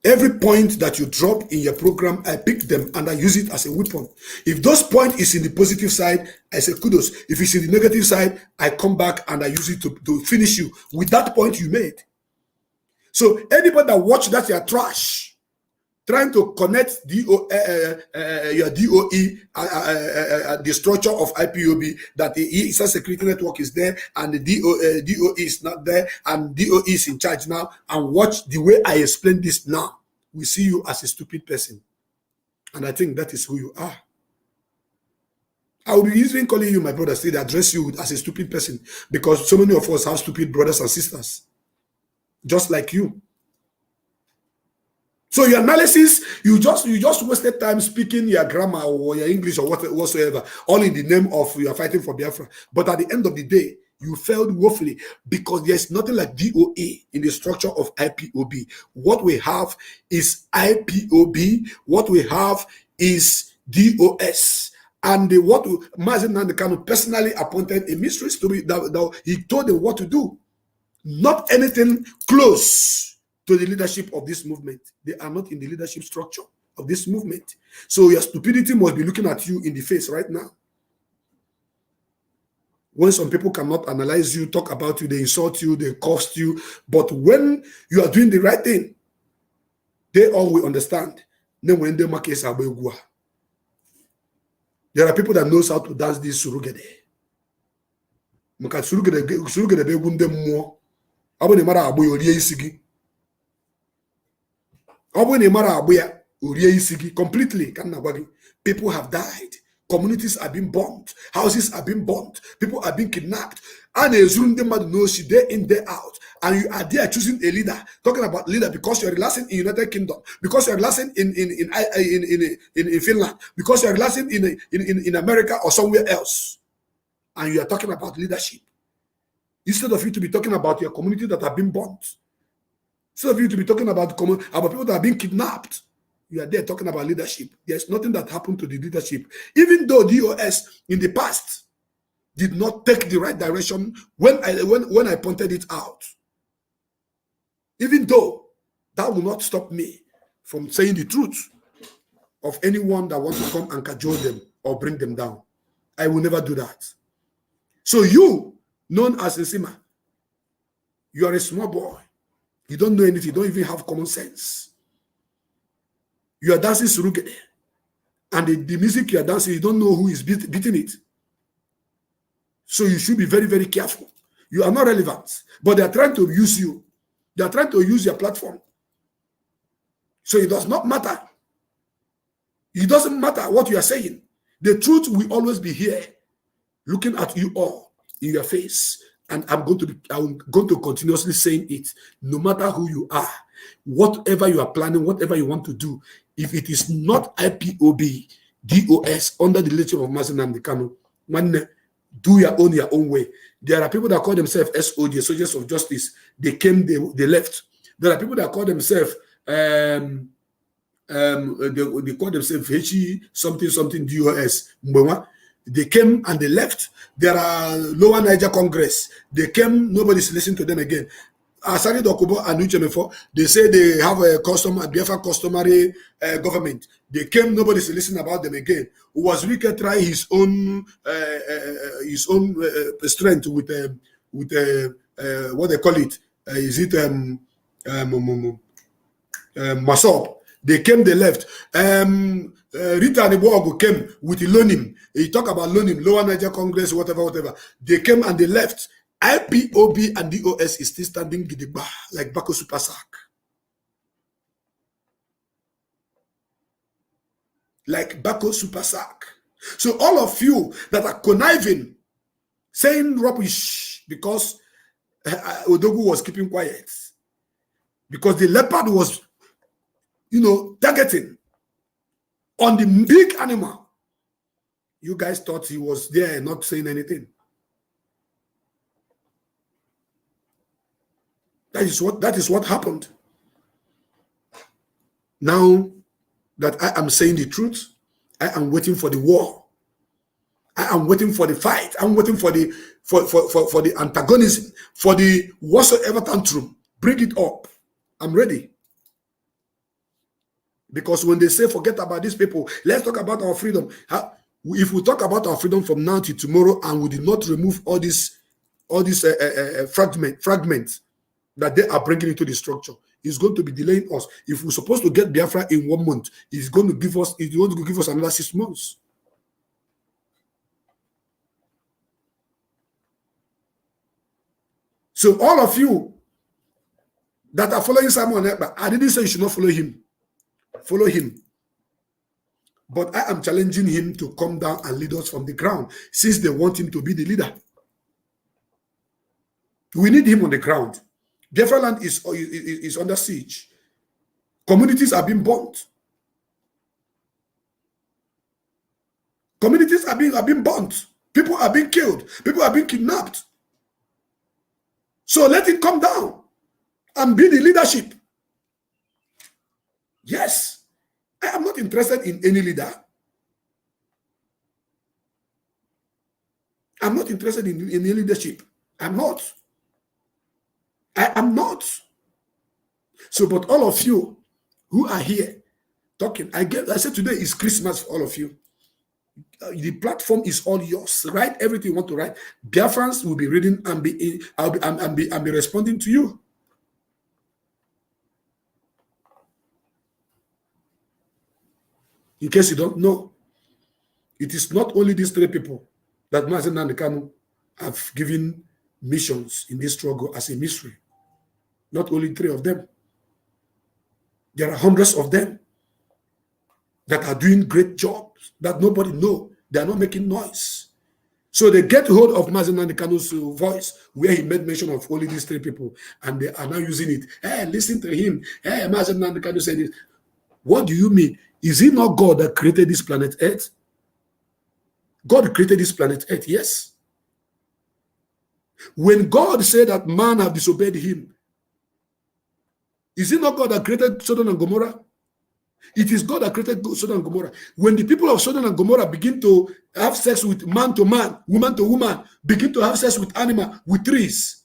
Every point that you drop in your program, I pick them and I use it as a weapon. If those point is in the positive side, I say kudos. If it's in the negative side, I come back and I use it to finish you with that point you made. So anybody that watch that you're trash, trying to connect your DOE, the structure of IPOB, that the ESA security network is there and the DOE is not there and DOE is in charge now, and watch the way I explain this now. We see you as a stupid person. And I think that is who you are. I will be even calling you my brother, still address you as a stupid person, because so many of us have stupid brothers and sisters, just like you. So your analysis, you just wasted time speaking your grammar or your English or whatsoever, all in the name of you are fighting for Biafra. But at the end of the day, you failed woefully, because there's nothing like DOA in the structure of IPOB. What we have is IPOB. What we have is DOS. And what Mazi Nnamdi Kanu personally appointed a mistress to be, that he told them what to do. Not anything close to the leadership of this movement. They are not in the leadership structure of this movement. So your stupidity must be looking at you in the face right now. When some people cannot analyze you, talk about you, they insult you, they cost you. But when you are doing the right thing, they all will understand. Then when they make there are people that knows how to dance this surugede. Maka surugede be gunde mo. Abo ne mara abo orie isigi. Abo ne mara abo ya orie isigi completely kan na gwagi. People have died. Communities are being bombed. Houses are being bombed. People are being kidnapped. And a Zunde man knows she day in, day out. And you are there choosing a leader, talking about leader because you're relaxing in United Kingdom, because you're relaxing in Finland, because you're relaxing in America or somewhere else. And you are talking about leadership. Instead of you to be talking about your community that have been bombed. Instead of you to be talking about people that have been kidnapped. You are there talking about leadership. There's nothing that happened to the leadership. Even though DOS in the past did not take the right direction when I pointed it out. Even though that will not stop me from saying the truth of anyone that wants to come and cajole them or bring them down. I will never do that. So you, known as Nsima, you are a small boy. You don't know anything. You don't even have common sense. You are dancing surugede, and the music you are dancing, you don't know who is beating it. So you should be very, very careful. You are not relevant, but they are trying to use you. They are trying to use your platform. So it does not matter. It doesn't matter what you are saying. The truth will always be here, looking at you all in your face. And I'm going to continuously saying it, no matter who you are, whatever you are planning, whatever you want to do. If it is not IPOB, DOS, under the leadership of Mazi Nnamdi Kanu, man, do your own way. There are people that call themselves SOJ, Soldiers of Justice. They came, they left. There are people that call themselves, they call themselves HE something DOS. They came and they left. There are Lower Niger Congress. They came, nobody's listening to them again. Asari Dokubo and Uchemefo, they say they have a customary government. They came, nobody's listening about them again. Was Wike try his own strength with what they call it? Is it Masop? They came, they left. Rita Nebogo came with Lonim. He talked about Lonim, Lower Niger Congress, whatever. They came and they left. IPOB and DOS is still standing gidigba like Bako Supersac. Like Bako Supersac. So all of you that are conniving, saying rubbish because Odogu was keeping quiet, because the leopard was, targeting on the big animal. You guys thought he was there not saying anything. That is what happened. Now that I am saying the truth, I am waiting for the war. I am waiting for the fight. I'm waiting for the for the antagonism, for the whatsoever tantrum. Bring it up. I'm ready. Because when they say forget about these people, let's talk about our freedom. If we talk about our freedom from now to tomorrow and we did not remove all these fragments that they are bringing into the structure, is going to be delaying us. If we're supposed to get Biafra in 1 month, he's going to give us another 6 months. So all of you that are following Simon Ekpa, I didn't say you should not follow him. Follow him. But I am challenging him to come down and lead us from the ground, since they want him to be the leader. We need him on the ground. Biafra land is under siege. Communities are being burnt. Communities are being burnt. People are being killed. People are being kidnapped. So let him come down and be the leadership. Yes. I am not interested in any leader. I'm not interested in any leadership. I'm not. I am not. So, but all of you who are here talking, I said today is Christmas for all of you. The platform is all yours. Write everything you want to write. Biafrans will be reading and be responding to you. In case you don't know, it is not only these 3 people that Mazi Nnamdi Kanu have given missions in this struggle as a mystery. Not only 3 of them. There are hundreds of them that are doing great jobs that nobody knows. They are not making noise. So they get hold of Mazi Nnamdi Kanu's voice, where he made mention of only these 3 people, and they are now using it. Hey, listen to him. Hey, Mazi Nnamdi Kanu said this. What do you mean? Is it not God that created this planet Earth? God created this planet Earth, yes. When God said that man have disobeyed him, is it not God that created Sodom and Gomorrah? It is God that created Sodom and Gomorrah. When the people of Sodom and Gomorrah begin to have sex with man to man, woman to woman, begin to have sex with animal, with trees,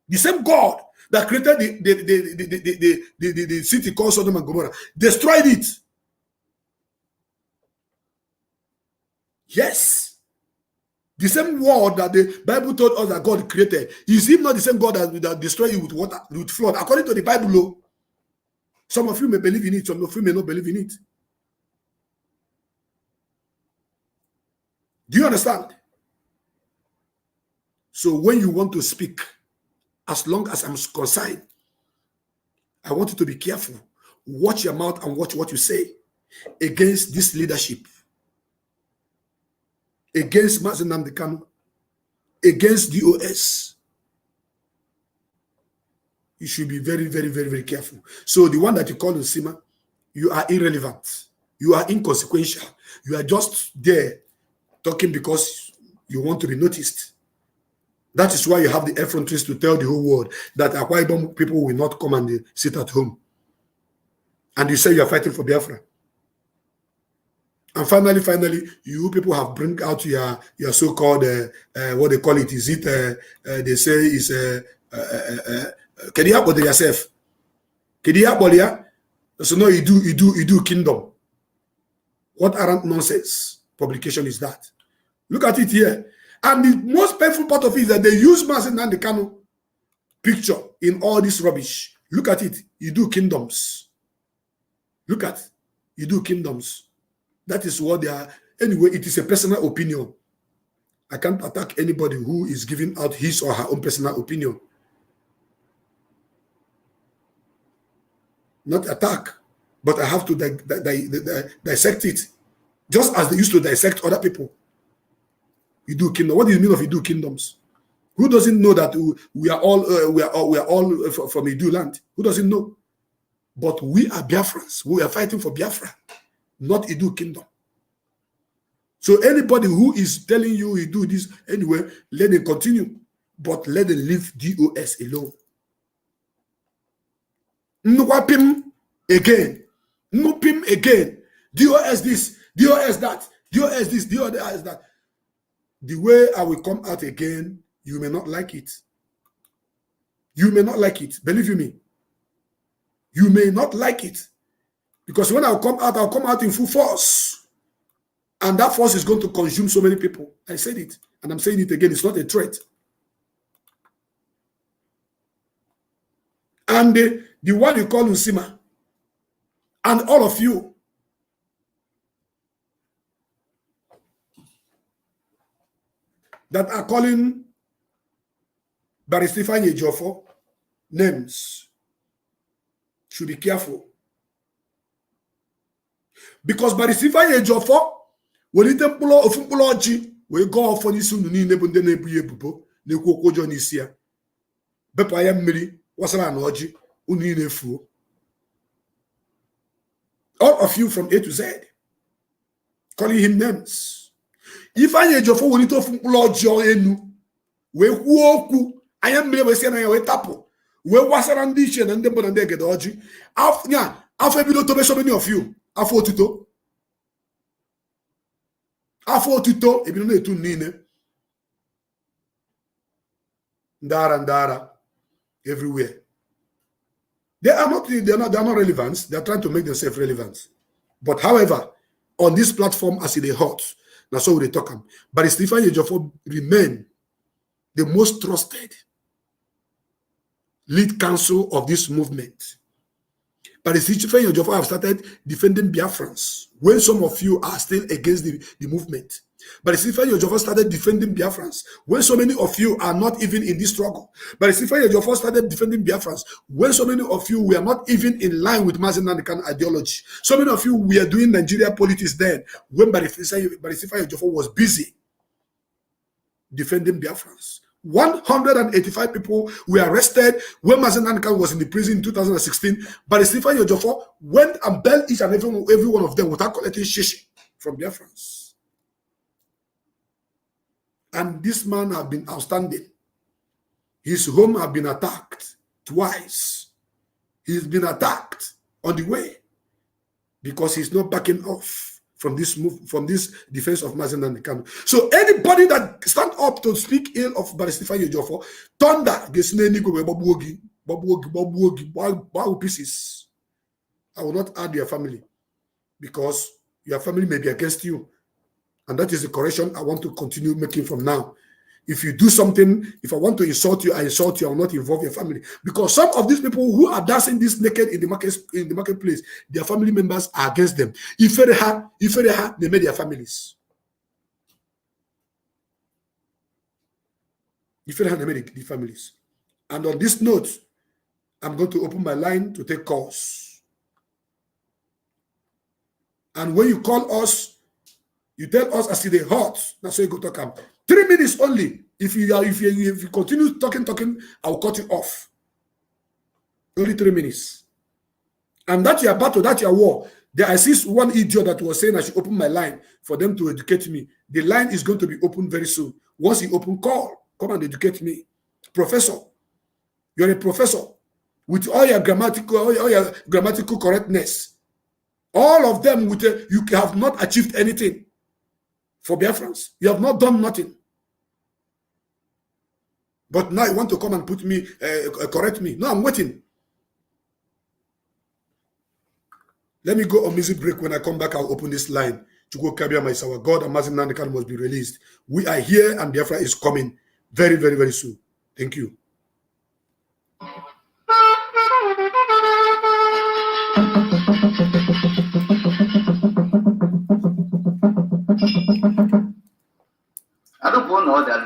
the same God that created the city called Sodom and Gomorrah destroyed it. Yes. The same world that the Bible told us that God created, is it not the same God that destroyed you with water, with flood? According to the Bible, some of you may believe in it, some of you may not believe in it. Do you understand? So when you want to speak, as long as I'm concerned, I want you to be careful. Watch your mouth and watch what you say against this leadership, against Mazi Nnamdi Kanu, against DOS. You should be very, very, very, very careful. So the one that you call Nsima, you are irrelevant. You are inconsequential. You are just there talking because you want to be noticed. That is why you have the effronteries to tell the whole world that Akwa Ibom people will not come and sit at home. And you say you are fighting for Biafra. And finally, you people have bring out your so-called, what they call it, is it, they say is, can you help yourself? Can you help you? So no, you do kingdom. What arrant nonsense publication is that? Look at it here. And the most painful part of it is that they use Mazi Nnamdi Kanu picture in all this rubbish. Look at it. You do kingdoms. Look at, you do kingdoms. That is what they are. Anyway, it is a personal opinion. I can't attack anybody who is giving out his or her own personal opinion. Not attack, but I have to dissect it, just as they used to dissect other people. You do kingdom. What do you mean of you do kingdoms? Who doesn't know that we are all from Idu land? Who doesn't know? But we are Biafrans. We are fighting for Biafra, not Idu kingdom. So anybody who is telling you he do this anyway, let them continue, but let them leave DOS alone. Nwapim again, Nupim again, DOS this, DOS that, DOS this, DOS that. The way I will come out again, you may not like it. You may not like it. Believe me. You may not like it. Because when I'll come out in full force. And that force is going to consume so many people. I said it. And I'm saying it again. It's not a threat. And the one you call Usima, and all of you. That are calling Barrister Ifeanyi Ejiofor names should be careful. Because Barrister Ifeanyi Ejiofor, when it temple of Fumpology, we go off on his soon in the Nebuye, the Coco Jonisia. Bepa Miri, was an orgy, Uninefu. All of you from A to Z, calling him names. Ifeanyi Ejiofor will it of Fumpology or Enu, we woku, I am never saying I will tapo. We was around this and then but they get orgy. After below to so many of you, after tuto, if you know to Nine, Dara, everywhere. They are not relevant. They are trying to make themselves relevant. But however, on this platform, as they hot, that's how they talk. But Ifeanyi Ejiofor remain the most trusted lead counsel of this movement. But Ifeanyi Ejiofor have started defending Biafrans when some of you are still against the movement. But Ifeanyi Ejiofor started defending Biafrans when so many of you are not even in this struggle. But Ifeanyi Ejiofor started defending Biafrans when so many of you were not even in line with Mazi Nnamdi Kanu ideology. So many of you were doing Nigeria politics then when Ifeanyi Ejiofor was busy defending Biafrans. 185 people were arrested when Mazi Nnamdi Kanu was in the prison in 2016. But Ifeanyi Ejiofor went and bailed each and every one of them without collecting shishi from Biafrans. And this man has been outstanding. His home has been attacked twice. He's been attacked on the way because he's not backing off from this defense of Mazi Nnamdi Kanu. So anybody that stand up to speak ill of Barrister Ifeanyi Ejiofor, thunder pieces. I will not add your family because your family may be against you. And that is the correction I want to continue making from now. If you do something, if I want to insult you, I insult you. I will not involve your family. Because some of these people who are dancing this naked in the marketplace, their family members are against them. If they made their families. If they made the families. And on this note, I'm going to open my line to take calls. And when you call us, you tell us as they hot. That's how you go talk. 3 minutes only. If you continue talking, I'll cut you off. Only 3 minutes. And that your battle, that your war. There I see one idiot that was saying I should open my line for them to educate me. The line is going to be open very soon. Once you open, come and educate me. Professor, you're a professor with all your grammatical correctness. All of them you have not achieved anything. For Biafrans, you have not done nothing. But now you want to come and put me, correct me. No, I'm waiting. Let me go on music break. When I come back, I'll open this line. Chukwu Kabia Maisawa, God and Mazi Nnamdi Kanu must be released. We are here and Biafra is coming very, very, very soon. Thank you. I don't want all that.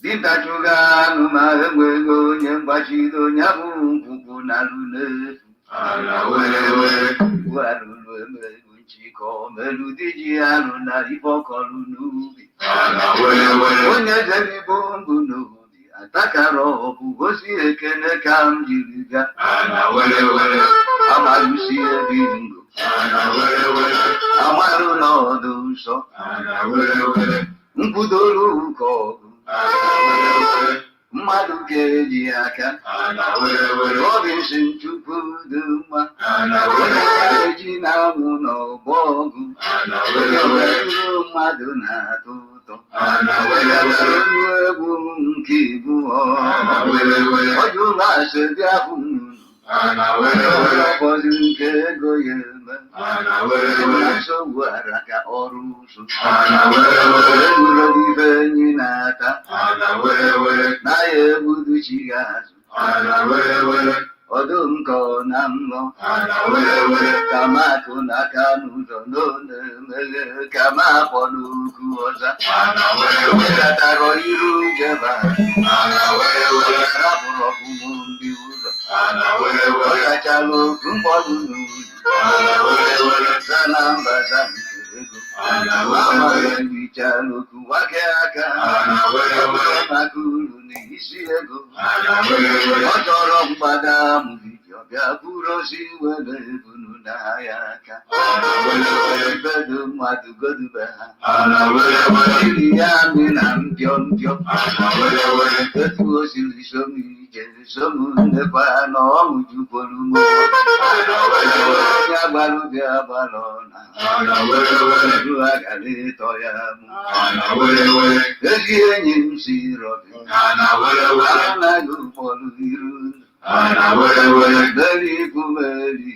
Dita chuga numa ngwego nyembachido nyabu na lune. Ala wele chiko meludiji anu na ibokolunu. Ala wele onye jemi bongo no. Atakaro bugosi ekene kamjiriga. Ala wele amalusi ebingo. Ala wele amaru no duso. Ala wele nkudolu ko. Ala wele mmadụ keji aka. Ala wele Robinson Chukwuduma. Ala wele keji na mụ n'ọgbọgụ. Ala wele mmadụ na-atụ. Ana wele egwu nke ibu ọ jụrụ asị bịa hụ ụfọdụ nke ego ya eme nsogbu ara ka ọrụ ụzọ egwuregwu ife enyi na-ata na ya egbuduchi ya azụ ọdụm ka ọ na mlọ ka makụ n'aka n'ụzọ na-emeghe ka ma akpọ n'okwu ọza katara iru jeba rapụrụ ọkpụkpụ ndị ụzọ ọ kachala okwu mkpọrụ n'ụzọ za na mbaza nke ego amaghicha n'okwu wake aka maka uru n'isi ego ọ chọrọ mgbada mụvidio bịa bụrụ ozi were ebunu n'ahịa aka bedo mmadụ godube ha iri ya amị na mpịọ mpịọ etu o siri som ije som ndekwa na ọṅụ jupụrụ m onye agbalụ dị agbalụ na ru agara ịtọ ya mụ ezi enyi m si rọbi anaghị ụfọdụ iru meri ikwu meri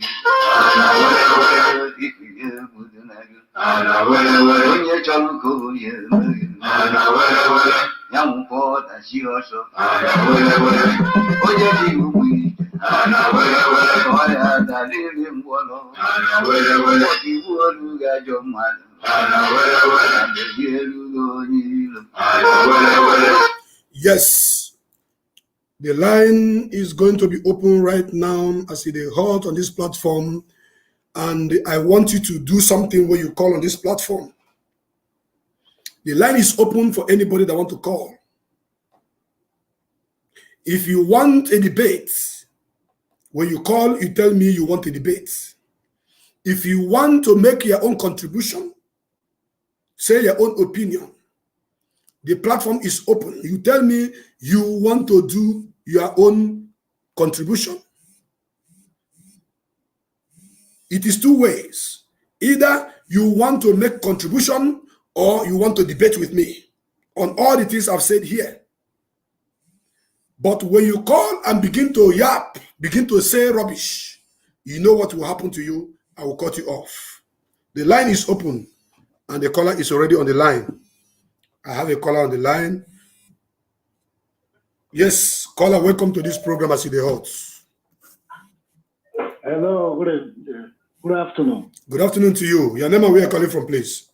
ikunye egbudu na gị onye chọrọ ka onye emeghị ya nwụkwa ọdachi ọsọ onye dị ugwu ije ọya dalili mgbọrọ ọdịgbu olu ga-ajọ mmadụ mezi erughị onye ilo. Yes, the line is going to be open right now as it is hot on this platform, and I want you to do something when you call on this platform. The line is open for anybody that want to call. If you want a debate, when you call, you tell me you want a debate. If you want to make your own contribution, say your own opinion, the platform is open. You tell me you want to do your own contribution. It is two ways. Either you want to make contribution or you want to debate with me on all the things I've said here. But when you call and begin to yap, begin to say rubbish, you know what will happen to you. I will cut you off. The line is open and the caller is already on the line. I have a caller on the line. Yes, caller, welcome to this program as it is hot. Hello, good afternoon. Good afternoon to you. Your name and where you're calling from, please.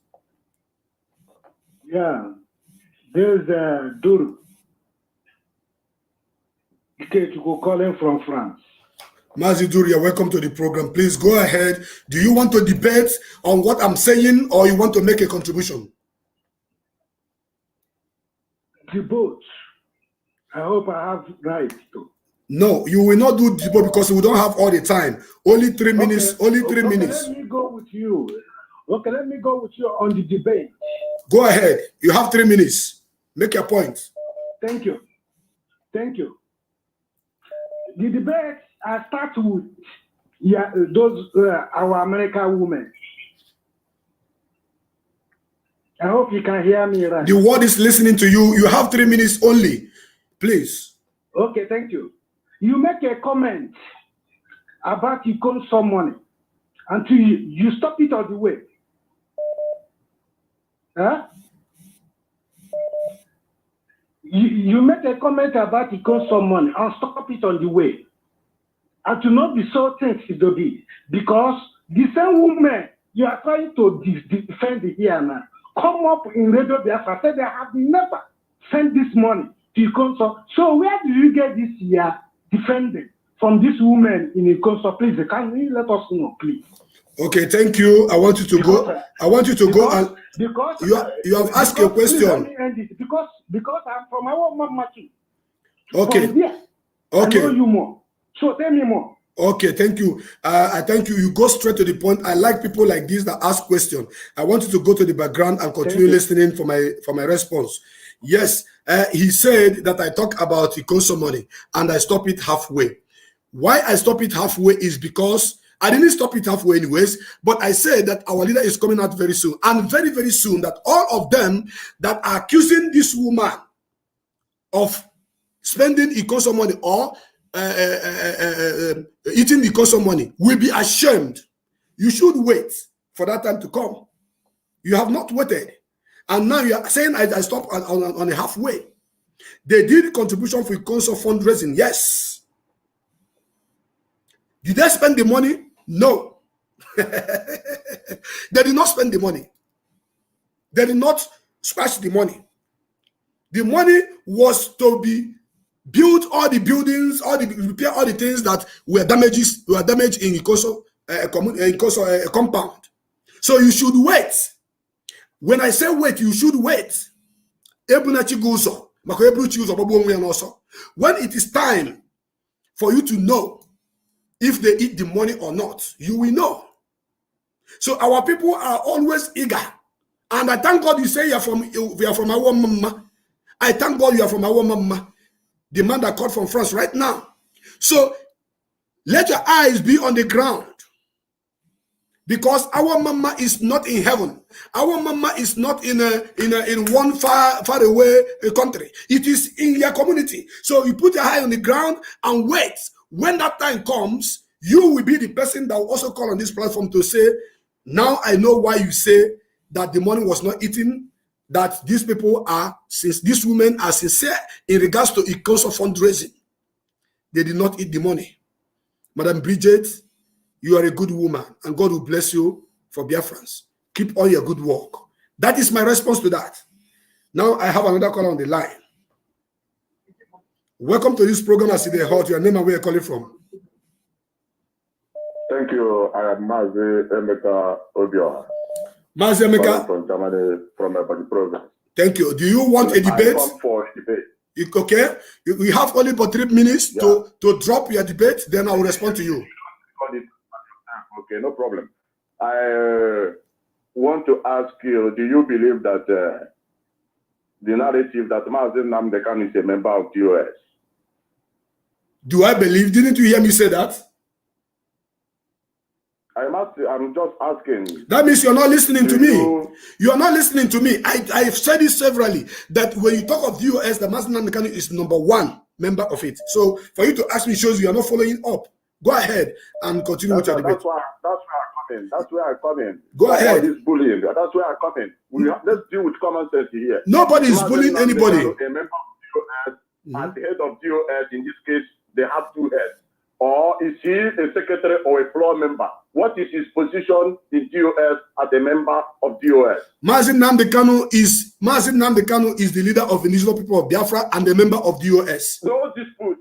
Yeah, there's Duru. Ikechukwu calling from France. Mazi Nnamdi, welcome to the program. Please go ahead. Do you want to debate on what I'm saying or you want to make a contribution? Debate. I hope I have right to. No, you will not do debate because we don't have all the time. Only 3 minutes. Okay. Only 3 minutes. Let me go with you. Okay, let me go with you on the debate. Go ahead. You have 3 minutes. Make your point. Thank you. Thank you. The debate, I start with those our American women. I hope you can hear me right. The world is listening to you. You have 3 minutes only. Please. Okay, thank you. You make a comment about you call someone until you stop it on the way. Huh? You make a comment about you call someone and stop it on the way. And to not be so sensitive to be, because the same woman you are trying to defend here now come up in Radio Biafra said they have never sent this money to Ikonso. So where do you get this year defending from this woman in Ikonso? Please, can you let us know, please? Okay, thank you. I want you to go. I want you to go and because you have asked a question. Let me end it. Because I'm from our mama too. Okay. Okay. I know you more. So tell me more. Okay, thank you. I thank you. You go straight to the point. I like people like this that ask questions. I want you to go to the background and continue listening for my response. Yes, he said that I talk about Ikonso money and I stop it halfway. Why I stop it halfway is because I didn't stop it halfway anyways, but I said that our leader is coming out very soon. And very, very soon that all of them that are accusing this woman of spending Ikonso money or eating the Conso money will be ashamed. You should wait for that time to come. You have not waited. And now you are saying I stopped on a halfway. They did contribution for Conso fundraising. Yes. Did they spend the money? No. They did not spend the money. They did not scratch the money. The money was to be build all the buildings, repair all the things that were damaged in Ikoso compound. So you should wait. When I say wait, you should wait. When it is time for you to know if they eat the money or not, you will know. So our people are always eager. And I thank God you say you are from our mama. I thank God you are from our mama. The man that called from France right now. So let your eyes be on the ground. Because our mama is not in heaven. Our mama is not in one far away country. It is in your community. So you put your eye on the ground and wait. When that time comes, you will be the person that will also call on this platform to say, now I know why you say that the money was not eaten, that these people are, since these women are sincere in regards to Ikoso fundraising. They did not eat the money. Madam Bridget, you are a good woman, and God will bless you for Biafrans. Keep on your good work. That is my response to that. Now I have another caller on the line. Welcome to this program, as they heard your name and where you're calling from. Thank you. I am Mazi Nnamdi Kanu. Mazi Emeka from Germany, from the province. Thank you. Do you want a debate? I come for a debate. Okay. We have only for 3 minutes to drop your debate. Then I will respond to you. Okay, no problem. I want to ask you: do you believe that the narrative that Mazi Nnamdi Kanu is a member of the US? Do I believe? Didn't you hear me say that? I'm just asking. That means you're not listening to me. You are not listening to me. I've said it severally that when you talk of the US, the Mazi Nnamdi Kanu is #1 member of it. So for you to ask me shows you are not following up. Go ahead and continue with your debate. That's where I come in. Go ahead. This bullying. That's where I come in. Let's deal with common sense here. Nobody is bullying anybody. A member of the US, at the head of the US, in this case, they have 2 heads. Or is he a secretary or a floor member? What is his position in the US as a member of the US? Mazi Nnamdi Kanu is the leader of the indigenous people of Biafra and a member of the US. No dispute.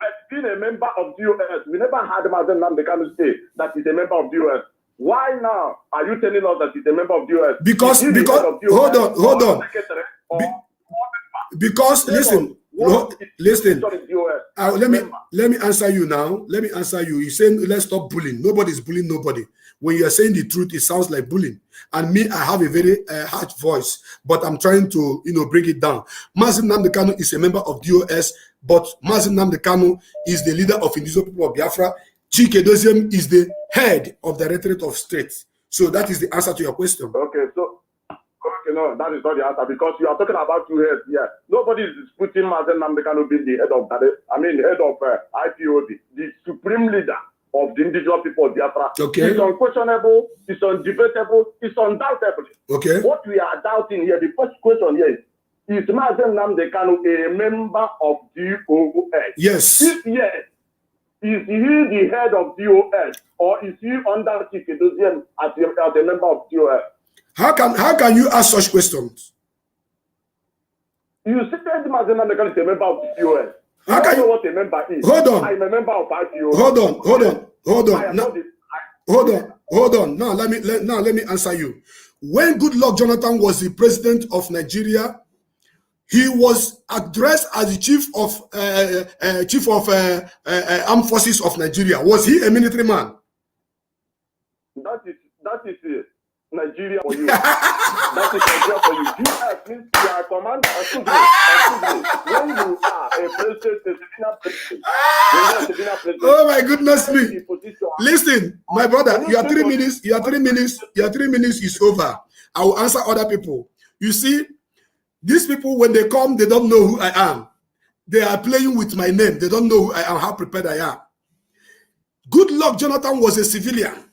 But being a member of the US, we never had Mazi Nnamdi Kanu say that he's a member of the US. Why now are you telling us that he's a member of the US? Because hold on. Because listen. Let me answer you now. Let me answer you. You're saying let's stop bullying. Nobody's bullying nobody. When you are saying the truth, it sounds like bullying. And me, I have a very harsh voice, but I'm trying to bring it down. Mazi Nnamdi Kanu is a member of DOS, but Mazi Nnamdi Kanu is the leader of indigenous people of Biafra. Chike Doziem is the head of the Directorate of State. So that is the answer to your question. Okay, so no, that is not the answer, because you are talking about 2 heads here. Nobody is disputing Mazi Nnamdi Kanu being the head of IPOB, the supreme leader of the indigenous people of Biafra. Okay. It's unquestionable, it's undebatable, it's undoubtable. Okay. What we are doubting here, the first question here is Mazi Nnamdi Kanu a member of DOS? Yes. If yes, is he the head of DOS, or is he under Chike Doziem as a member of DOS? How can you ask such questions? You said Mazi Nnamdi Kanu is a member of the DOS. How can you know what a member is? Hold on. I'm a member of IPO. Hold on. Now let me answer you. When Goodluck Jonathan was the president of Nigeria, he was addressed as the chief of armed forces of Nigeria. Was he a military man? That is Nigeria for you. That is Nigeria for you. US means you are a commander. When you are a president, oh my goodness me! Listen, my brother, your 3 minutes is over. I will answer other people. You see, these people, when they come, they don't know who I am. They are playing with my name. They don't know who I am, how prepared I am. Good luck, Jonathan was a civilian,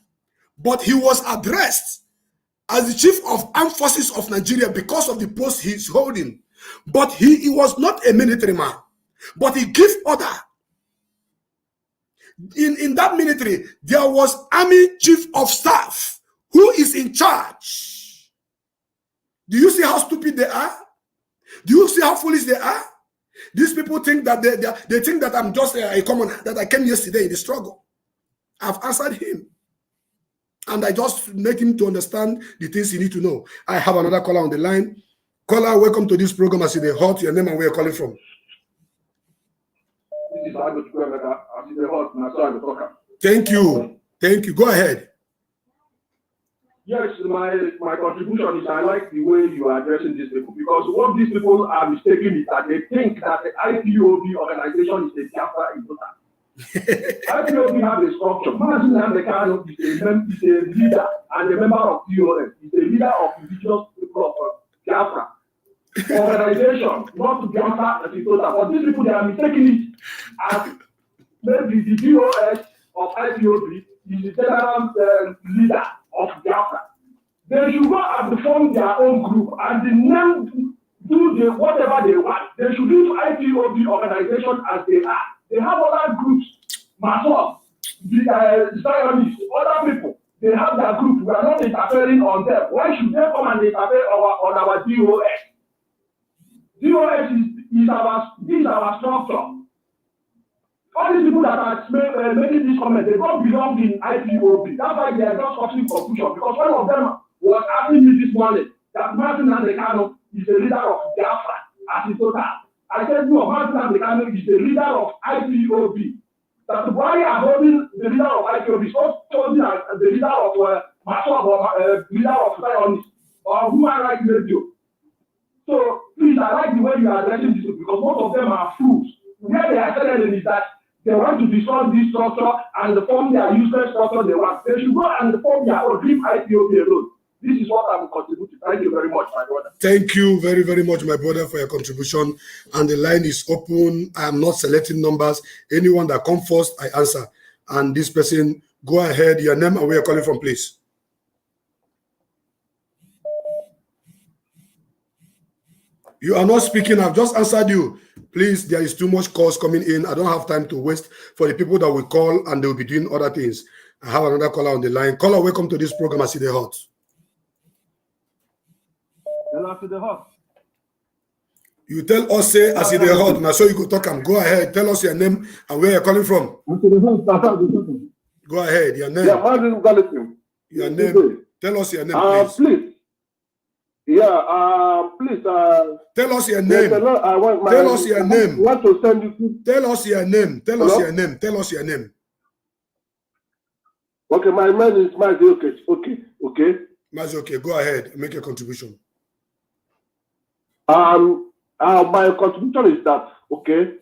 but he was addressed as the Chief of Armed Forces of Nigeria because of the post he's holding. But he was not a military man, but he gave order. In that military, there was Army Chief of Staff who is in charge. Do you see how stupid they are? Do you see how foolish they are? These people think that they think that I'm just a commoner, that I came yesterday in the struggle. I've answered him. And I just make him to understand the things he need to know. I have another caller on the line. Caller, welcome to this program. I see the hot, your name and where you're calling from. This is the Thank you. Thank you. Go ahead. Yes, my contribution is I like the way you are addressing these people, because what these people are mistaken is that they think that the IPOB organization is a Biafra in total. IPOB have a structure. Mazi Nnamdi Kanu is a leader and a member of DOS. He's a leader of indigenous people of Biafra. Organization, not Biafra as a total. But these people, they are mistaking it as maybe the DOS of IPOB is the general leader of Biafra. They should go and form their own group and the name do whatever they want. They should leave IPOB organization as they are. They have other groups, myself, the Zionists, other people. They have their group. We are not interfering on them. Why should they come and interfere on our DOS? DOS is our structure. All these people that are making this comment, they don't belong in IPOB. That's why they are just causing confusion. Because one of them was asking me this morning that Mazi Nnamdi Kanu is the leader of Biafra as a total. I said, no, Mazi Nnamdi Kanu is the leader of IPOB. That why are holding the leader of IPOB? So chosen as the leader of Masop or leader of Zionists or Human Rights Radio. So please, I like the way you are addressing this because most of them are fools. Where they are telling is that they want to destroy this structure and form their useless structure they want. They should go and form their own, leave IPOB alone. This is what I'm contributing. Thank you very much, my brother. Thank you very, very much, my brother, for your contribution. And the line is open. I am not selecting numbers. Anyone that comes first, I answer. And this person, go ahead. Your name and where you're calling from, please. You are not speaking. I've just answered you. Please, there is too much calls coming in. I don't have time to waste for the people that will call and they will be doing other things. I have another caller on the line. Caller, welcome to this program. I see the hot. Hello, I see the hot. You tell us, say, I see the hot. Now, so you go talk and go ahead. Tell us your name and where you're calling from. Go ahead. Your name. Yeah, Mazi Nnamdi Kanu. Your name. Tell us your name, please. Please. Yeah, please. Tell us your name. Tell us your name. I want to send you. Tell us your name. Tell us your name. Tell us your name. Okay, my name is Mazi. Okay. Mazi, okay. Go ahead. Make your contribution. My contribution is that, okay.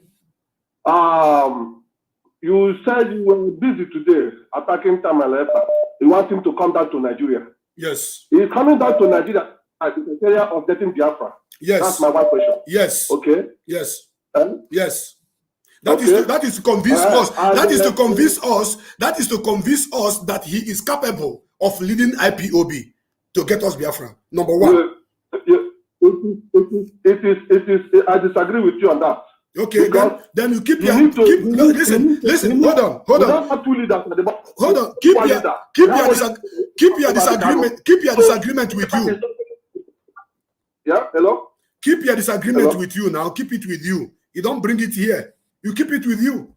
You said you were busy today attacking Tamaleta. You want him to come down to Nigeria. Yes. He's coming down to Nigeria as the area of getting Biafra. Yes. That's my one question. Yes. Okay. Yes. Yes. That is to convince us. That is to convince us. That is to convince us that he is capable of leading IPOB to get us Biafra. Number one. It is. I disagree with you on that. Okay, then you keep your listen. Hold on. Hold on. Keep your disagreement with you. Yeah. Hello. Keep your disagreement with you now. Keep it with you. You don't bring it here. You keep it with you.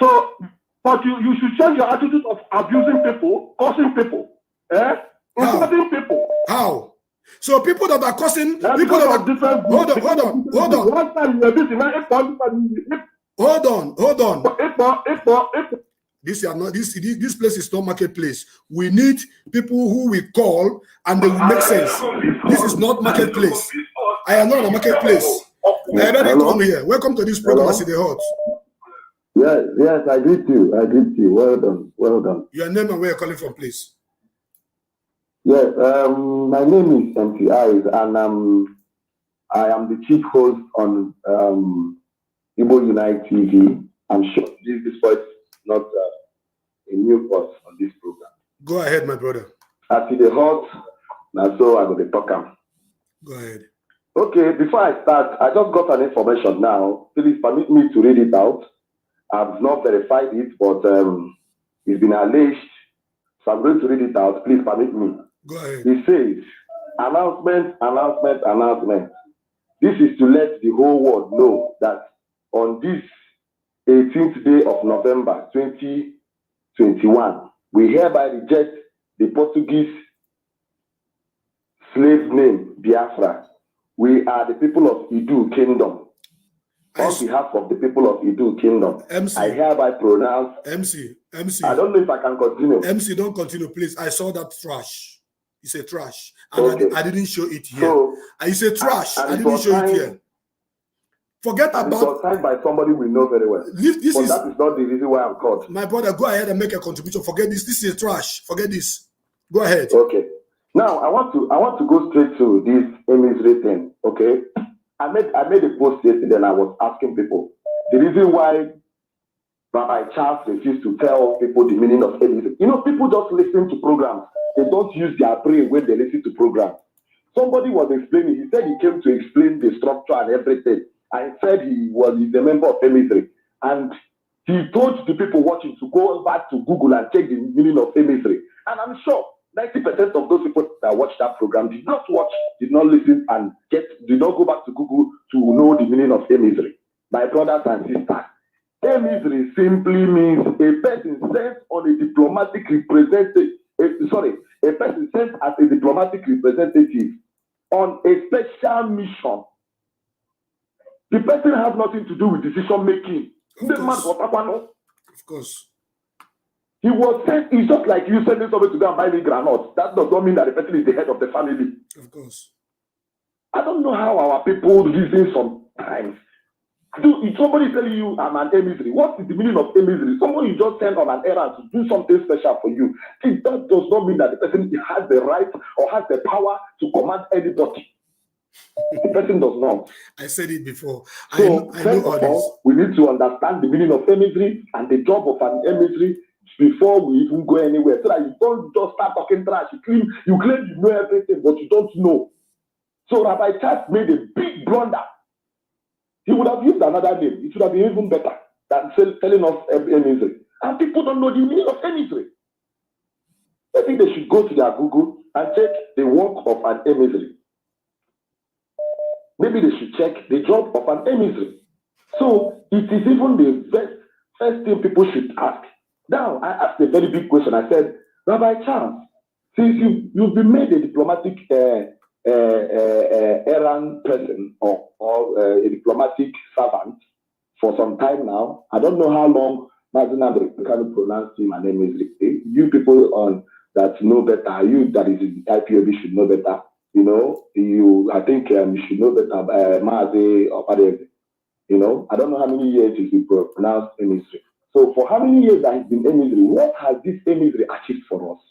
So, but you should change your attitude of abusing people, cursing people, insulting people. How? So people that are cursing, people that are different. Hold on. One time you were busy, Hold on. This place is not marketplace. We need people who we call and they will make sense. This is not marketplace. I am not a marketplace. I already come here. Welcome to this program. I see the hot. Yes, I greet you. Well done. Your name and where you're calling from, please. Yes, my name is MTI, and I am the chief host on Igbo Unite TV. I'm sure this voice is not a new voice on this program. Go ahead, my brother. As it is hot, now so I'm going to talk. Go ahead. Okay, before I start, I just got an information now. Please permit me to read it out. I've not verified it, but it's been alleged. So I'm going to read it out. Please permit me. Go ahead. It says, announcement. This is to let the whole world know that on this 18th day of November 2021, we hereby reject the Portuguese slave name Biafra. We are the people of Idu Kingdom. On behalf of the people of Idu Kingdom, MC, I hereby pronounce... MC. I don't know if I can continue. MC, don't continue, please. I saw that trash. It's a trash. And Okay. I didn't show it here. So, it's a trash. and I it didn't was show it signed- here. Forget and it about... was signed by somebody we know very well. This But is... that is not the reason why I'm called. My brother, go ahead and make a contribution. Forget this. This is a trash. Forget this. Go ahead. Okay. Now I want to go straight to this Emizri thing. Okay. I made a post yesterday and I was asking people the reason why Rabbi Charles refused to tell people the meaning of Emizri. You know, people just listen to programs. They don't use their brain when they listen to programs. Somebody was explaining. He said he came to explain the structure and everything. I said he's a member of Emizri, and he told the people watching to go back to Google and check the meaning of Emizri. And I'm sure 90% of those people that watched that program did not watch, did not listen, and did not go back to Google to know the meaning of Emizri. My brothers and sisters, Emizri simply means a person sent on a diplomatic representative. A person sent as a diplomatic representative on a special mission. The person has nothing to do with decision making. Of course. He was sent. It's just like you sending somebody to go and buy me granola. That does not mean that the person is the head of the family. Of course. I don't know how our people reason sometimes. If somebody telling you I'm an Emizri, what is the meaning of Emizri? Somebody you just send on an errand to do something special for you. That does not mean that the person has the right or has the power to command anybody. The person does not. I said it before. So, I know all this. We need to understand the meaning of Emizri and the job of an Emizri before we even go anywhere, so that you don't just start talking trash. You claim you know everything, but you don't know. So Rabbi Charles made a big blunder. He would have used another name. It should have been even better than telling us Emizri. And people don't know the meaning of Emizri. I think they should go to their Google and check the work of an Emizri. Maybe they should check the job of an Emizri. So it is even the first thing people should ask. Now, I asked a very big question. I said, Rabbi Charles, since you've been made a diplomatic errand person or a diplomatic servant for some time now, I don't know how long Mazi Nnamdi Kanu pronounced him an Emizri. You people on that know better, you that is in IPOB should know better. You know, I think you should know better. Mazi or whatever. You know, I don't know how many years he's been pronounced Emizri. So for how many years that he's been Emizri, what has this Emizri achieved for us?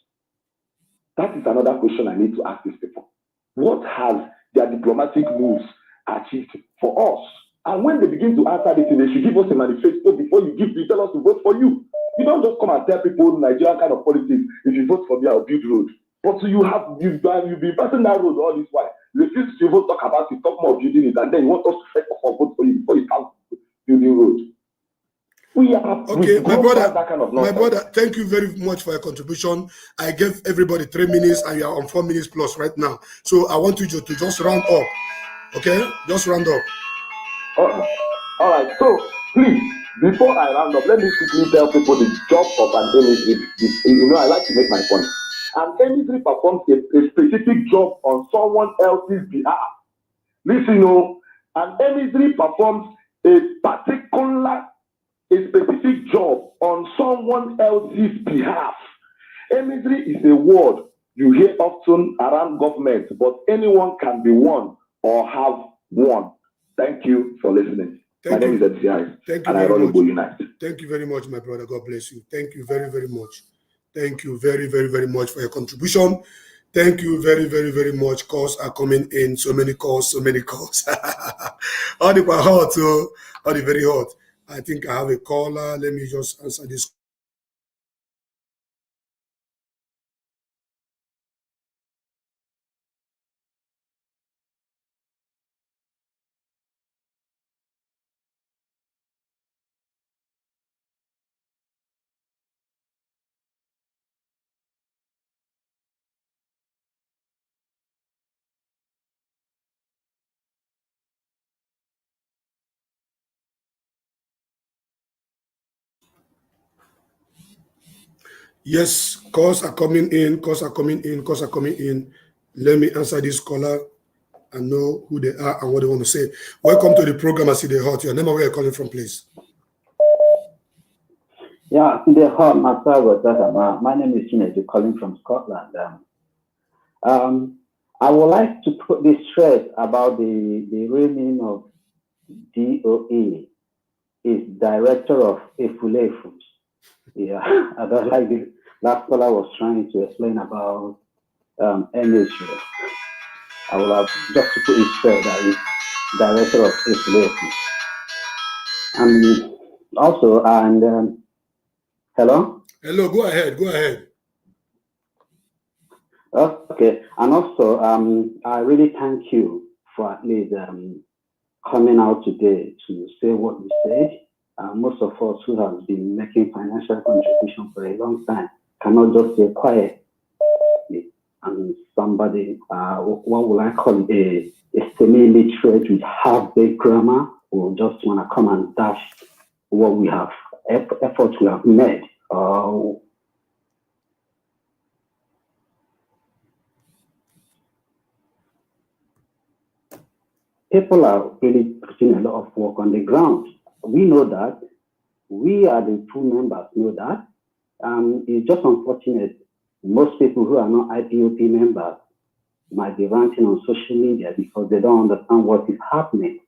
That is another question I need to ask these people. What has their diplomatic moves achieved for us? And when they begin to answer this, they should give us a manifesto before you tell us to vote for you. You don't just come and tell people Nigerian kind of politics, if you vote for me, I'll build road. But you've been passing that road all this while. You refuse to even talk about it, talk more building it, and then you want us to fight for vote for you before you start building road. Okay, my brother, thank you very much for your contribution. I gave everybody 3 minutes and you are on 4 minutes plus right now. So I want you to just round up. Okay? Just round up. All right. So please, before I round up, let me quickly tell people the job of an Emizri. You know, I like to make my point. An Emizri performs a specific job on someone else's behalf. Listen, an Emizri performs a specific job on someone else's behalf. Emizri is a word you hear often around government, but anyone can be one or have one. Thank you for listening. My name is FCI, and I run Igbo Unite. Thank you very much, my brother. God bless you. Thank you very, very much. Thank you very, very, very much for your contribution. Thank you very, very, very much. Calls are coming in. So many calls, so many calls. All the quite hot, so all the very hot. I think I have a caller. Let me just answer this. Yes, calls are coming in, calls are coming in, calls are coming in. Let me answer this caller and know who they are and what they want to say. Welcome to the program. I see the hot. Your name and where you're calling from, please. Yeah, the hot my name is Chinedu, calling from Scotland. I would like to put this stress about the reigning of DOA is director of Efulefu. Yeah, I don't like it. Last caller was trying to explain about NHS. I would have just to put it straight that it's director of Efulefu. Also, hello? Hello, go ahead, go ahead. Okay, and also, I really thank you for at least coming out today to say what you said. Most of us who have been making financial contribution for a long time cannot just stay quiet. And somebody, what would I call it, a semi-literate with half-baked grammar will just want to come and dash what we have, efforts we have made. People are really putting a lot of work on the ground. We know that. We are the two members know that. It's just unfortunate. Most people who are not IPOP members might be ranting on social media because they don't understand what is happening.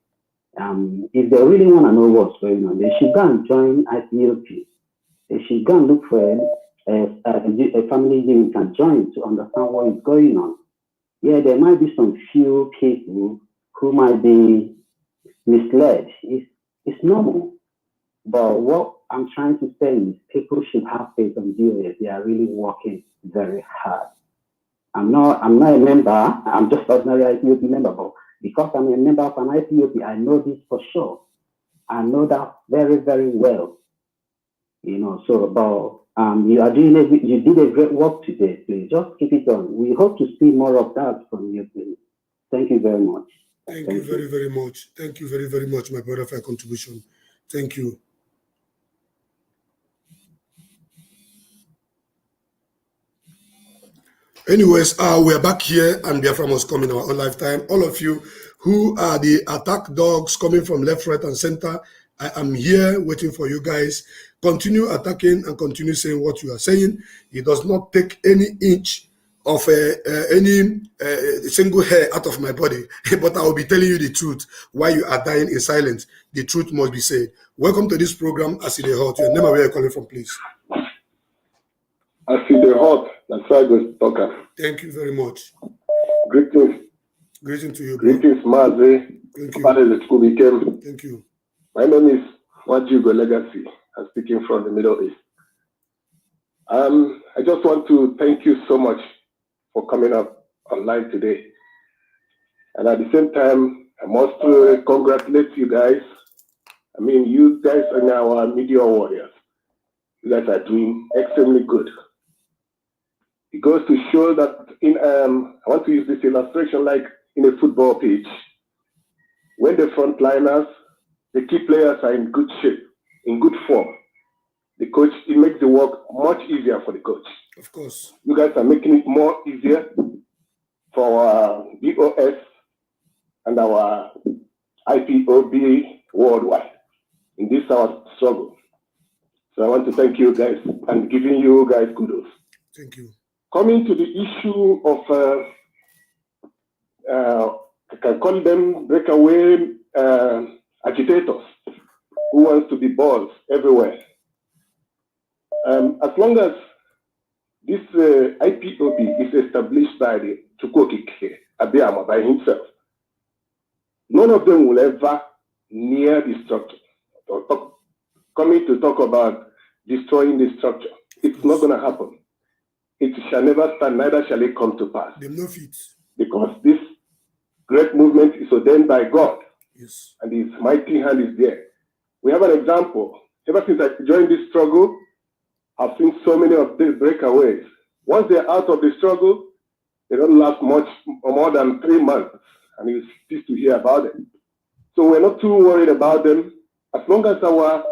If they really want to know what's going on, they should go and join IPOP. They should go and look for a family unit and join to understand what is going on. Yeah, there might be some few people who might be misled. It's normal. But what I'm trying to say is people should have faith on DOS. They are really working very hard. I'm not a member. I'm just an ordinary IPOP member. But because I'm a member of an IPOP, I know this for sure. I know that very, very well. So about you did a great work today. Please just keep it on. We hope to see more of that from you, please. Thank you very much. Thank you very, very much. Thank you very, very much, my brother, for your contribution. Thank you. Anyways, we are back here and Biafra must come in our own lifetime. All of you who are the attack dogs coming from left, right, and center, I am here waiting for you guys. Continue attacking and continue saying what you are saying. It does not take any inch of any single hair out of my body, but I will be telling you the truth. Why you are dying in silence, the truth must be said. Welcome to this program, I see the hot. Your name and where you're calling from, please. I see the hot. That's why I go talker. Thank you very much. Greetings. Greetings to you, bro. Greetings, Mazi. Thank you. Thank you. My name is Wajigo Legacy. I'm speaking from the Middle East. I just want to thank you so much for coming up online today. And at the same time, I must congratulate you guys. I mean, you guys are now our media warriors. You guys are doing extremely good. It goes to show that I want to use this illustration like in a football pitch. When the frontliners, the key players are in good shape, in good form, the coach, it makes the work much easier for the coach. Of course. You guys are making it more easier for our BOS and our IPOB worldwide in this our struggle. So I want to thank you guys and giving you guys kudos. Thank you. Coming to the issue of, I can call them breakaway agitators who wants to be balls everywhere. As long as This IPOB is established by the Chukwokike Abiyama by himself. None of them will ever near the structure or coming to talk about destroying the structure. It's not going to happen. It shall never stand, neither shall it come to pass. Because this great movement is ordained by God. Yes. And his mighty hand is there. We have an example. Ever since I joined this struggle, I've seen so many of these breakaways. Once they're out of the struggle, they don't last much more than 3 months, and you cease to hear about them. So we're not too worried about them. As long as our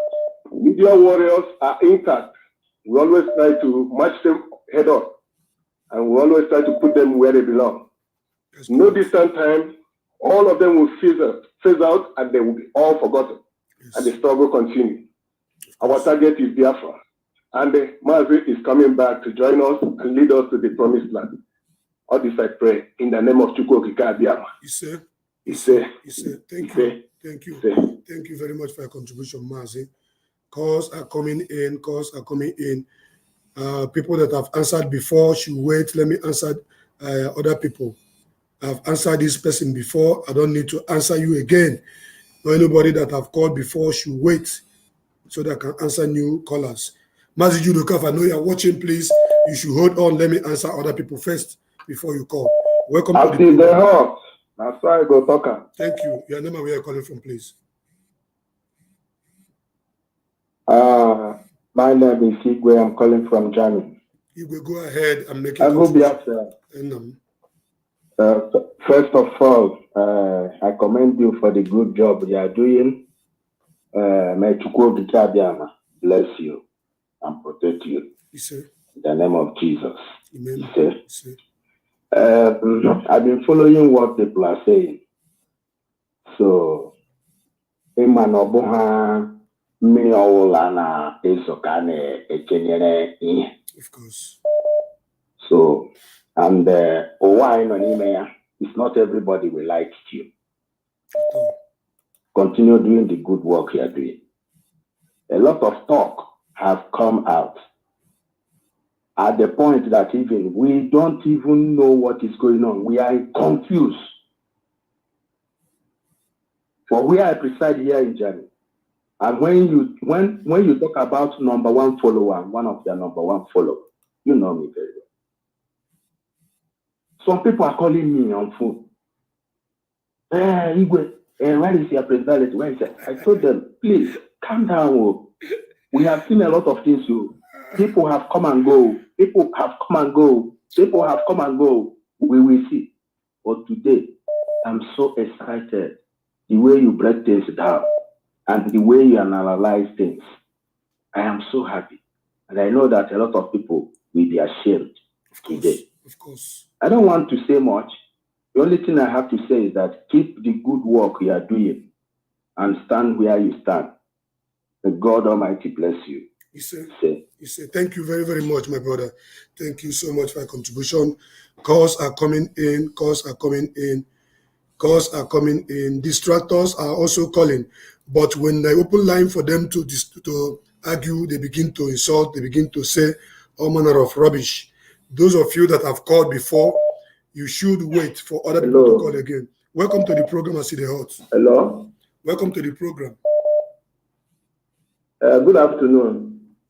media warriors are intact, we always try to match them head on, and we always try to put them where they belong. No distant time, all of them will phase out, and they will be all forgotten, and the struggle continues. Our target is Biafra, and Mazi is coming back to join us and lead us to the promised land. All this I pray in the name of Chukwokike Abiyama. Thank you. Thank you very much for your contribution, Mazi. Calls are coming in. People that have answered before should wait. Let me answer other people. I've answered this person before. I don't need to answer you again. No, anybody that have called before should wait so that I can answer new callers. Mazi Judoka, if I know you're watching, please, you should hold on. Let me answer other people first before you call. Welcome to the program. That's why I go talker. Thank you. Your name and where you're calling from, please. My name is Igwe. I'm calling from Germany. Igwe, go ahead and make it. I will be after. First of all, I commend you for the good job you are doing. May Chukwokike Abiyama bless you and protect you. In the name of Jesus. Amen. I've been following what people are saying. So, of course. So, and it's not everybody will like you. Continue doing the good work you are doing. A lot of talk have come out at the point that even we don't even know what is going on. We are confused. For where I preside here in Germany, and when you talk about number one follower, one of their number one followers, you know me very well. Some people are calling me on phone. Igwe, where is your president? Where is it? I told them, please calm down. We have seen a lot of things. People have come and go. People have come and go. People have come and go. We will see. But today, I'm so excited. The way you break things down and the way you analyze things. I am so happy. And I know that a lot of people will be ashamed today. Of course. I don't want to say much. The only thing I have to say is that keep the good work you are doing and stand where you stand. May God Almighty bless you. You say, thank you very, very much, my brother. Thank you so much for your contribution. Calls are coming in. Distractors are also calling. But when they open line for them to argue, they begin to insult, they begin to say all manner of rubbish. Those of you that have called before, you should wait for other people to call again. Welcome to the program, I see the hot. Hello. Welcome to the program. Good afternoon.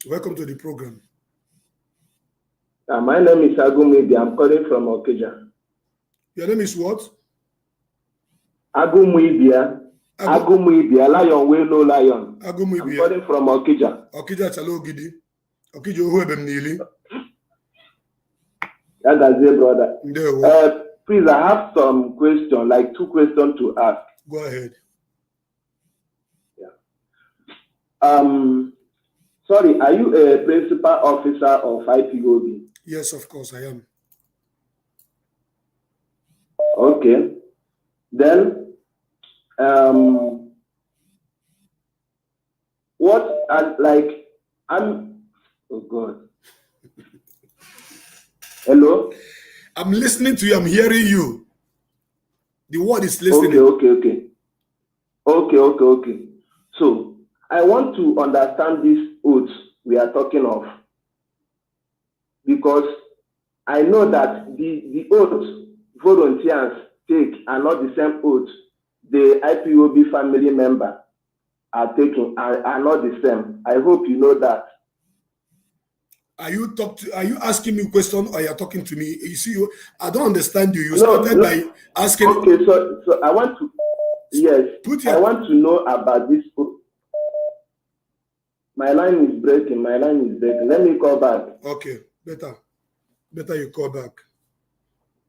Welcome to the program. My name is Agumibia. I'm calling from Okija. Your name is what? Agumibia. Lion, we know lion. Agumibia. I'm calling from Okija. Okija Chalo Gidi. Okija Uwebem Nili. Brother. Please, I have some questions, like 2 questions to ask. Go ahead. Sorry, are you a principal officer of IPOB? Yes, of course I am. Okay. Then, oh God. Hello? I'm listening to you. I'm hearing you. The word is listening. Okay. So, I want to understand these oaths we are talking of. because I know that the oaths volunteers take are not the same oaths the IPOB family member are taking, are not the same. I hope you know that. Are you asking me a question or you're talking to me? You see, I don't understand you. You started by asking. Okay, so I want to, yes, I want to know about this. My line is breaking. Let me call back. Okay, better you call back.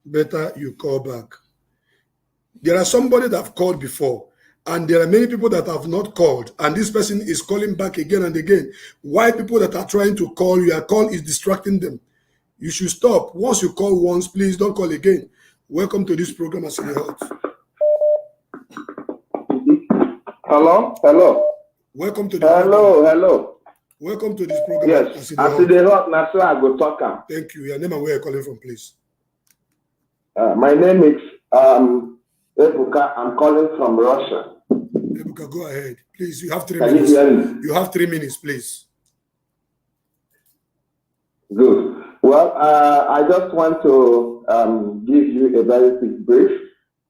Better you call back. There are somebody that have called before, and there are many people that have not called, and this person is calling back again and again. Why people that are trying to call, your call is distracting them. You should stop. Once you call once, please don't call again. Welcome to this program, As in the Heart. Hello. Welcome to the hello. Welcome to this program. Yes, As in the Heart. Now, so I go talk. Thank you. Your name and where you're calling from, please. My name is Ebuka. I'm calling from Russia. Ebuka, go ahead, please. You have 3 Can minutes. You hear me? You have 3 minutes, please. Good. Well, I just want to give you a very quick brief.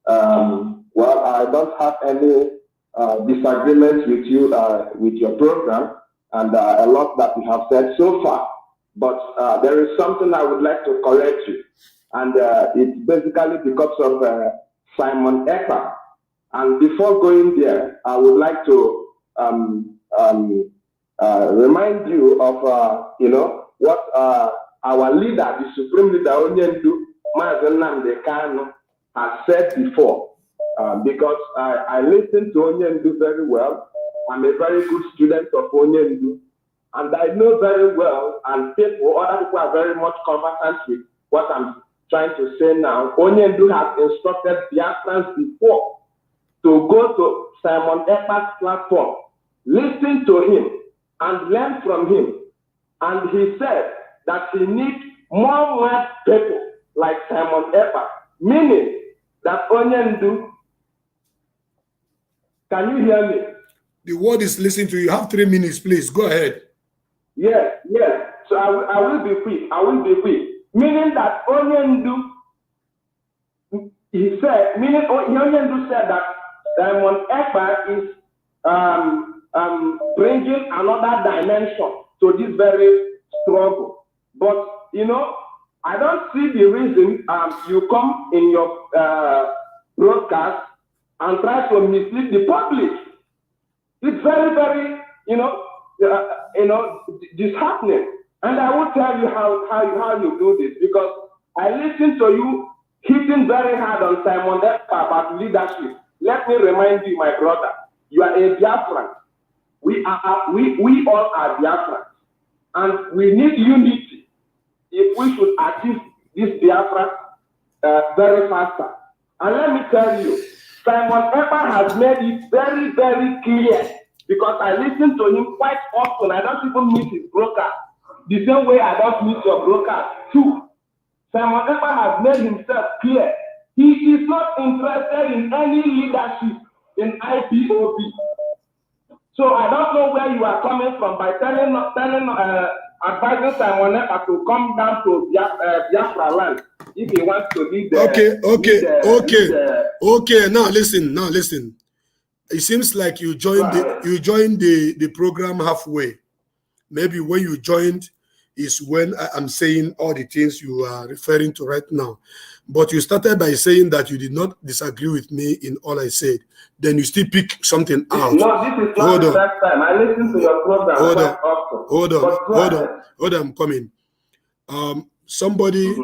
Well, I don't have any disagreements with you with your program and a lot that you have said so far. But there is something I would like to correct you, and it's basically because of Simon Ekpa. And before going there, I would like to remind you of what our leader, the supreme leader, Mazi Nnamdi Kanu, has said before. Because I listened to Onyendu very well. I'm a very good student of Onyendu, and I know very well, and other people are very much conversant with what I'm trying to say now. Onyendu has instructed Biafrans before to go to Simon Ekpa's platform, listen to him, and learn from him. And he said that he needs more white people like Simon Ekpa, meaning that Onyendu. Can you hear me? The word is listening to you. You have 3 minutes, please. Go ahead. Yes. So I will be quick. Meaning that Onyendu, Onyendu said that Simon Ekpa is bringing another dimension to this very struggle. But, I don't see the reason you come in your broadcast and try to mislead the public. It's very, very, disheartening. And I will tell you how you do this, because I listened to you hitting very hard on Simon Ekpa about leadership. Let me remind you, my brother, you are a Biafran. We all are Biafrans, and we need unity if we should achieve this Biafra very faster. And let me tell you, Simon Ekpa has made it very, very clear, because I listen to him quite often. I don't even meet his broker the same way I don't meet your broker too. Simon Ekpa has made himself clear. He is not interested in any leadership in IPOB. So I don't know where you are coming from by advising Simon Ekpa to come down to Biafra land if he wants to lead the Okay. Now listen. It seems like you joined the program halfway. Maybe when you joined is when I'm saying all the things you are referring to right now. But you started by saying that you did not disagree with me in all I said. Then you still pick something out. No, this is not the first time. I listen to your program quite often. Hold on, I'm coming. Somebody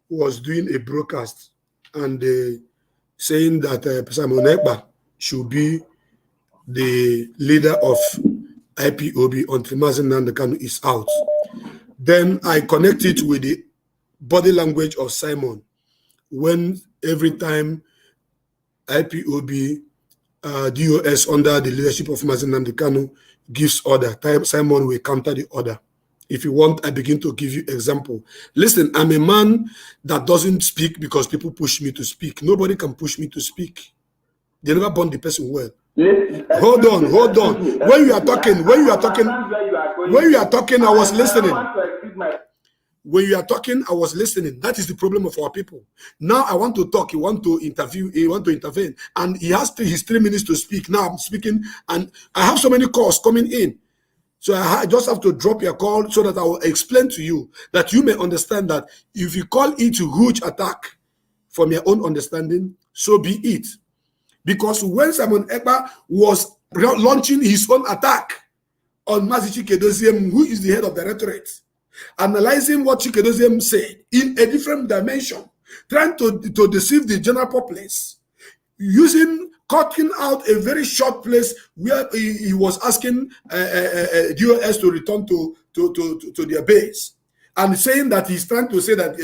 was doing a broadcast and saying that Simon Ekpa should be the leader of IPOB until Mazi Nnamdi Kanu is out. Then I connect it with the body language of Simon. When every time IPOB DOS under the leadership of Mazi Nnamdi Kanu gives order, Simon will counter the order. If you want, I begin to give you example. Listen, I'm a man that doesn't speak because people push me to speak. Nobody can push me to speak. They never born the person well. Hold on. When you are talking, I was listening. When you are talking, I was listening. That is the problem of our people. Now I want to talk. You want to interview. You want to intervene, and he has his 3 minutes to speak. Now I'm speaking, and I have so many calls coming in. So I just have to drop your call so that I will explain to you that you may understand that if you call it a huge attack from your own understanding, so be it. Because when Simon Ekpa was launching his own attack on Mazi Chikedozie, who is the head of the Directorate, analyzing what Chikedozie said in a different dimension, trying to deceive the general populace, cutting out a very short place where he was asking DOS to return to their base, and saying that he's trying to say that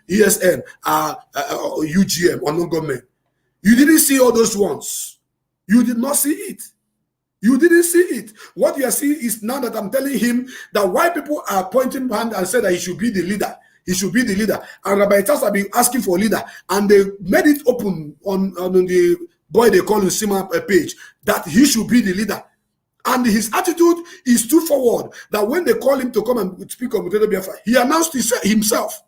ESN are UGM or non-government. You didn't see all those ones. You did not see it. You didn't see it. What you are seeing is now that I'm telling him that why people are pointing behind and said that he should be the leader. He should be the leader. And Rabbi Charles have been asking for a leader. And they made it open on the boy they call Sima page that he should be the leader. And his attitude is too forward that when they call him to come and speak on Potato Biafra, he announced himself.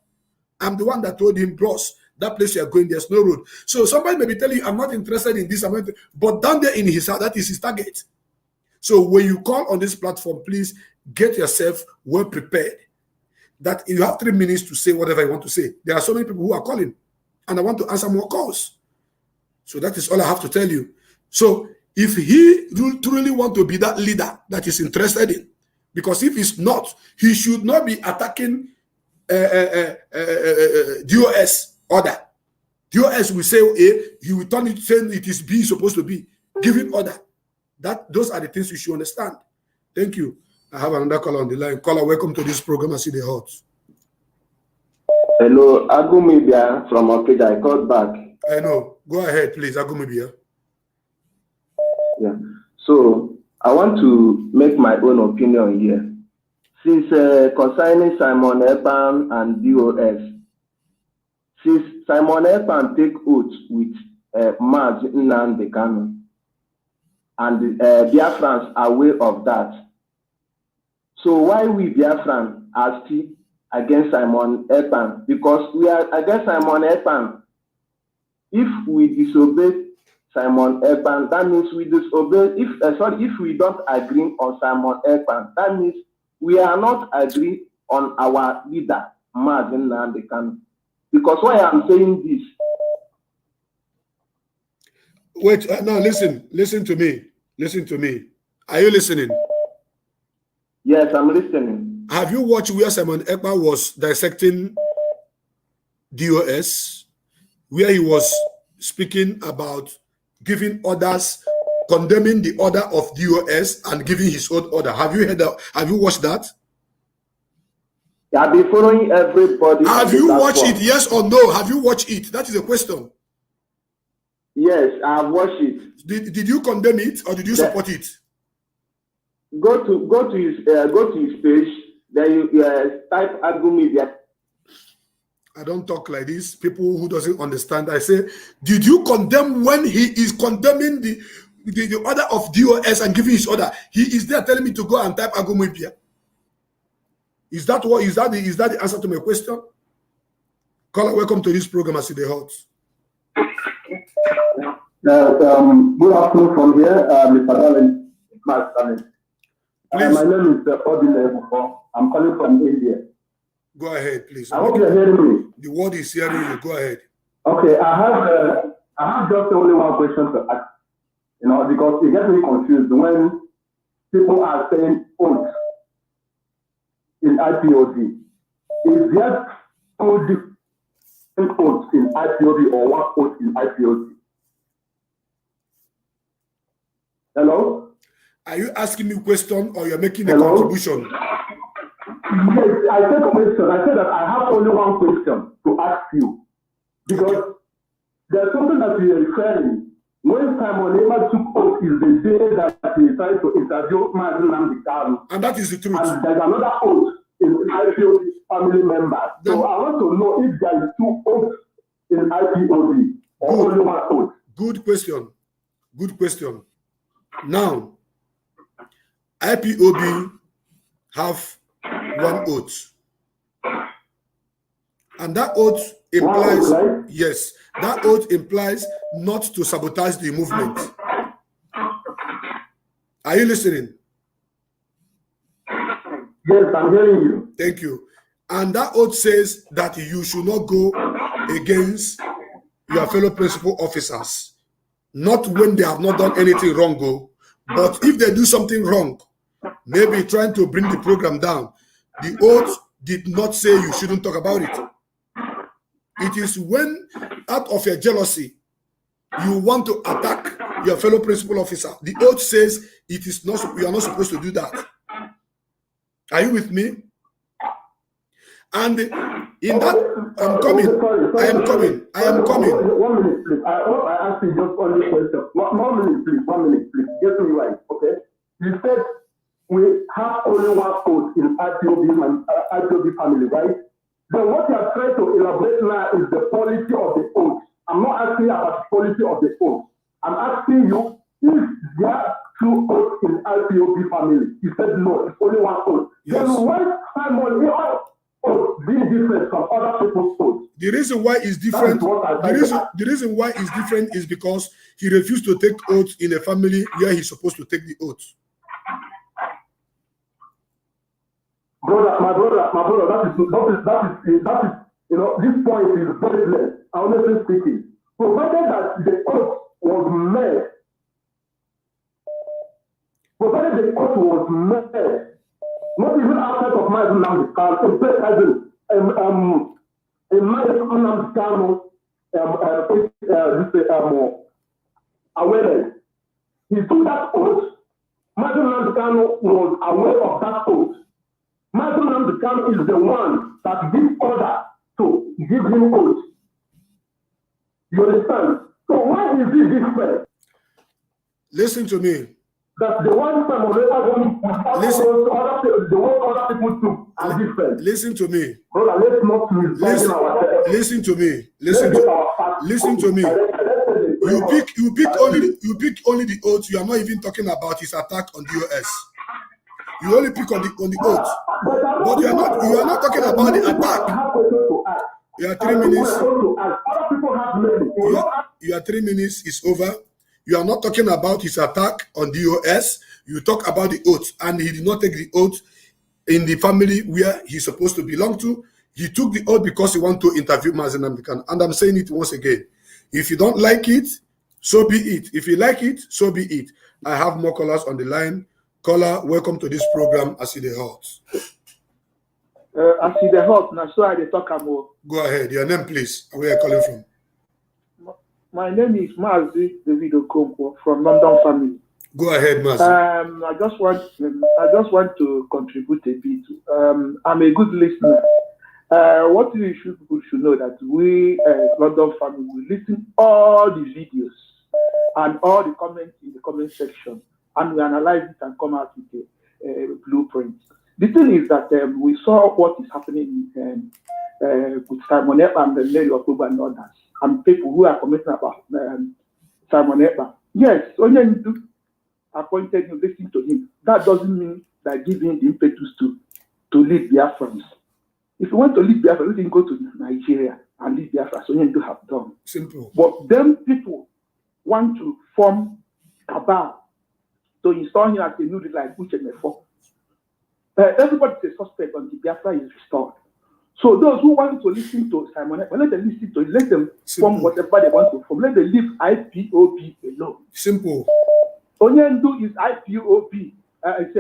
I'm the one that told him, bros, that place you are going, there's no road. So somebody may be telling you, I'm not interested in this, but down there in his heart, that is his target. So when you call on this platform, please get yourself well prepared. That you have 3 minutes to say whatever you want to say. There are so many people who are calling, and I want to answer more calls. So that is all I have to tell you. So if he truly want to be that leader that is interested in, because if he's not, he should not be attacking DOS order. DOS will say A, he will turn it saying it is B supposed to be, giving order. Those are the things you should understand. Thank you. I have another caller on the line. Caller, welcome to this program. I see the hot. Hello, Agumibia from Okija. I called back. I know. Go ahead, please, Agumibia. Yeah. So I want to make my own opinion here. Since concerning Simon Ekpa and DOS, since Simon Ekpa take oath with Mazi Nnamdi Kanu, and Biafrans are aware of that. So why we Biafrans are still against Simon Ekpa? Because we are against Simon Ekpa. If we disobey Simon Ekpa, that means we disobey. If we don't agree on Simon Ekpa, that means we are not agreeing on our leader, Mazi Nnamdi Kanu. Because why I'm saying this? Wait, now listen to me. Listen to me. Are you listening? Yes, I'm listening. Have you watched where Simon Ekpa was dissecting DOS, where he was speaking about giving orders, condemning the order of DOS and giving his own order? Have you heard that? Have you watched that? I've been following everybody. Have you watched it? Yes or no? Have you watched it? That is a question. Yes, I've watched it. Did you condemn it or did you support it? Go to his page. Then you type Agumidia. I don't talk like this. People who doesn't understand. I say, did you condemn when he is condemning the order of DOS and giving his order? He is there telling me to go and type Agumibia. Is that the answer to my question? Caller, welcome to this program. I see the hot. Good afternoon from here, Mr. Allen. My name is Odile. I'm calling from India. Go ahead, please. I hope you're hearing me. The world is hearing you. Go ahead. Okay, I have just only one question to ask. Because it gets me confused when people are saying oath in IPOD. Is there two different oaths in IPOD or one oath in IPOD? Hello? Are you asking me a question or you're making a contribution? Yes, I said a question. I said that I have only one question to ask you. Because there's something that we are referring. When Simon Ekpa took oath is the day that he tried to interview Mazi Nnamdi Kanu. And that is the truth. And there's another oath in IPOD family members. So I want to know if there is two oaths in IPOD or only one oath. Good question. Good question. Now, IPOB have one oath. And that oath implies, yes, that oath implies not to sabotage the movement. Are you listening? Yes, I'm hearing you. Thank you. And that oath says that you should not go against your fellow principal officers. Not when they have not done anything wrong, but if they do something wrong, maybe trying to bring the program down, the oath did not say you shouldn't talk about it. It is when, out of your jealousy, you want to attack your fellow principal officer. The oath says it is not. You are not supposed to do that. Are you with me? And in that, I'm coming. I am coming. 1 minute, please. I ask you just only question. 1 minute, please. 1 minute, please. Get me right, okay? You said we have only one oath in IPOB family, right? Then what you are trying to elaborate now is the quality of the oath. I'm not asking about the quality of the oath. I'm asking you, is there two oaths in IPOB family? You said no, it's only one oath. Yes. Then why Simon oath being different from other people's oaths? The reason why it's different, the reason why it's different is because he refused to take oath in a family where he's supposed to take the oath. My brother, that is, this point is very less, honestly speaking. Provided that the oath was made, not even outside of Mazi Nnamdi Kanu, in Mazi Nnamdi Kanu, awareness. He took that oath. Mazi Nnamdi Kanu was aware of that oath. Mazi Nnamdi Kanu is the one that gives order to give him oath. You understand? So why is it different? Listen to me. That the one time the way other people took are different. Listen to me. Brother, let's not listen to me. Listen to me. You pick only the oath. You are not even talking about his attack on DOS. You only pick on the oath. But you are not talking about the attack. You are 3 minutes. You are 3 minutes. It's over. You are not talking about his attack on DOS. You talk about the oath, and he did not take the oath in the family where he's supposed to belong to. He took the oath because he wanted to interview Mazi Nnamdi Kanu. And I'm saying it once again. If you don't like it, so be it. If you like it, so be it. I have more callers on the line. Caller, welcome to this program. I see the heart. I see the heart. Now, so I talk about. Go ahead. Your name, please. Where are you calling from? My name is Mazi Nnamdi Kanu from London family. Go ahead, Mazi. I just want to contribute a bit. I'm a good listener. What people should know that we, London family, we listen all the videos and all the comments in the comment section, and we analyze it and come out with a blueprint. The thing is that we saw what is happening with Simon Ekpa and the Lady of October and others, and people who are commenting about Simon Ekpa. Yes, Onyendu appointed you, listen to him. That doesn't mean that giving the impetus to lead Biafrans. If you want to lead Biafra, you can go to Nigeria and lead Biafra. So Onyendu have done. Simple. But then people want to form cabal to install him as a new leader like Uchemefo. Everybody is a suspect until Biafra is restored. So those who want to listen to Simon Ekpa, let them listen to it. Let them form whatever they want to form. Let them leave IPOB alone. Simple. Onyendu is IPOB. It's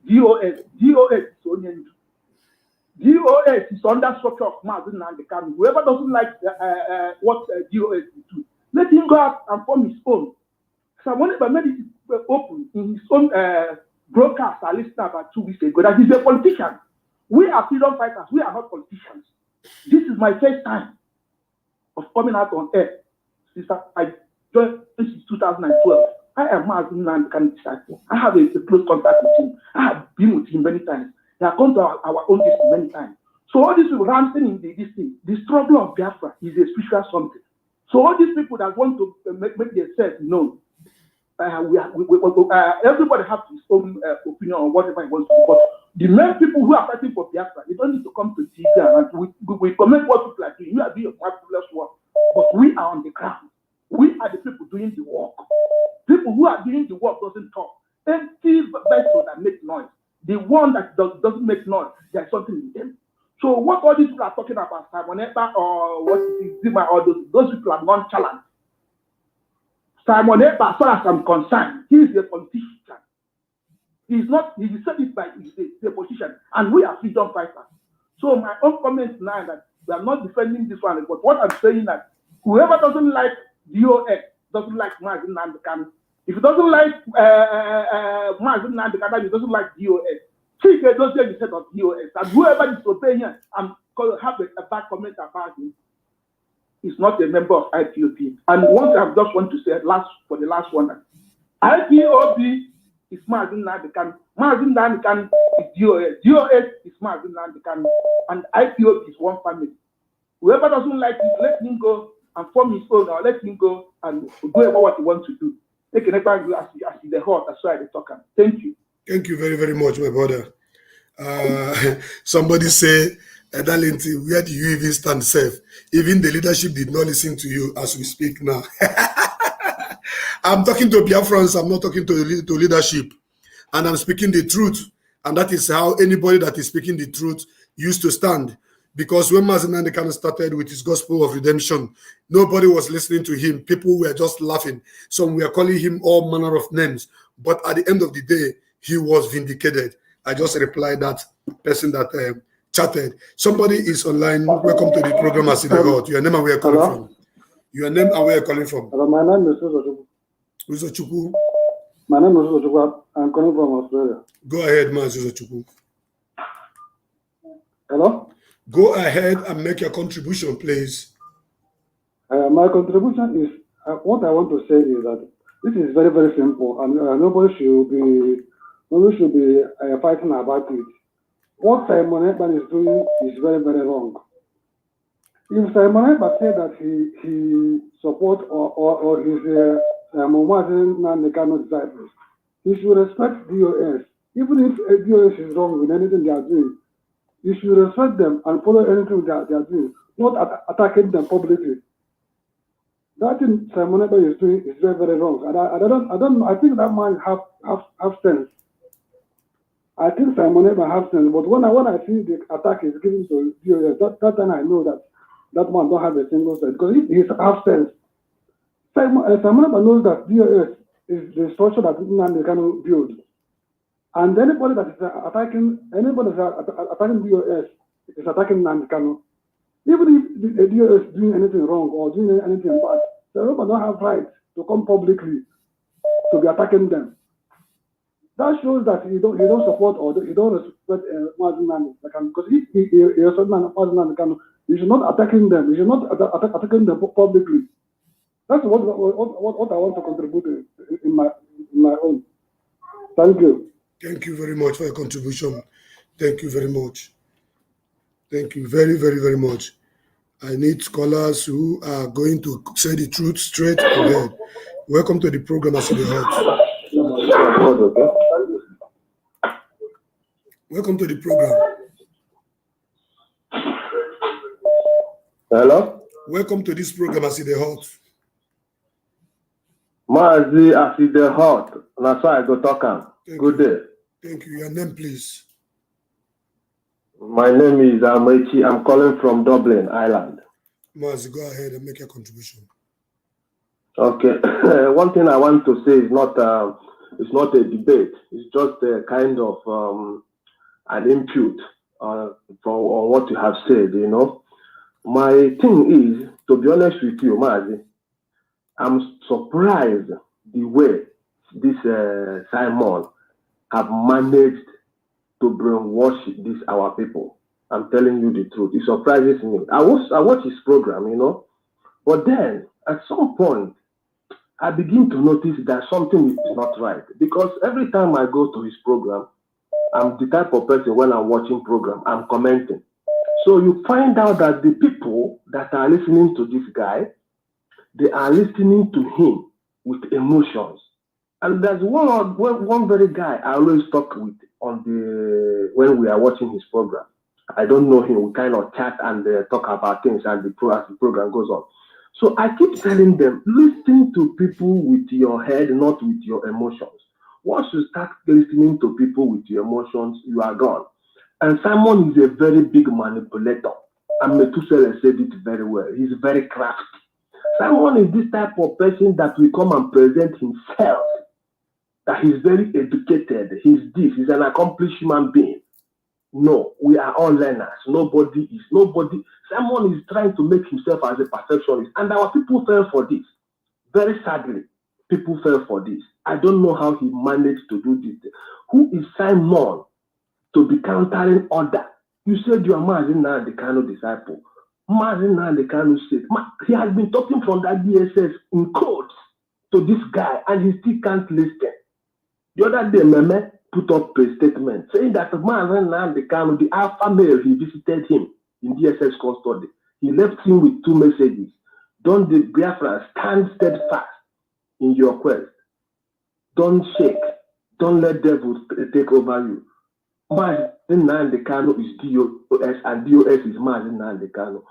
DOS. DOS is Onyendu. DOS is under structure of Mazi Nnamdi Kanu. Whoever doesn't like what DOS do, let him go out and form his own. Simon Ekpa made it open in his own broadcast I listened about 2 weeks ago that he's a politician. We are freedom fighters. We are not politicians. This is my first time of coming out on air since I joined in 2012. I am Mazi Nnamdi Kanu disciple. I have a close contact with him. I have been with him many times. They have come to our own district many times. So all these people ramping in this thing, the struggle of Biafra is a spiritual something. So all these people that want to make themselves known, everybody has his own opinion on whatever he wants to do. But the main people who are fighting for Biafra, you don't need to come to TV and we comment what people are doing. You are doing a marvelous work, but we are on the ground. We are the people doing the work. People who are doing the work doesn't talk. Empty vessel that makes noise. The one that doesn't make noise, there's something in them. So what all these people are talking about, Simon Ekpa or what is Zima, or those people are nonchalant. Simon Ekpa, as far as I'm concerned, he is a politician. He's not, he said it by the position, and we are freedom fighters. So my own comment now is that we are not defending this one, but what I'm saying is that whoever doesn't like DOX doesn't like Mazi Nnamdi Kanu. If he doesn't like Mazi Nnamdi Kanu, he doesn't like DOX. Chief don't say the set of DOX, and whoever disobey him and have a bad comment about him is not a member of IPOB. And one thing I just want to say for the last one, IPOB is Mazi Nnamdi Kanu. Mazi Nnamdi Kanu is DOS. DOS is Mazi Nnamdi Kanu. And IPOB is one family. Whoever doesn't like it, let him go and form his own, or let him go and go about what he wants to do. They can never do as the heart, that's why they talk. Thank you. Thank you very, very much, my brother. Somebody say, Darlington, where do you even stand safe? Even the leadership did not listen to you as we speak now. I'm talking to Biafrans, I'm not talking to leadership. And I'm speaking the truth. And that is how anybody that is speaking the truth used to stand. Because when Mazi Nnamdi Kanu started with his gospel of redemption, nobody was listening to him. People were just laughing. Some were calling him all manner of names. But at the end of the day, he was vindicated. I just replied that person that chatted. Somebody is online. Welcome to the program, Mazi Nnamdi Kanu. Your name and where you're calling from. Your name and where you're calling from. Hello, my name is Uzochukwu. My name is Uzochukwu. I'm calling from Australia. Go ahead, Mazi Uzochukwu. Hello? Go ahead and make your contribution, please. My contribution is, what I want to say is that this is very, very simple, and nobody should be fighting about it. What Simon Ekpa is doing is very, very wrong. If Simon Ekpa said that he supports or his Mazi Nnamdi Kanu disciples, he should respect DOS. Even if DOS is wrong with anything they are doing, you should respect them and follow anything they are doing, not attacking them publicly. That thing Simon Ekpa is doing is very, very wrong. And I don't know. I think that man have sense. I think Simon Ekpa has sense. But when I see the attack is given to DOS, that time I know that man don't have a single sense. Because if he has sense, Simon Ekpa knows that DOS is the structure that Nnamdi Kanu build. And anybody that is attacking DOS is attacking Nnamdi Kanu. Even if the DOS is doing anything wrong or doing anything bad, the Europa don't have right to come publicly to be attacking them. That shows that he don't support or he don't respect Mazi Nnamdi Kanu. Because if he respects Mazi Nnamdi Kanu, he should not attacking them. He should not attacking them publicly. That's what I want to contribute in my own. Thank you. Thank you very much for your contribution. Thank you very much. Thank you very, very, very much. I need scholars who are going to say the truth straight ahead. Welcome to the program, Mazi Nnamdi. Welcome to the program. Hello? Welcome to this program, Mazi Nnamdi. Mazi Nnamdi, that's why I go talk. Good day. Thank you. Your name, please. My name is Amechi. I'm calling from Dublin, Ireland. Mazi, go ahead and make your contribution. Okay. One thing I want to say is not a debate. It's just a kind of an input on what you have said, you know. My thing is, to be honest with you, Mazi, I'm surprised the way this Simon have managed to brainwash these our people. I'm telling you the truth. It surprises me. I watch his program, you know, but then at some point I begin to notice that something is not right, because every time I go to his program, I'm the type of person when I'm watching program, I'm commenting. So you find out that the people that are listening to this guy, they are listening to him with emotions. And there's one very guy I always talk with. on the when we are watching his program. I don't know him. We kind of chat and talk about things and as the program goes on. So I keep telling them, listen to people with your head, not with your emotions. Once you start listening to people with your emotions, you are gone. And Simon is a very big manipulator. And Methuselah said it very well. He's very crafty. Simon is this type of person that will come and present himself, that he's very educated, he's an accomplished human being. No, we are all learners. Nobody. Simon is trying to make himself as a perfectionist. And our people fell for this. Very sadly, people fell for this. I don't know how he managed to do this. Who is Simon to be countering order? You said you are Mazi Nnamdi Kanu disciple. Mazi Nnamdi Kanu said, he has been talking from that DSS in codes to this guy, and he still can't listen. The other day, Meme put up a statement saying that Mazi Nnamdi Kanu, the alpha male, he visited him in DSS custody. He left him with 2 messages. Don't the Biafra stand steadfast in your quest. Don't shake. Don't let devils take over you. Mazi Nnamdi Kanu is DOS and DOS is Mazi Nnamdi Kanu.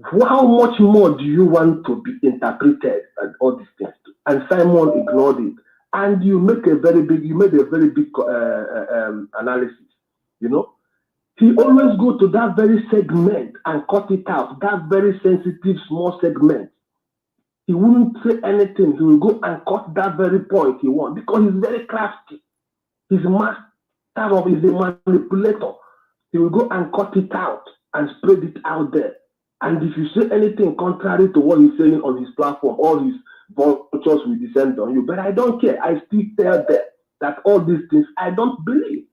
How much more do you want to be interpreted and all these things? And Simon ignored it. And you made a very big analysis. You know, he always go to that very segment and cut it out. That very sensitive small segment. He wouldn't say anything. He will go and cut that very point he wants because he's very crafty. He's a master of, he's a manipulator. He will go and cut it out and spread it out there. And if you say anything contrary to what he's saying on his platform, all his vultures will descend on you. But I don't care. I still tell them that all these things I don't believe.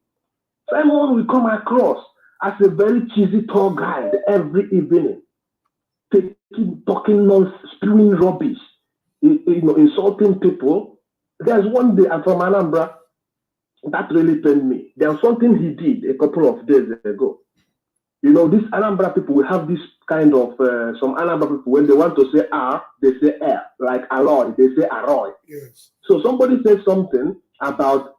Simon will come across as a very cheesy tour guide every evening, talking nonsense, spewing rubbish, insulting people. There's one day I'm from Anambra that really pained me. There's something he did a couple of days ago. You know, these Anambra people will have this kind of, some Anambra people, when they want to say R, they say R, like alloy, they say arroy. Yes. So somebody said something about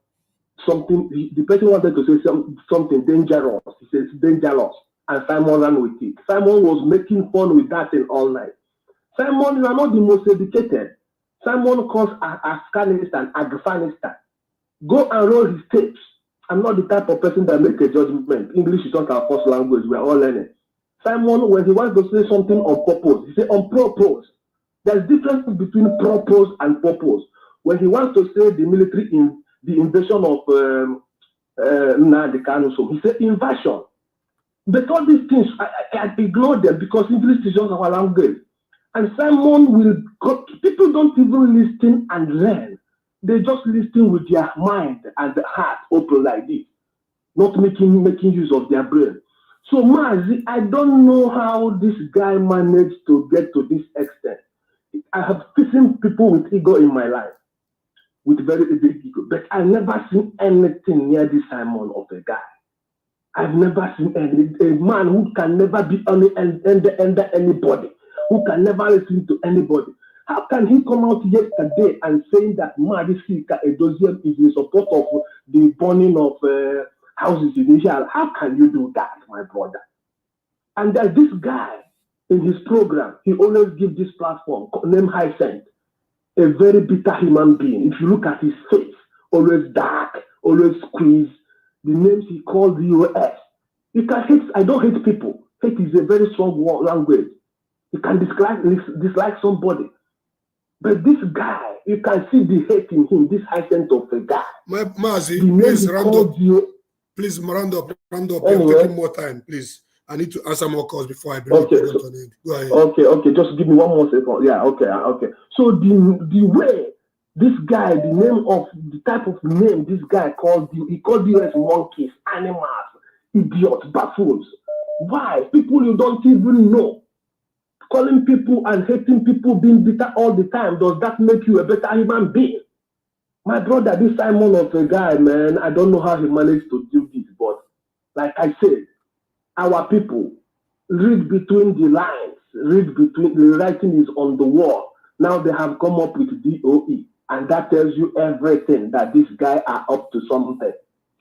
something, the person wanted to say something dangerous. He says dangerous, and Simon ran with it. Simon was making fun with that thing all night. Simon, you are not the most educated. Simon calls Afghanistan. Go and roll his tapes. I'm not the type of person that makes a judgment. English is not our first language. We are all learning. Simon, when he wants to say something on purpose, he says on purpose. There's difference between purpose and purpose. When he wants to say the military the invasion of Nnamdi Kanu, so he said invasion. But all these things, I ignore them because English is not our language. And Simon will go, people don't even listen and learn. They just listen with their mind and the heart open like this, not making use of their brain. So Mazi, I don't know how this guy managed to get to this extent. I have seen people with ego in my life, with very big ego, but I've never seen anything near this Simon of a guy. I've never seen a man who can never be under anybody, who can never listen to anybody. How can he come out yesterday and saying that Mazi Nnamdi is in support of the burning of houses in Israel? How can you do that, my brother? And that this guy in his program, he always gives this platform named Hyacinth, a very bitter human being. If you look at his face, always dark, always squeezed. The names he calls US. You can hate. I don't hate people. Hate is a very strong language. You can dislike somebody. But this guy, you can see the hate in him, this Hyacinth of a guy. Mazi, please round up. Please round up. Anyway. You're taking more time, please. I need to answer more calls before I bring Okay, it to an end. Go ahead. Okay. Just give me 1 more second. Yeah, okay. So the way this guy, the type of name this guy called you, he called you as monkeys, animals, idiots, buffoons. Why? People you don't even know. Calling people and hating people, being bitter all the time, does that make you a better human being? My brother, this Simon of a guy, man, I don't know how he managed to do this, but like I said, our people read between the lines, the writing is on the wall. Now they have come up with DOE, and that tells you everything that this guy are up to something.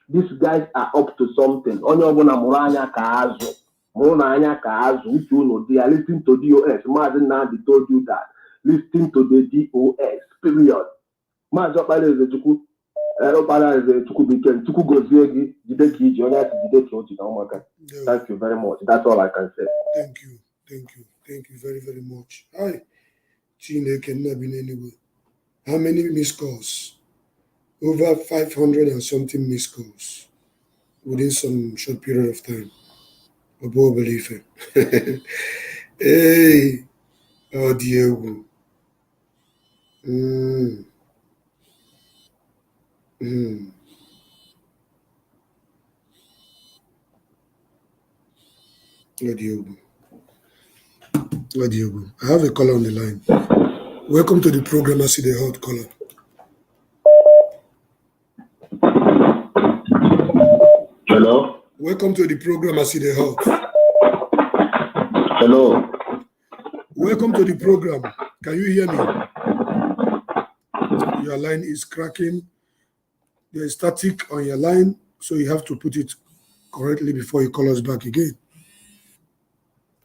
these guys are up to something. Onye ọbụla mụrụ anya ka azụ, mụrụ anya ka azụ, uche unu dị ya. Listen to DOS. Mazi Nnamdi told you that. Listen to the DOS. Period. Mazi Okpala Ezechukwu. Okpala Ezechukwu became Chukwu gozie gị jide ka iji onye asị jide ka o ji na ụmụaka. Thank you very much. That's all I can say. Thank you. Thank you. Thank you very, very much. Hi. Chineke Nnabine anyway. How many missed calls? Over 500 and something missed calls within some short period of time. I won't believe it. Hey, oh Diego. Oh Diego. I have a caller on the line. Welcome to the program. I see the hot caller. Hello. Welcome to the program. I see the hot. Hello. Welcome to the program. Can you hear me? Your line is cracking. There is static on your line, so you have to put it correctly before you call us back again.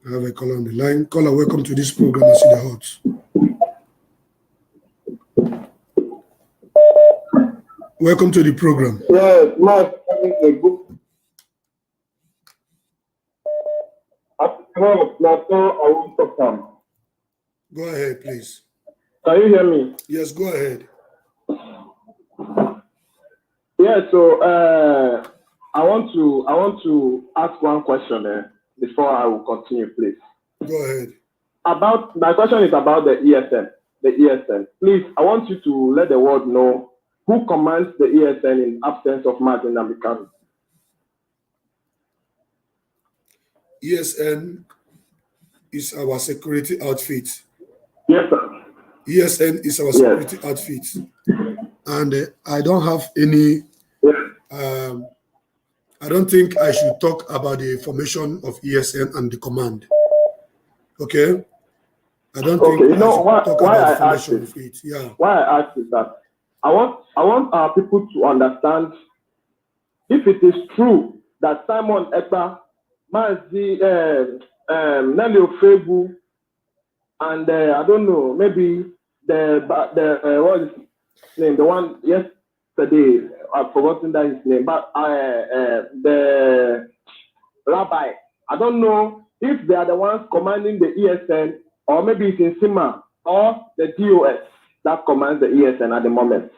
I have a caller on the line. Caller, welcome to this program. I see the hot. Welcome to the program. Yes, Mark, having a good. Go ahead, please. Can you hear me? Yes, go ahead. Yeah, so I want to ask one question before I will continue, please. Go ahead. My question is about the ESN. The ESN. Please, I want you to let the world know who commands the ESN in absence of Mazi Nnamdi Kanu. ESN is our security outfit. Yes, sir. ESN is our security outfit. And I don't have any, I don't think I should talk about the formation of ESN and the command. Okay? I don't think you know I should talk why about the I asked formation this? of it. Yeah. Why I ask is that I want our people to understand if it is true that Simon Ekpa, Mazi Nelly Ofebu, and I don't know, maybe the what is his name? The one yesterday, I've forgotten that his name, but the rabbi. I don't know if they are the ones commanding the ESN, or maybe it's in Sima or the DOS that commands the ESN at the moment.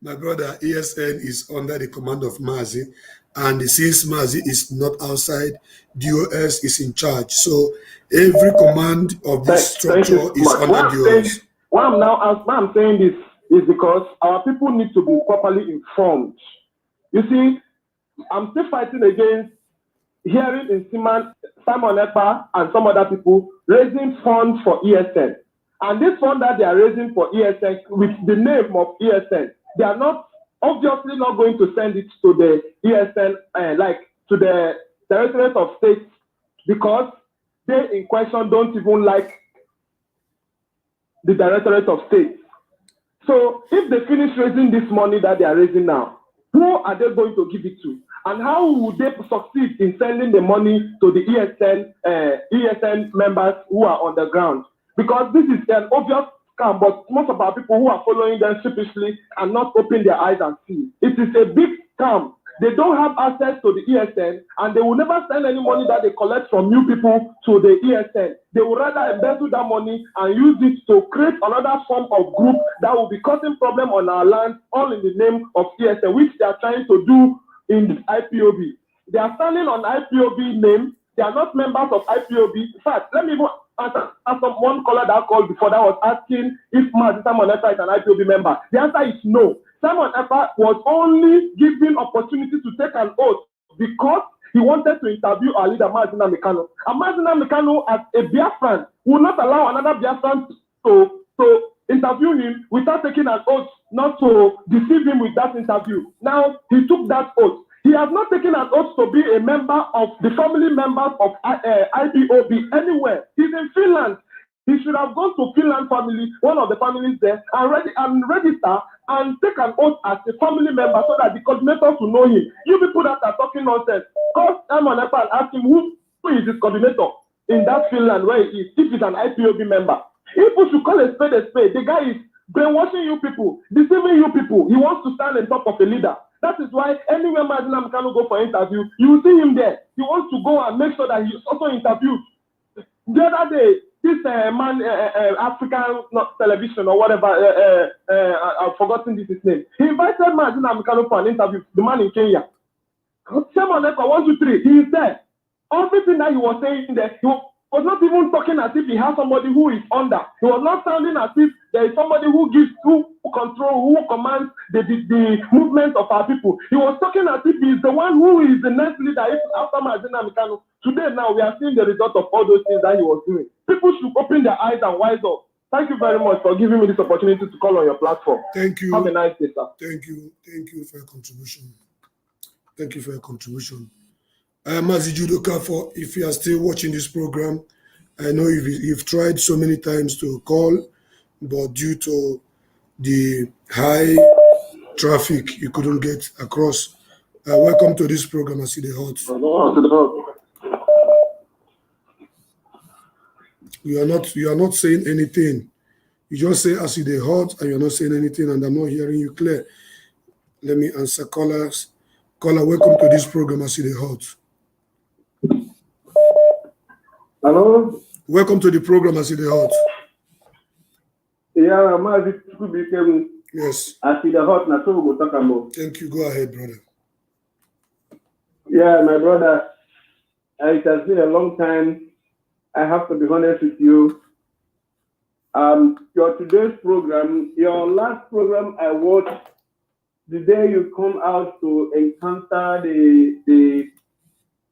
My brother, ESN is under the command of Mazi, and since Mazi is not outside, DOS is in charge. So every command of this structure is under DOS. Why I'm saying this is because our people need to be properly informed. You see, I'm still fighting against hearing in Simon Ekpa and some other people raising funds for ESN. And this fund that they are raising for ESN with the name of ESN, they are not obviously not going to send it to the ESN, like to the Directorate of State, because they in question don't even like the Directorate of State. So if they finish raising this money that they are raising now, who are they going to give it to? And how would they succeed in sending the money to the ESN members who are on the ground? Because this is an obvious scam, but most of our people who are following them sheepishly and not open their eyes and see. It is a big scam. They don't have access to the ESN, and they will never send any money that they collect from you people to the ESN. They will rather embezzle that money and use it to create another form of group that will be causing problem on our land, all in the name of ESN, which they are trying to do in IPOB. They are standing on IPOB name. They are not members of IPOB. In fact, let me even answer one caller that called before that was asking if Mazi Simon Ekpa is an IPOB member. The answer is no. Simon Ekpa was only given opportunity to take an oath because he wanted to interview our leader, Mazi Nnamdi Kanu. And Mazi Nnamdi Kanu, as a Biafran, will not allow another Biafran to interview him without taking an oath not to deceive him with that interview. Now, he took that oath. He has not taken an oath to be a member of the family members of IPOB anywhere. He's in Finland. He should have gone to Finland family, one of the families there, and register and take an oath as a family member so that the coordinators will know him. You people that are talking nonsense, call Simon Ekpa and ask him who is his coordinator in that Finland where he is, if he's an IPOB member. If we should call a spade, the guy is brainwashing you people, deceiving you people. He wants to stand on top of a leader. That is why anywhere Mazi Nnamdi Kanu go for interview, you will see him there. He wants to go and make sure that he's also interviewed. The other day, this man, African television or whatever, I've forgotten his name. He invited Mazi Nnamdi Kanu for an interview, the man in Kenya. Simon Ekpa, 1, 2, 3, he is there. Everything that he was saying there, he was not even talking as if he has somebody who is under. He was not sounding as if there is somebody who control, who commands the movement of our people. He was talking as if he is the one who is the next leader after Mazi Nnamdi Kanu. Today now we are seeing the result of all those things that he was doing. People should open their eyes and wise up. Thank you very much for giving me this opportunity to call on your platform. Thank you. Have a nice day, sir. Thank you. Thank you for your contribution. Thank you for your contribution. Mazi Judoka, if you are still watching this program, I know you've tried so many times to call, but due to the high traffic, you couldn't get across. Welcome to this program, I see the hot. You are not saying anything. You just say I see the hot, and you're not saying anything, and I'm not hearing you clear. Let me answer callers. Caller, welcome to this program, I see the hot. Hello? Welcome to the program, I see the hot. Yeah, Mazi became. Yes. I see the hot, now so we'll talk about. Thank you. Go ahead, brother. Yeah, my brother, it has been a long time. I have to be honest with you. Your today's program, your last program I watched, the day you come out to encounter the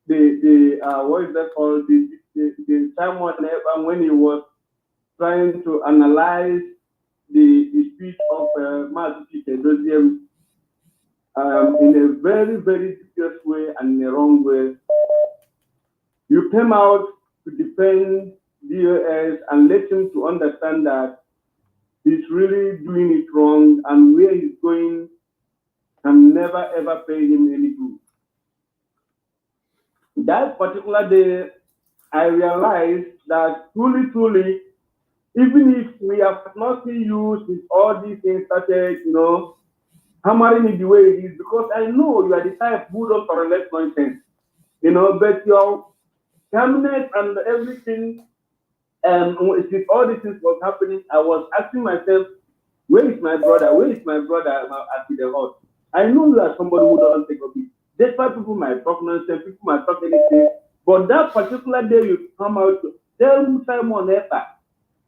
what is that called, the Simon Ekpa, when he was trying to analyze the speech of Mazi Nnamdi in a very, very serious way and in a wrong way. You came out to defend DOS and let him to understand that he's really doing it wrong and where he's going can never ever pay him any good. That particular day, I realized that truly, even if we have not seen you since all these things started, hammering it the way it is, because I know you are the type who don't tolerate nonsense, but your cabinet and everything, since all these things was happening, I was asking myself, where is my brother? Where is my brother at the hut? I know you are somebody who doesn't take a bit. Despite people might talk nonsense, people might talk anything, but that particular day you come out to tell Simon Ekpa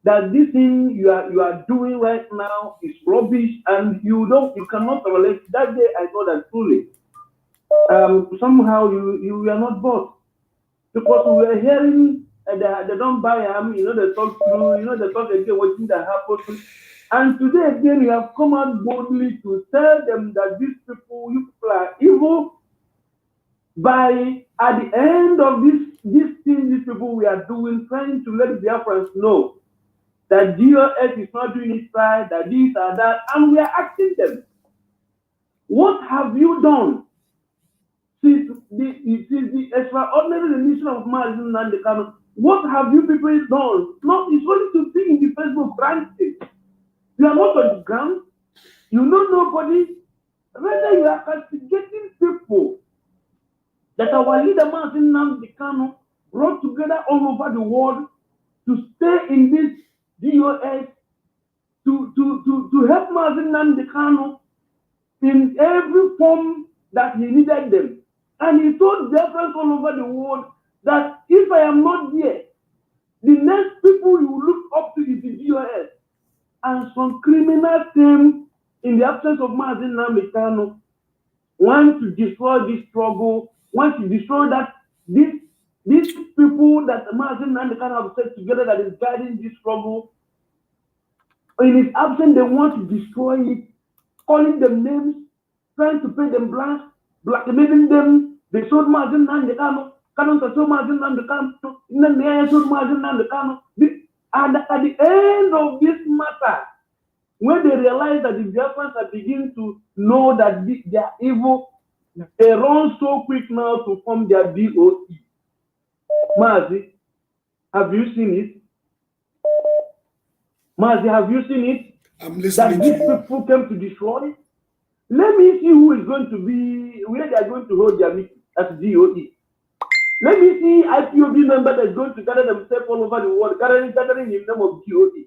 that this thing you are doing right now is rubbish and you cannot relate. That day I know that truly somehow you are not bored, because we were hearing they don't buy them, they talk through, they talk again what things that happen. And today again you have come out boldly to tell them that you people are evil. By at the end of this thing, these people we are doing, trying to let the Biafrans know that DOS is not doing it right, that this and that, and we are asking them, what have you done since the extraordinary remission of Mazi Nnamdi Kanu? What have you people done? No, it's only to see in the Facebook branches. You are not on the ground. You know nobody. Rather, you are castigating people that our leader Mazi Nnamdi Kanu brought together all over the world to stay in this DOS, to help Mazi Nnamdi Kanu in every form that he needed them. And he told Biafrans all over the world that if I am not there, the next people you look up to is the DOS. And some criminals came in the absence of Mazi Nnamdi Kanu, want to destroy this struggle, want to destroy that these people that Mazi Nnamdi Kanu have set together that is guiding this struggle. In his absence, they want to destroy it, calling them names, trying to paint them blackmailing them. They showed Mazi Nnamdi Kanu, Kanu to show Mazi Nnamdi Kanu, then they showed Mazi Nnamdi Kanu. And at the end of this matter, When they realize that the Biafrans are beginning to know that they are evil, they run so quick now to form their BOE. Mazi, have you seen it? Mazi, have you seen it? I'm listening that these people came to destroy. Let me see who is going to be, where they are going to hold their meeting. That's DOE. Let me see IPOB member that's going to gather themselves all over the world, gathering in the name of DOE.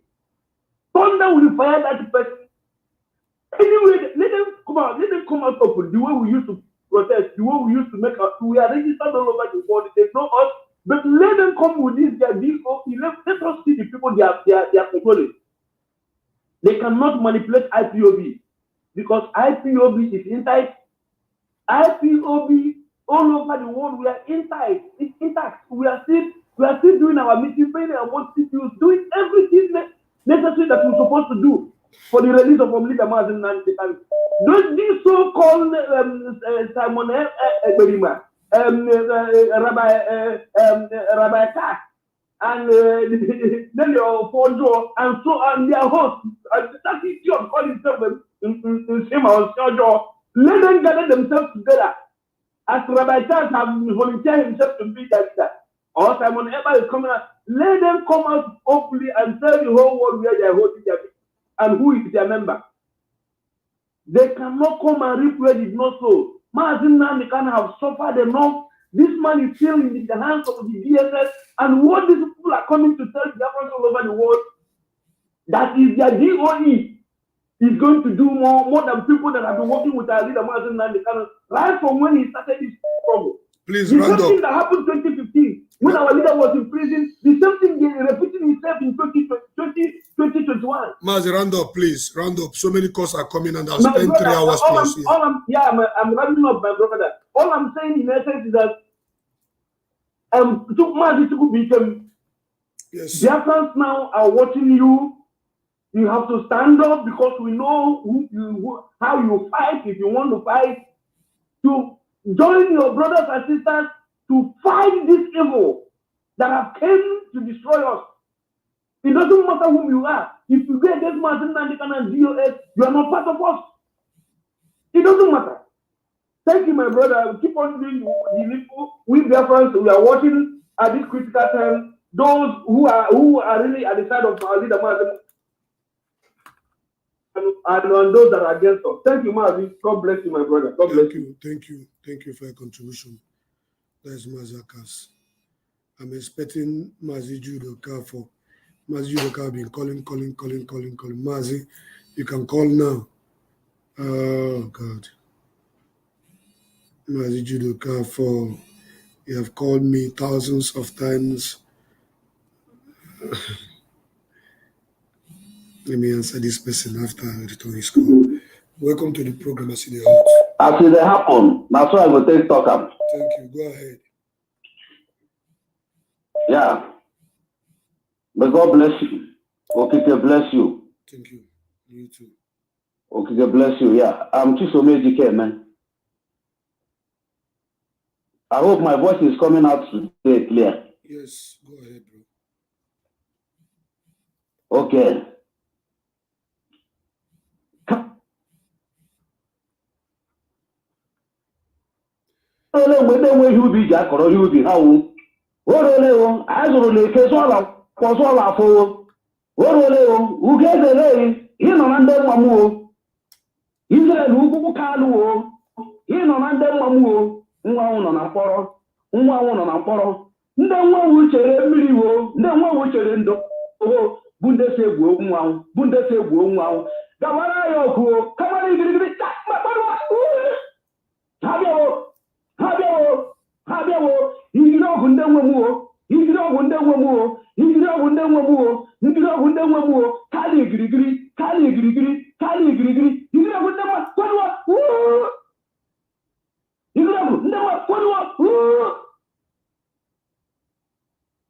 Thunder will fire that person. Anyway, let them come out open the way we used to protest, the way we used to make us. We are registered all over the world. They know us, but let them come with this their DOE. Let us see the people they are controlling. They cannot manipulate IPOB because IPOB is intact. IPOB all over the world, we are intact. It's intact. We are still doing our meeting, paying our monthly dues, doing everything necessary that we're supposed to do for the release of leader Mazi Nnamdi Kanu. These so-called Simon Berima, Rabbi Kat, and then your Fojo, and so on their host, that idiot call himself let them gather themselves together. As Rabbi Charles has volunteered himself to be that leader, or Simon Eber is coming out, let them come out openly and tell the whole world where they are holding their meeting and who is their member. They cannot come and reap where it is not so. Mazi Nnamdi Kanu have suffered enough. This man is still in the hands of the DSS, and what these people are coming to tell the Africans all over the world, that is their DOE is going to do more than people that have been working with our leader Mazi Nnamdi Kanu right from when he started this struggle. Please, the same thing that happened in 2015 when our leader was in prison. The same thing they repeating itself in 2021. Mazi, round up, please. Round up. So many calls are coming, and I've spent 3 hours plus here. I'm rounding up, my brother. All I'm saying in essence is that yes. The Afghans now are watching you. You have to stand up because we know how you fight. If you want to fight, to join your brothers and sisters to fight this evil that have come to destroy us. It doesn't matter whom you are. If you get against Mazi Nnamdi Kanu and DOS, you are not part of us. It doesn't matter. Thank you, my brother. Keep on doing the needful. We Biafrans, we are watching at this critical time. Those who are really at the side of our leader Mazi and on those that are against us. Thank you, Mazi. God bless you, my brother. God bless you. Thank you for your contribution. That is Mazi Akas. I'm expecting Mazi Judoka for Mazi Judoka been calling. Mazi, you can call now. Oh God. Mazi Judoka for you have called me thousands of times. Let me answer this person after I return his call. Welcome to the program, as it happen. That's why I will take talk up. Thank you. Go ahead. Yeah. May God bless you. Okay, bless you. Thank you. You too. Okay, bless you. Yeah. I'm Chisome DK, man. I hope my voice is coming out today clear. Yes, go ahead, bro. Okay. Ole mgbe enweghị ubi ji akọrọ ya ubi ha wu orole a zụrụ na eke kwọsụọla afọ orole ugo ezeleghị ịnọ na ndị mmamụ Israel ugwu kalụ ịnọ na ndị mmamụ nwa nwụ nọ na mkpọrọ ndị nwa chere mmiri ndị nwa chere ndụ bụ ndị si egwu nwa gawara ya ọkụ kamara igirigiri ha bịawo igiri ọgwụ ndị nwe kali igirigiri igiri ọgwụ ndị nwe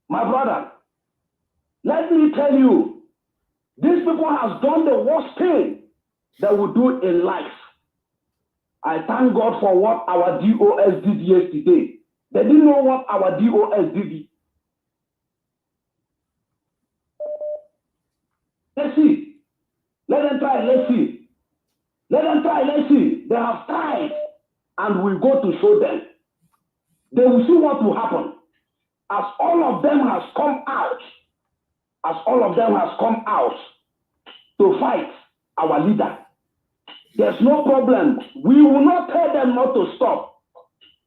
My brother, let me tell you, these people have done the worst thing they would do in life. I thank God for what our DOS did yesterday. They didn't know what our DOS did. You see, Let them try, let's see. Let them try, let's see. They have tried, and we'll go to show them. They will see what will happen. As all of them has come out, to fight our leader, there's no problem. We will not tell them not to stop.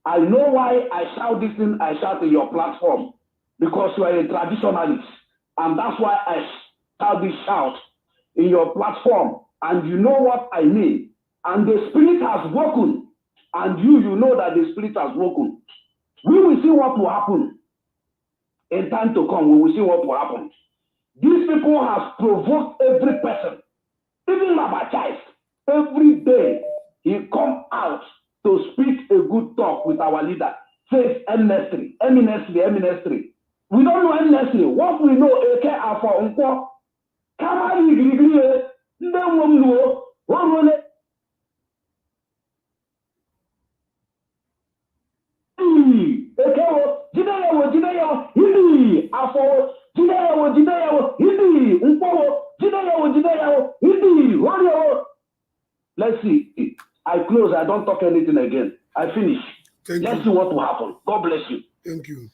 I know why I shout this thing, I shout in your platform, because you are a traditionalist, and that's why I shout this shout in your platform, and you know what I mean. And the spirit has woken, and you know that the spirit has woken. We will see what will happen in time to come. We will see what will happen. These people have provoked every person, even Labachais. Every day he come out to speak a good talk with our leader. Says eminently. We don't know eminently. What we know, Eke Afo Unko, Kamari Grigri, Ndemwomno, Warone. Ekewo, Jideyo, Hindi, Afo, Jideyo, Hindi, Unko, Jideyo, Hindi, Warrior. Let's see. I close. I don't talk anything again. I finish. Let's see what will happen. God bless you. Thank you.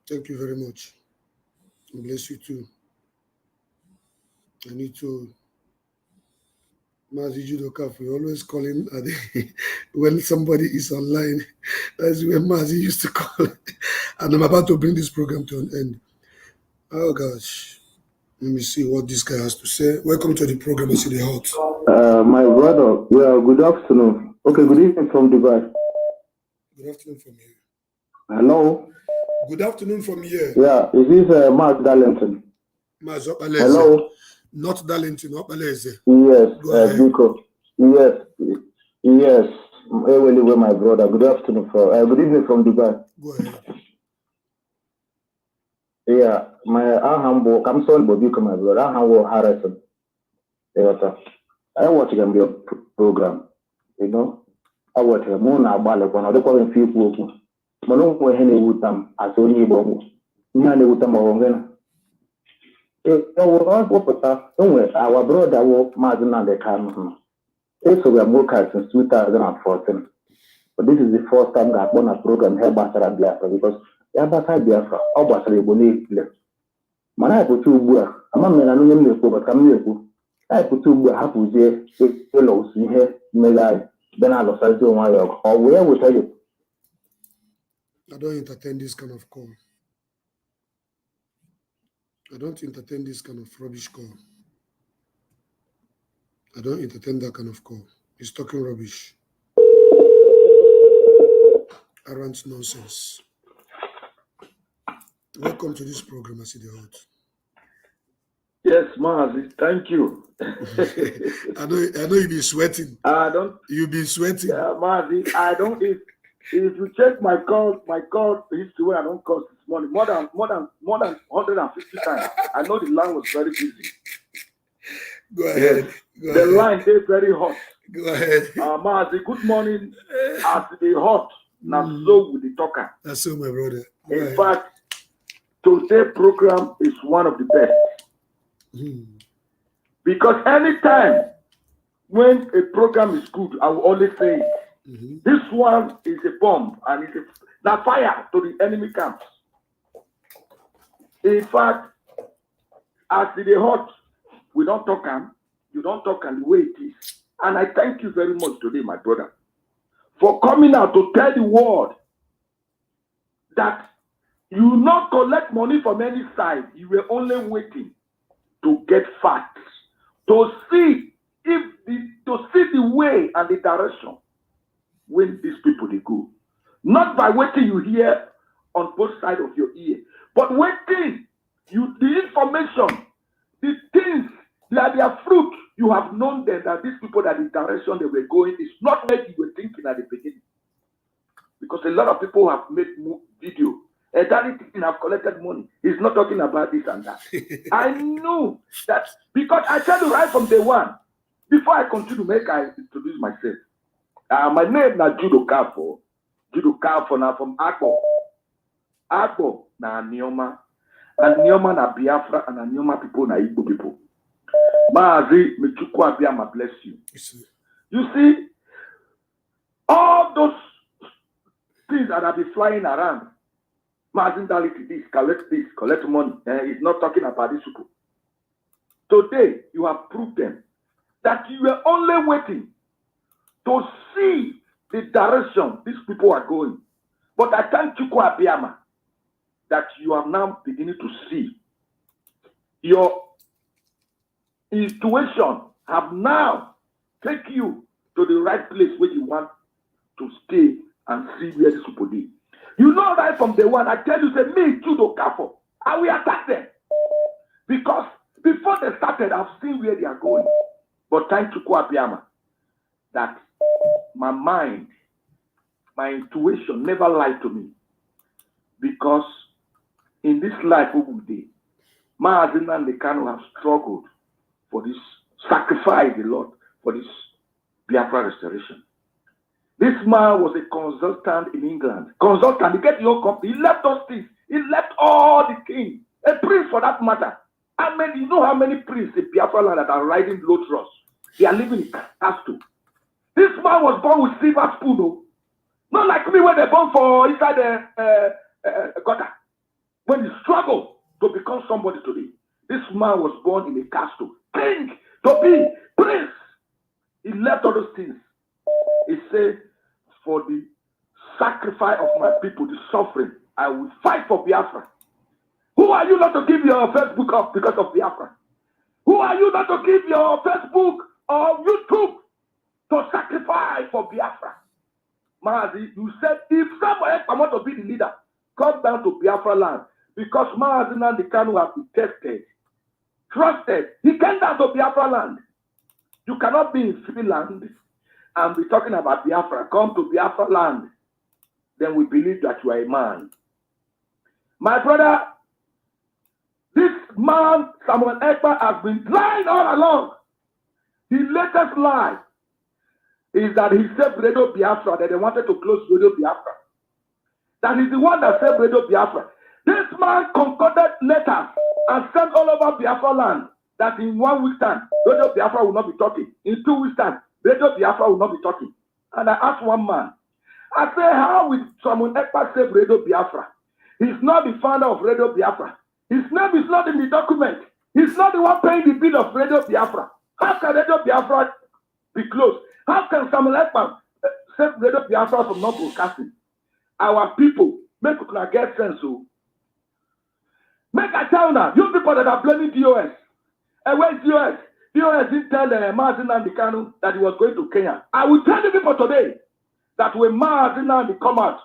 Thank you very much. God bless you too. I need to. Mazi Nnamdi, we always call him when somebody is online. That's when Mazi used to call. And I'm about to bring this program to an end. Oh gosh. Let me see what this guy has to say. Welcome to the program, I see the hot. My brother, yeah, good afternoon. Okay, good evening from Dubai. Good afternoon from here. Hello. Good afternoon from here. Yeah, is this Mark Darlington? Hello. Not Darlington, Opalese. Yes, Biko. Yes. Anyway, my brother. Good afternoon good evening from Dubai. Go ahead. Yeah, my humble. I'm sorry, Bobby, my brother. Humble Harrison. I watch your program. You know, I watch the moon. I bought one of the calling people. Mono ko hene wutam asoni bongo. Nyane wutam wongena. Our brother work Mazi Nnamdi Kanu. So we are more since 2014. But this is the first time I've done a program here Basara Biafra because Basara Biafra, all Basara Boni. Mana put two bua, a man and a young but come here. I put two bua happy here, fellows in here, Melai, then I lost or where will tell you? I don't entertain this kind of call. I don't entertain this kind of rubbish call. I don't entertain that kind of call. He's talking rubbish. Arrant nonsense. Welcome to this program, I see the hot. Yes, Mazi, thank you. I know you've been sweating. You've been sweating. Yeah, Mazi, I don't. If you check my call history where I don't call this morning, more than 150 times. I know the line was very busy. Go ahead. Yes. The line is very hot. Go ahead. Mazi, good morning. As the hot, now so with the talker. That's so, my brother. In fact, today's program is one of the best. Because anytime when a program is good, I will always say it. This one is a bomb and it's a fire to the enemy camps. In fact, as the hot, we don't talk you don't talk the way it is. And I thank you very much today, my brother, for coming out to tell the world that you not collect money from any side. You were only waiting to get facts, to see the way and the direction when these people they go. Not by waiting you hear on both sides of your ear, but waiting the information, the things that their fruit, you have known them that these people that the direction they were going is not what you were thinking at the beginning. Because a lot of people have made video. And that have collected money. He's not talking about this and that. I knew that because I tell you right from day one, before I continue I introduce myself. My name is Judo Kafo. Judo Kafo now from Akbo. Akbo na Nioma. And Nioma na Biafra and Nioma people na Igbo people. Mazi Nnamdi bless you. You see, all those things that have been flying around, Mazi Nnamdi this, collect money. He's not talking about this people. Today, you have proved them that you were only waiting to see the direction these people are going. But I thank you, Abiyama, that you are now beginning to see your intuition have now taken you to the right place where you want to stay and see where these people are. You know right from the one, I tell you, say, me too, do careful. I will attack them. Because before they started, I've seen where they are going. But thank you, Abiyama, that my mind, my intuition never lied to me. Because in this life over the Mazi Nnamdi Kanu have struggled for this, sacrifice the Lord for this Biafra restoration. This man was a consultant in England. Consultant, he get your company. He left those things. He left all the king, a priest for that matter. I mean, you know how many priests in Biafra land that are riding low trust? They are living in castle. This man was born with silver spoon, though. Not like me when they born for inside the gutter. When he struggled to become somebody today. This man was born in a castle. King, to be prince. He left all those things. He said, for the sacrifice of my people, the suffering, I will fight for Biafra. Who are you not to give your Facebook up because of Biafra? Who are you not to give your Facebook or YouTube to sacrifice for Biafra? Mazi, you said, if someone else want to be the leader, come down to Biafra land. Because Mazi Nnamdi Kanu has been tested, trusted. He came down to Biafra land. You cannot be in Finland and be talking about Biafra. Come to Biafra land. Then we believe that you are a man. My brother, this man, Samuel Ekpa, has been lying all along. The latest lie is that he saved Radio Biafra, that they wanted to close Radio Biafra. That is the one that saved Radio Biafra. This man concocted letters and sent all over Biafra land that in 1 week's time, Radio Biafra will not be talking. In 2 weeks' time, Radio Biafra will not be talking. And I asked one man, I say, how will Samuel Ekpa save Radio Biafra? He's not the founder of Radio Biafra. His name is not in the document. He's not the one paying the bill of Radio Biafra. How can Radio Biafra be closed? How can Samuel Ekpa save Radio Biafra from not broadcasting? Our people, make people get sense. Make a tell now, you people that are blaming DOS. And where's DOS? DOS didn't tell Mazi Nnamdi Kanu that he was going to Kenya. I will tell you people today that when Mazi Nnamdi come out,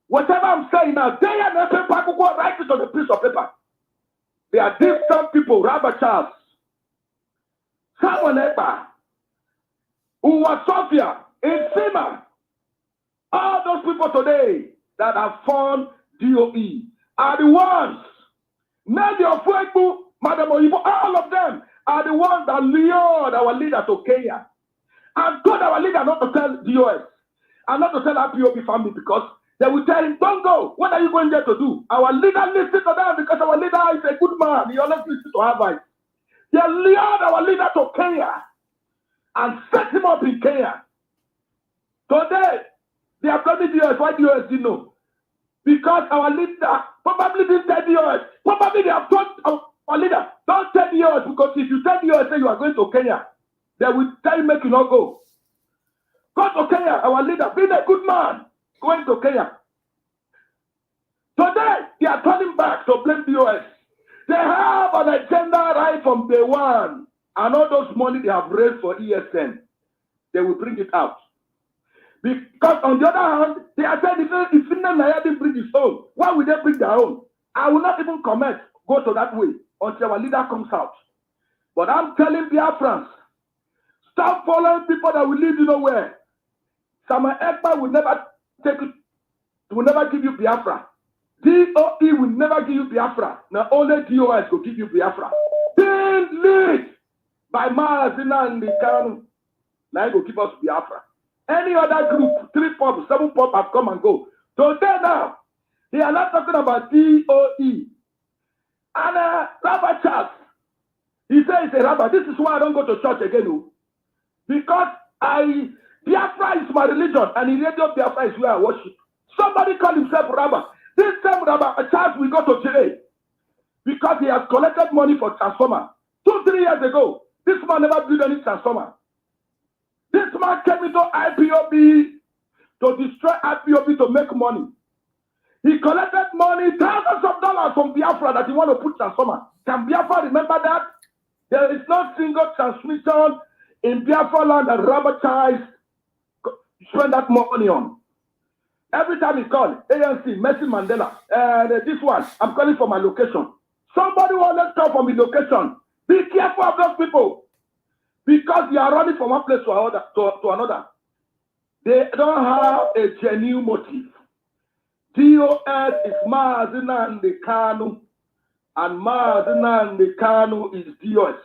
whatever I'm saying now, they and the paper will go write it on a piece of paper. They are different people, Robert Charles, Samuel Ekpa, who was Sophia, in Sima. All those people today that have formed DOE are the ones, Medi Ofuegbu, Madam Oyibo, all of them are the ones that lured our leader to Kenya and told our leader not to tell DOS and not to tell our POP family because they will tell him, don't go. What are you going there to do? Our leader listens to them because our leader is a good man. He always listens to advice. They lured our leader to Kenya and set him up in Kenya. Today, they are blaming DOS. Why DOS didn't know? Because our leader probably didn't tell DOS. Probably they have told our leader, don't tell DOS because if you tell DOS say you are going to Kenya, they will tell you make you not go. Go to Kenya, our leader, being a good man, going to Kenya. Today, they are turning back to blame DOS. They have an agenda right from day one. And all those money they have raised for ESN, they will bring it out. Because on the other hand, they are saying if Finland didn't bring his own, why would they bring their own? I will not even comment, go to that way until our leader comes out. But I'm telling Biafrans, stop following people that will lead you nowhere. Samuel Ekpa will never take it, will never give you Biafra. DOE will never give you Biafra. Now only DOS will give you Biafra. Being lead by Mazi Nnamdi Kanu, now he will give us Biafra. Any other group, 3 pop, 7 pop have come and go. Today now, they are not talking about DOE. And Robert Charles, He said he's a rabbi. This is why I don't go to church again. Oh. Because Biafra is my religion, and in Radio Biafra is where I worship. Somebody called himself rabbi. This same rabbi, a child we go to jail because he has collected money for transformer. 2-3 years ago, this man never built any transformer. This man came into IPOB to destroy IPOB to make money. He collected money, thousands of dollars from Biafra that he want to put transformer. Can Biafra remember that? There is no single transmission in Biafra land that Robert Child spend that money on. Every time he called, ANC, Mazi Mandela, this one, I'm calling for my location. Somebody will always call for my location. Be careful of those people. Because they are running from one place to another. They don't have a genuine motive. DOS is Mazi Nnamdi Kanu, and Mazi Nnamdi Kanu is DOS.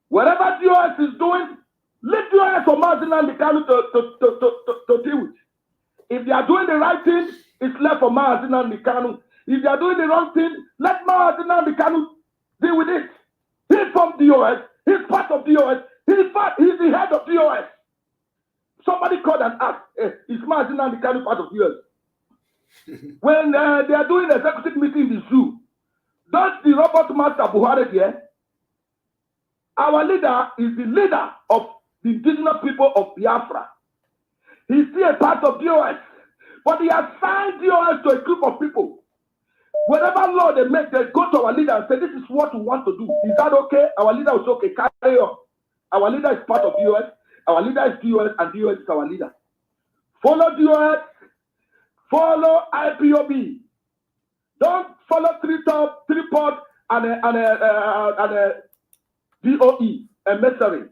Whatever DOS is doing, leave DOS for Mazi Nnamdi Kanu to deal with. If they are doing the right thing, it's left for Mazi Nnamdi Kanu. If they are doing the wrong thing, let Mazi Nnamdi Kanu deal with it. He's from DOS. He's part of DOS. He's the head of DOS. Somebody called and asked, is Mazi Nnamdi Kanu part of DOS? When they are doing the executive meeting in the zoo, don't the Robert Master Buhari here? Our leader is the leader of the indigenous people of Biafra. He's still a part of DOS, but he has signed DOS to a group of people. Whatever law they make, they go to our leader and say, this is what we want to do. Is that okay? Our leader will say, okay, carry on. Our leader is part of DOS. Our leader is DOS, and DOS is our leader. Follow DOS. Follow IPOB. Don't follow Tripod and a DOE, a mercenary.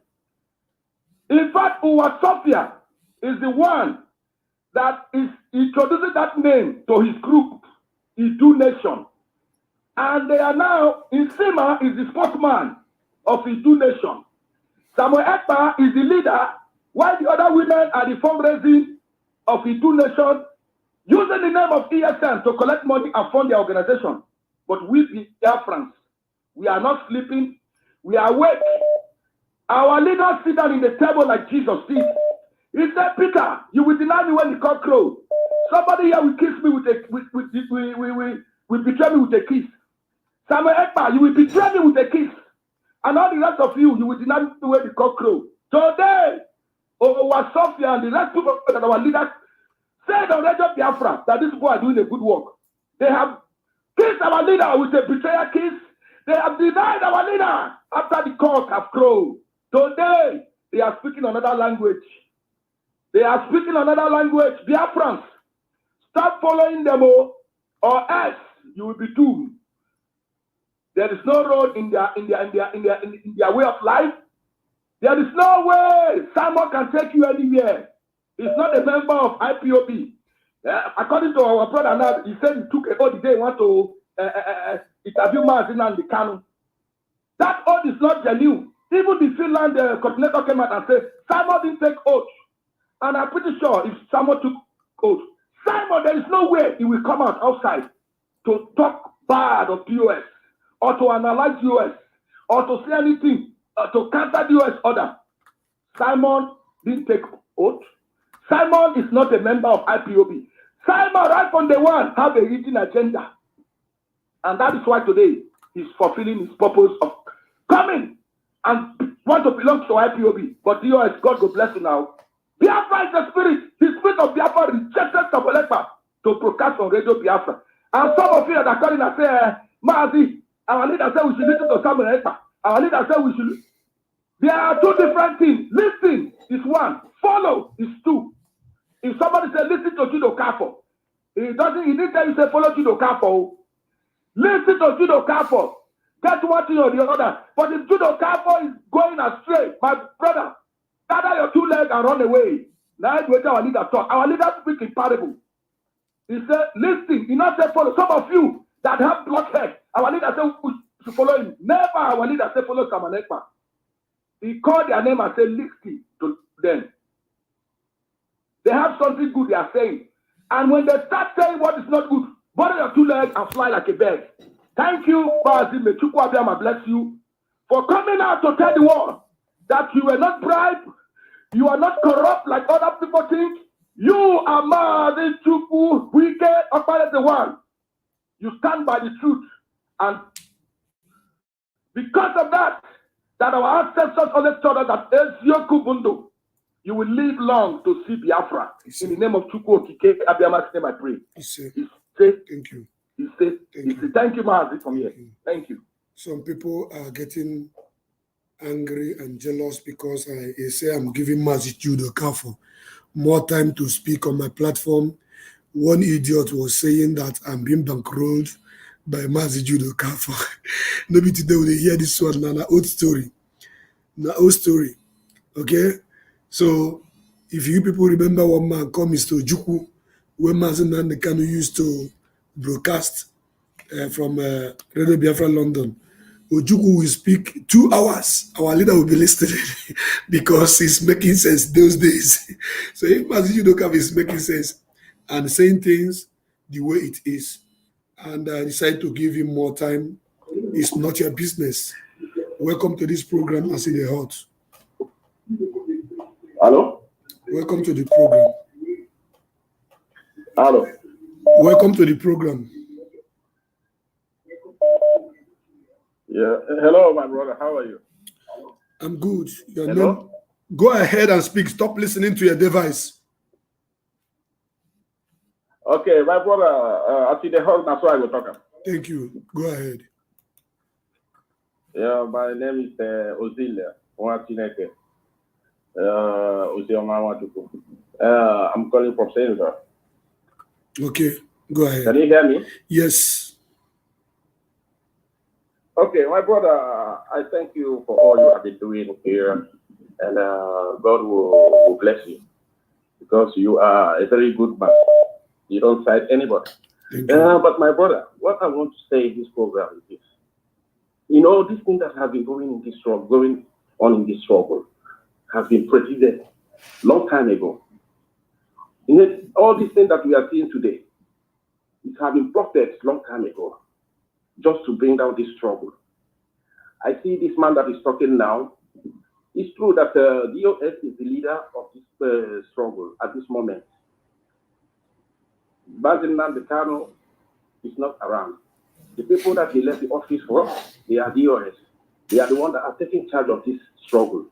In fact, Uwa Sophia is the one that is introducing that name to his group, Idu Nation. And they are now, Nsima is the spokesman of Idu Nation. Samuel Ekpa is the leader, while the other women are the fundraising of Idu Nation, using the name of ESN to collect money and fund their organization. But we Biafrans, we are not sleeping, we are awake. Our leaders sit down in the table like Jesus did. He said, Peter, you will deny me when the cock crows. Somebody here will kiss me will betray me with a kiss. Samuel Ekpa, you will betray me with a kiss. And all the rest of you will deny me when the cock crows. Today, our Sophia and the rest of our leaders said on Radio Biafra that these people are doing a good work. They have kissed our leader with a betrayal kiss. They have denied our leader after the cock have crowed. Today, they are speaking another language. They are speaking another language. Biafrans, start following them or else you will be doomed. There is no road in their way of life. There is no way someone can take you anywhere. He's not a member of IPOB. According to our brother now, he said he took a holiday, want to interview Mazi Nnamdi Kanu. That oath is not genuine. Even the Finland coordinator came out and said, Simon didn't take oath. And I'm pretty sure if Simon took oath, Simon, there is no way he will come out outside to talk bad of the US or to analyze US or to say anything to counter the US order. Simon didn't take oath. Simon is not a member of IPOB. Simon, right from day one, have a hidden agenda. And that is why today he's fulfilling his purpose of coming and want to belong to IPOB. But DOS, God will bless you now. Biafra is the spirit. The spirit of Biafra rejected Samuel Ekpa to broadcast on Radio Biafra. And some of you that are calling and say, Mazi, our leader said we should listen to Samuel Ekpa. Our leader said we should. There are two different things. Listen is one. Follow is two. If somebody says listen to Judo Kafo, he didn't tell you say follow Judo Kafo. Listen to Judo Kafo. Get one thing or the other. But if Judo Kafo is going astray, my brother, gather your two legs and run away. Now it's what our leader talk. Our leader speak in parable. He said, listen, he not say follow. Some of you that have blockhead, our leader said we should follow him. Never our leader say follow Samuel Ekpa. He called their name and said, listen to them. They have something good they are saying. And when they start saying what is not good, borrow your two legs and fly like a bird. Thank you, Mazi. May Chukwu Abiyama bless you for coming out to tell the world that you were not bribed, you are not corrupt like other people think. You are Mazi Chukwu, wicked, upright the one. You stand by the truth, and because of that, that our ancestors always told us that Ezioku Bundu, you will live long to see Biafra. In the name of Chukwu Okike, Abiyama's name I pray. He said, thank you. He said, thank you, Mazi, from here. Thank you. Some people are getting angry and jealous because I say I'm giving Mazi Nnamdi Kanu more time to speak on my platform. One idiot was saying that I'm being bankrolled by Mazi Nnamdi Kanu. Maybe today we hear this one, an old story. Okay? So, if you people remember one man called Mr. Ojukwu, when Mazi Nnamdi Kanu used to broadcast from Radio Biafra London, Ojukwu will speak 2 hours. Our leader will be listening because he's making sense those days. So if Mazi Nnamdi Kanu is making sense and saying things the way it is, and I decide to give him more time, it's not your business. Welcome to this program, As in the Hot. Hello? Welcome to the program. Hello? Welcome to the program. Yeah. Hello, my brother. How are you? I'm good. Your Hello? name? Go ahead and speak. Stop listening to your device. Okay, my brother, I see the whole, that's why I will talk. Thank you. Go ahead. Yeah, my name is Ozilia Owatineke. I'm calling from Senegal. Okay, go ahead. Can you hear me? Yes. Okay, my brother, I thank you for all you have been doing here, and God will bless you because you are a very good man. You don't fight anybody. But my brother, what I want to say in this program is this. You know, this thing that has been going on in this struggle has been predicted long time ago. All these things that we are seeing today, it has been plotted long time ago, just to bring down this struggle. I see this man that is talking now. It's true that DOS is the leader of this struggle at this moment. Mazi Nnamdi Kanu is not around. The people that he left the office for, they are DOS. They are the ones that are taking charge of this struggle.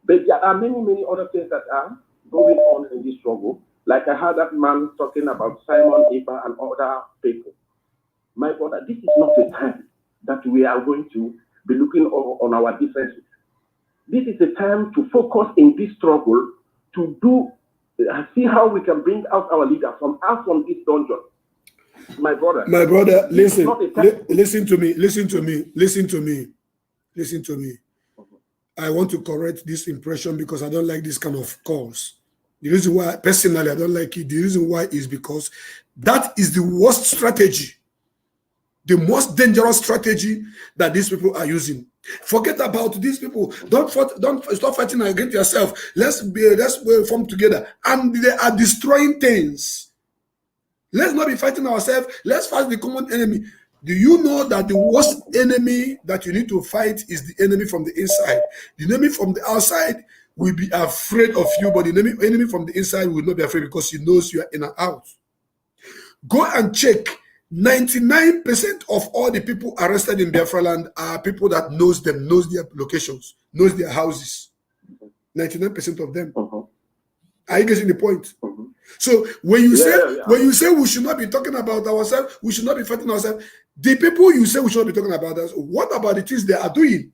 But there are many, many other things that are going on in this struggle. Like I heard that man talking about Simon Epa and other people. My brother, this is not the time that we are going to be looking on our differences. This is the time to focus in this struggle to see how we can bring out our leaders from this dungeon. My brother, listen to me. I want to correct this impression because I don't like this kind of calls. The reason why, personally, I don't like it, the reason why is because that is the worst strategy, the most dangerous strategy that these people are using. Forget about these people. Don't stop fighting against yourself. Let's form together. And they are destroying things. Let's not be fighting ourselves. Let's fight the common enemy. Do you know that the worst enemy that you need to fight is the enemy from the inside? The enemy from the outside will be afraid of you, but the enemy from the inside will not be afraid because he knows you are in and out. Go and check. 99% of all the people arrested in Biafra land are people that knows them, knows their locations, knows their houses. 99% of them. Are you getting the point? So when you say we should not be talking about ourselves, we should not be fighting ourselves, the people you say we should not be talking about us, what about the things they are doing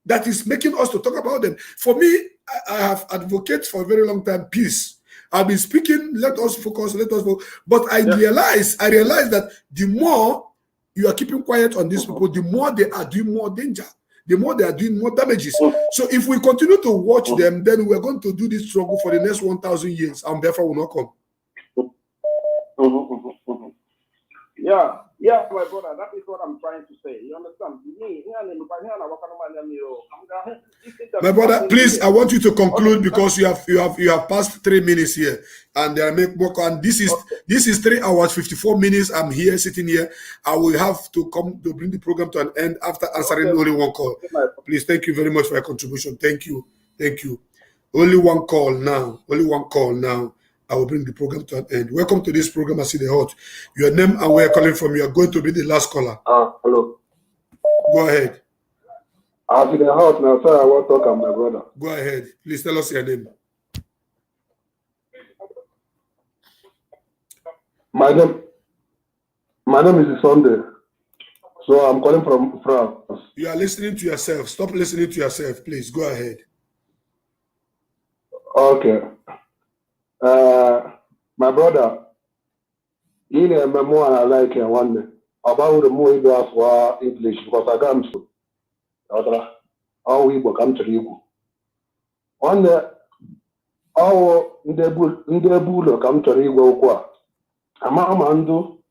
that is making us to talk about them? For me, I have advocated for a very long time peace. I've been speaking, let us focus. But I realize that the more you are keeping quiet on these people, the more they are doing more danger, the more they are doing more damages. So if we continue to watch them, then we're going to do this struggle for the next 1,000 years, and therefore will not come. Yeah, my brother, that is what I'm trying to say. You understand? My brother, please, I want you to conclude because you have passed 3 minutes here. and I make more. And this is 3 hours 54 minutes. I'm here sitting here. I will have to come to bring the program to an end after answering only one call. Please, thank you very much for your contribution. Thank you. Only one call now. I will bring the program to an end. Welcome to this program, I see the hot. Your name and where you're calling from. You are going to be the last caller. Hello. Go ahead. I see the hot now, sir. I want to talk to my brother. Go ahead. Please tell us your name. My name is Sunday. So I'm calling from France. You are listening to yourself. Stop listening to yourself, please. Go ahead. Okay. My brother, in a memoir I like one day about the more for English because I got to how we become to you. One day, how the bull come to you. Amamandu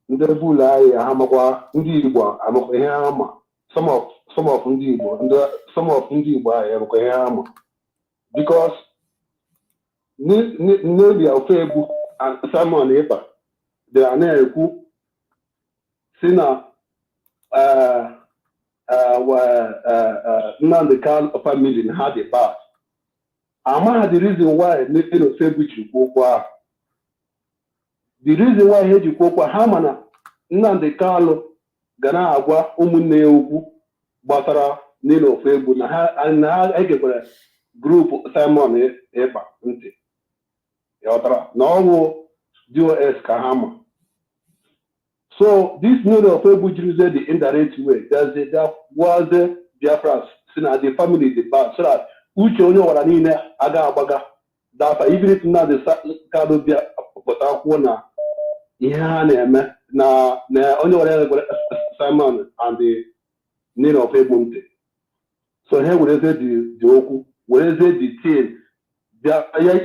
ndị bula anyị ahamakwa ndị Igbo amakwa ihe ama some of ndị Igbo anyị amakwa ihe ama because n'ebi ofe egwu Simon Ekpa dị a na-ekwu si na Nnamdi Kanu family ha dị bad ama the reason why ofe egwu ji kwu okwu ahụ. The reason why he ji kwokwa ha mana Nnamdi Kanu ga na-agwa ụmụnne ya okwu gbasara n'ile ofe egwu na ha egekwara grupu Simon Ekpa ntị yọtara na ọwụ DOS ka ha ma. So this n'ile ofe egwu jirizie the indirect way there was the Biafra si na the family the bad so that uche onye ọwara niile aga agbaga dafa even if Nnamdi Kanu bịa pụta akwụkwọ na ihe ha na-eme na onye ọrịa Simon and the name of egwu ntị so ha wereze dị okwu wereze dị tin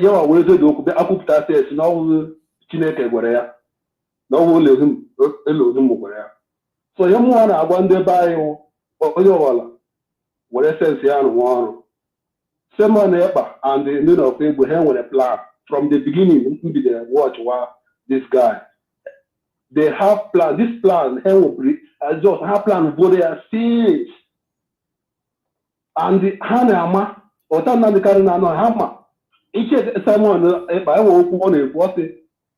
yawa wereze dị okwu bịa akwụpụta tes na ọwụ Chineke gwara ya na ọwụ Elohim gwara ya so ihe mmụọ na-agwa ndị be anyị onye ọbụla were sensi ya rụwa ọrụ Simon Ekpa and the name of egwu ha nwere plan from the beginning mbido watch this guy. They have plan. This plan, just have plan for their sins. And the Hanama, or Nnamdi Kanu na Hama. Each Simon Ekpa okwu ọ na-ekwu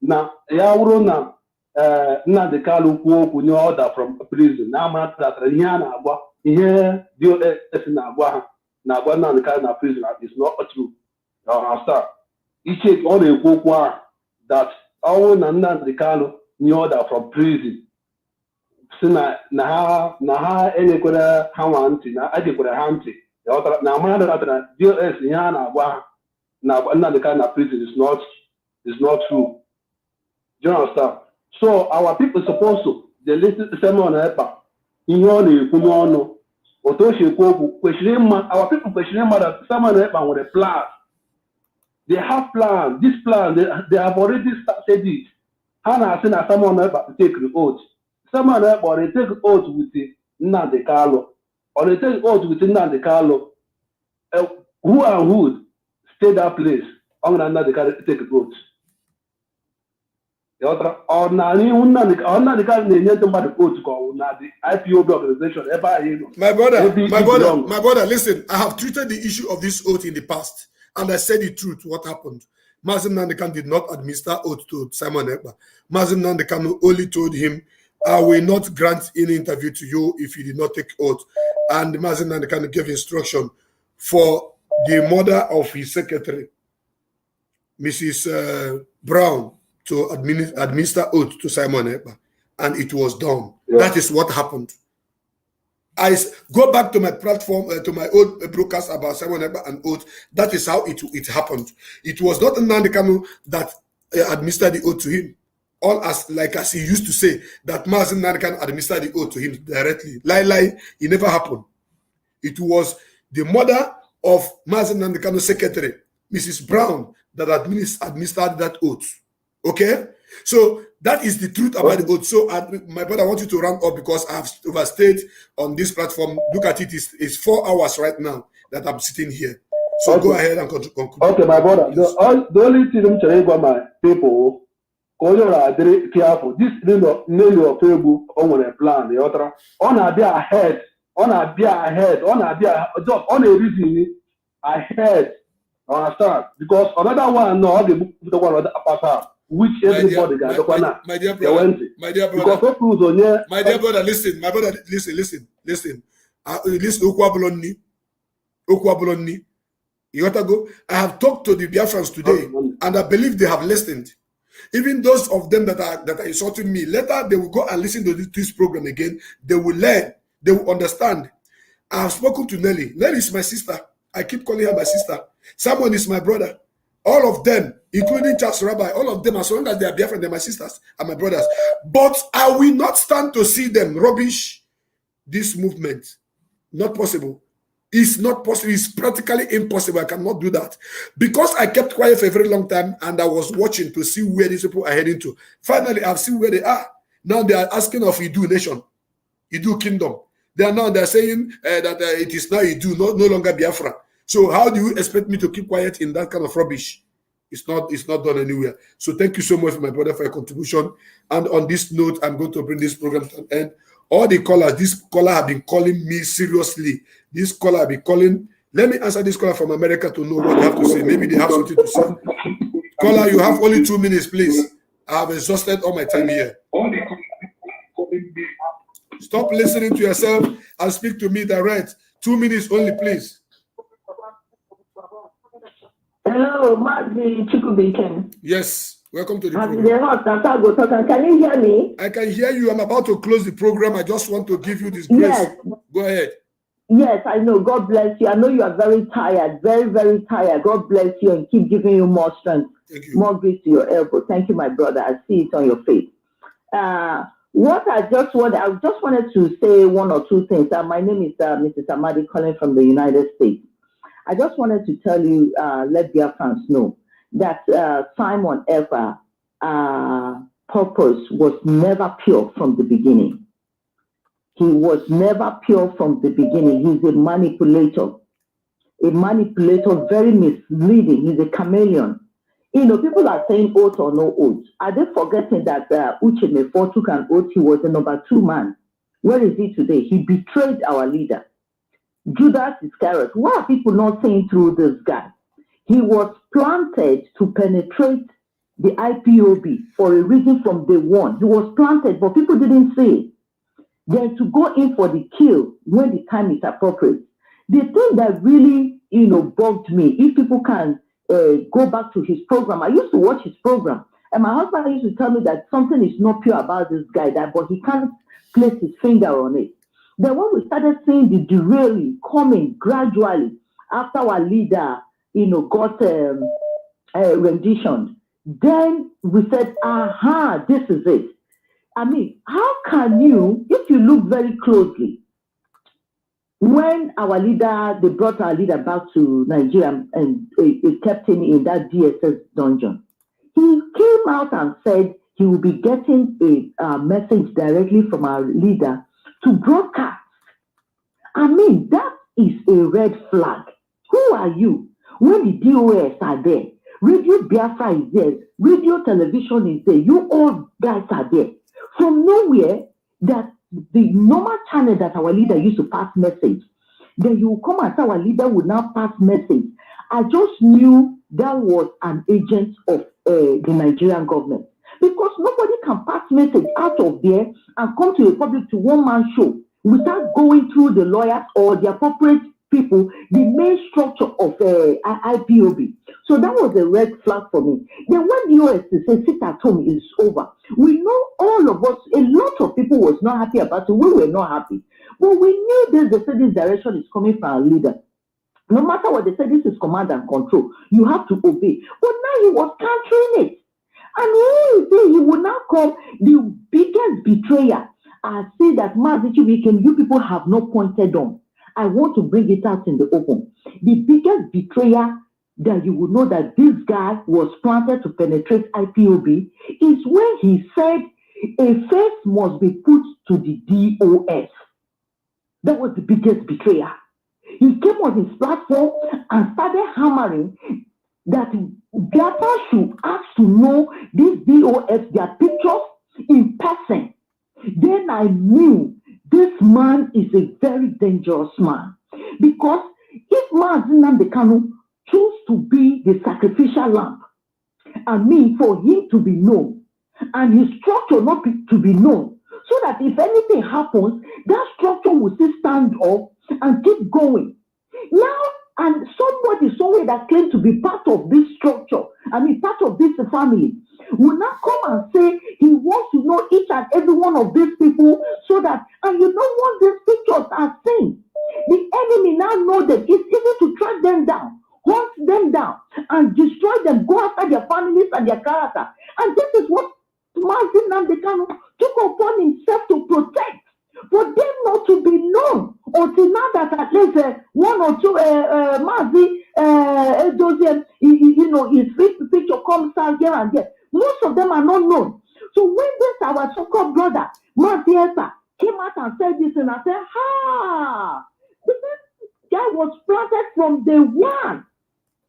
na ya wụrụ na Nnamdi Kanu kwuo okwu nye order from prison. Na amatara ihe a na-agwa ihe DOS na-agwa ha na-agwa Nnamdi Kanu na prison is not true. Iche ọ na-ekwu okwu ahụ that ọwụ na Nnamdi Kanu nye order from prison si na ha enyekwara ha nwa ntị na ajekwara ha ntị na amara datara DOS ihe a na-agwa ha na Nnamdi Kanu na prison is not true. Do you understand? So our people supposed to they listen to Simon Ekpa ihe ọ na-ekwu n'ọnụ otu o si ekwu okwu kwesịrị ịma our people kwesịrị ịma that Simon Ekpa nwere plan. They have plan. This plan, they have already started it. Hana saying that Simon Ekpa to take the oath. Simon Ekpa or they take oath with Nnamdi Kanu. Or they take oath with Nnamdi Kanu. Who and who stay that place? I'm going to take the oath. Or Nnamdi Kanu need somebody oath call the IPOB organization. My brother, listen, I have treated the issue of this oath in the past. And I said the truth, what happened. Mazi Nnamdi Kanu did not administer oath to Simon Ekpa. Mazi Nnamdi Kanu only told him, I will not grant any interview to you if you did not take oath. And Mazi Nnamdi Kanu gave instruction for the mother of his secretary, Mrs. Brown, to administer oath to Simon Ekpa. And it was done. Yeah. That is what happened. I go back to my platform, to my old broadcast about Simon Ekpa and oath. That is how it happened. It was not Nnamdi Kanu that administered the oath to him. All as he used to say, that Mazi Nnamdi Kanu administered the oath to him directly. It never happened. It was the mother of Mazi Nnamdi Kanu's secretary, Mrs. Brown, that administered that oath. Okay? So that is the truth about the oath. So my brother, I want you to round up because I have overstayed on this platform. Look at it, it's 4 hours right now that I'm sitting here. So go ahead and conclude. Okay, my brother. The only thing I'm telling my people, because you are very careful. This name of Facebook on a plan, the other on a be ahead, on a reason ahead. Understand? Because another one, no, the one other part which everybody got the one. My dear brother, my dear brother, listen, my brother, listen. Listen, Okwaboloni. You got to go. I have talked to the Biafrans today, and I believe they have listened. Even those of them that are insulting me, later they will go and listen to this program again. They will learn. They will understand. I have spoken to Nelly. Nelly is my sister. I keep calling her my sister. Someone is my brother. All of them, including Charles Rabbi, all of them, as long as they are Biafran, they're my sisters and my brothers. But I will not stand to see them rubbish this movement. Not possible. It's not possible. It's practically impossible. I cannot do that. Because I kept quiet for a very long time and I was watching to see where these people are heading to. Finally, I've seen where they are. Now they are asking of Idu nation, Idu kingdom. They're saying that it is now Idu, no longer Biafra. So how do you expect me to keep quiet in that kind of rubbish? It's not done anywhere. So thank you so much, my brother, for your contribution. And on this note, I'm going to bring this program to an end. All the callers, this caller have been calling me seriously. This caller have been calling. Let me answer this caller from America to know what they have to say. Maybe they have something to say. Caller, you have only 2 minutes, please. I have exhausted all my time here. Stop listening to yourself and speak to me direct. 2 minutes only, please. Hello, Mazi Nnamdi. Yes, welcome to the program. Can you hear me? I can hear you. I'm about to close the program. I just want to give you this grace. Yes. Go ahead. Yes, I know. God bless you. I know you are very tired, very, very tired. God bless you and keep giving you more strength. Thank you. More grace to your elbow. Thank you, my brother. I see it on your face. I just wanted to say one or two things. My name is Mrs. Amadi calling from the United States. I just wanted to tell you, let Biafrans know that Simon Ever purpose was never pure from the beginning. He was never pure from the beginning. He's a manipulator, very misleading. He's a chameleon. You know, people are saying oath or no oath. Are they forgetting that Uche Mefo took an oath? He was the number 2 man. Where is he today? He betrayed our leader. Judas Iscariot. Why are people not saying through this guy? He was planted to penetrate the IPOB for a reason from day one. He was planted, but people didn't see it. Then to go in for the kill when the time is appropriate. The thing that really, bugged me, if people can go back to his program. I used to watch his program, and my husband used to tell me that something is not pure about this guy, but he can't place his finger on it. Then when we started seeing the derailing coming gradually after our leader, got renditioned, then we said, aha, this is it. I mean, how can you, if you look very closely, when our leader, they brought our leader back to Nigeria and kept him in that DSS dungeon, he came out and said he will be getting a message directly from our leader to broadcast. I mean, that is a red flag. Who are you? When the DOS are there, Radio Biafra is there, radio television is there, you all guys are there. From nowhere, that the normal channel that our leader used to pass message, then you come and say our leader would now pass message. I just knew that was an agent of the Nigerian government. Because nobody can pass message out of there and come to a public to one-man show without going through the lawyers or the appropriate people, the main structure of IPOB. So that was a red flag for me. Then when the US said sit at home is over, we know all of us, a lot of people was not happy about it. We were not happy. But we knew they said this direction is coming from our leader. No matter what they said, this is command and control. You have to obey. But now he was countering it. And who is he? He would now come, the biggest betrayer. I say that Mazi Nnamdi, you people have not pointed on. I want to bring it out in the open. The biggest betrayer that you would know that this guy was planted to penetrate IPOB is when he said a face must be put to the DOS. That was the biggest betrayer. He came on his platform and started hammering that Biafra should ask to know these DOS, their pictures in person. Then I knew this man is a very dangerous man. Because if Mazi Nnamdi Kanu chose to be the sacrificial lamb, and me for him to be known, and his structure not to be known, so that if anything happens, that structure will still stand up and keep going. Now, and somebody somewhere that claims to be part of this structure, part of this family, will now come and say he wants to know each and every one of these people, so that, and once these pictures are seen, the enemy now know that it's easy to track them down, hunt them down, and destroy them, go after their families and their character. And this is what Mazi Nnamdi Kanu took upon himself to protect, for them not to be known until now that at least one or two Mazi his picture comes out here and there. Most of them are not known. So when this our so-called brother Mazi Esa came out and said this, and I said, this guy was planted from day one.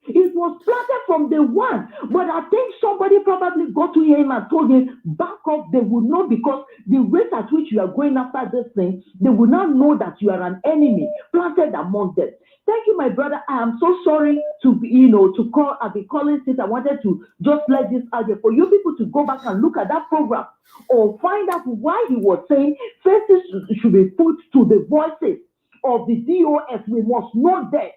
It was planted from day one. But I think somebody probably got to him and told him, back up, they would know, because the rate at which you are going after this thing, they will not know that you are an enemy planted among them. Thank you, my brother. I am so sorry to be, to call. I've been calling since I wanted to just let this out there for you people to go back and look at that program or find out why he was saying faces should be put to the voices of the DOS. We must know them.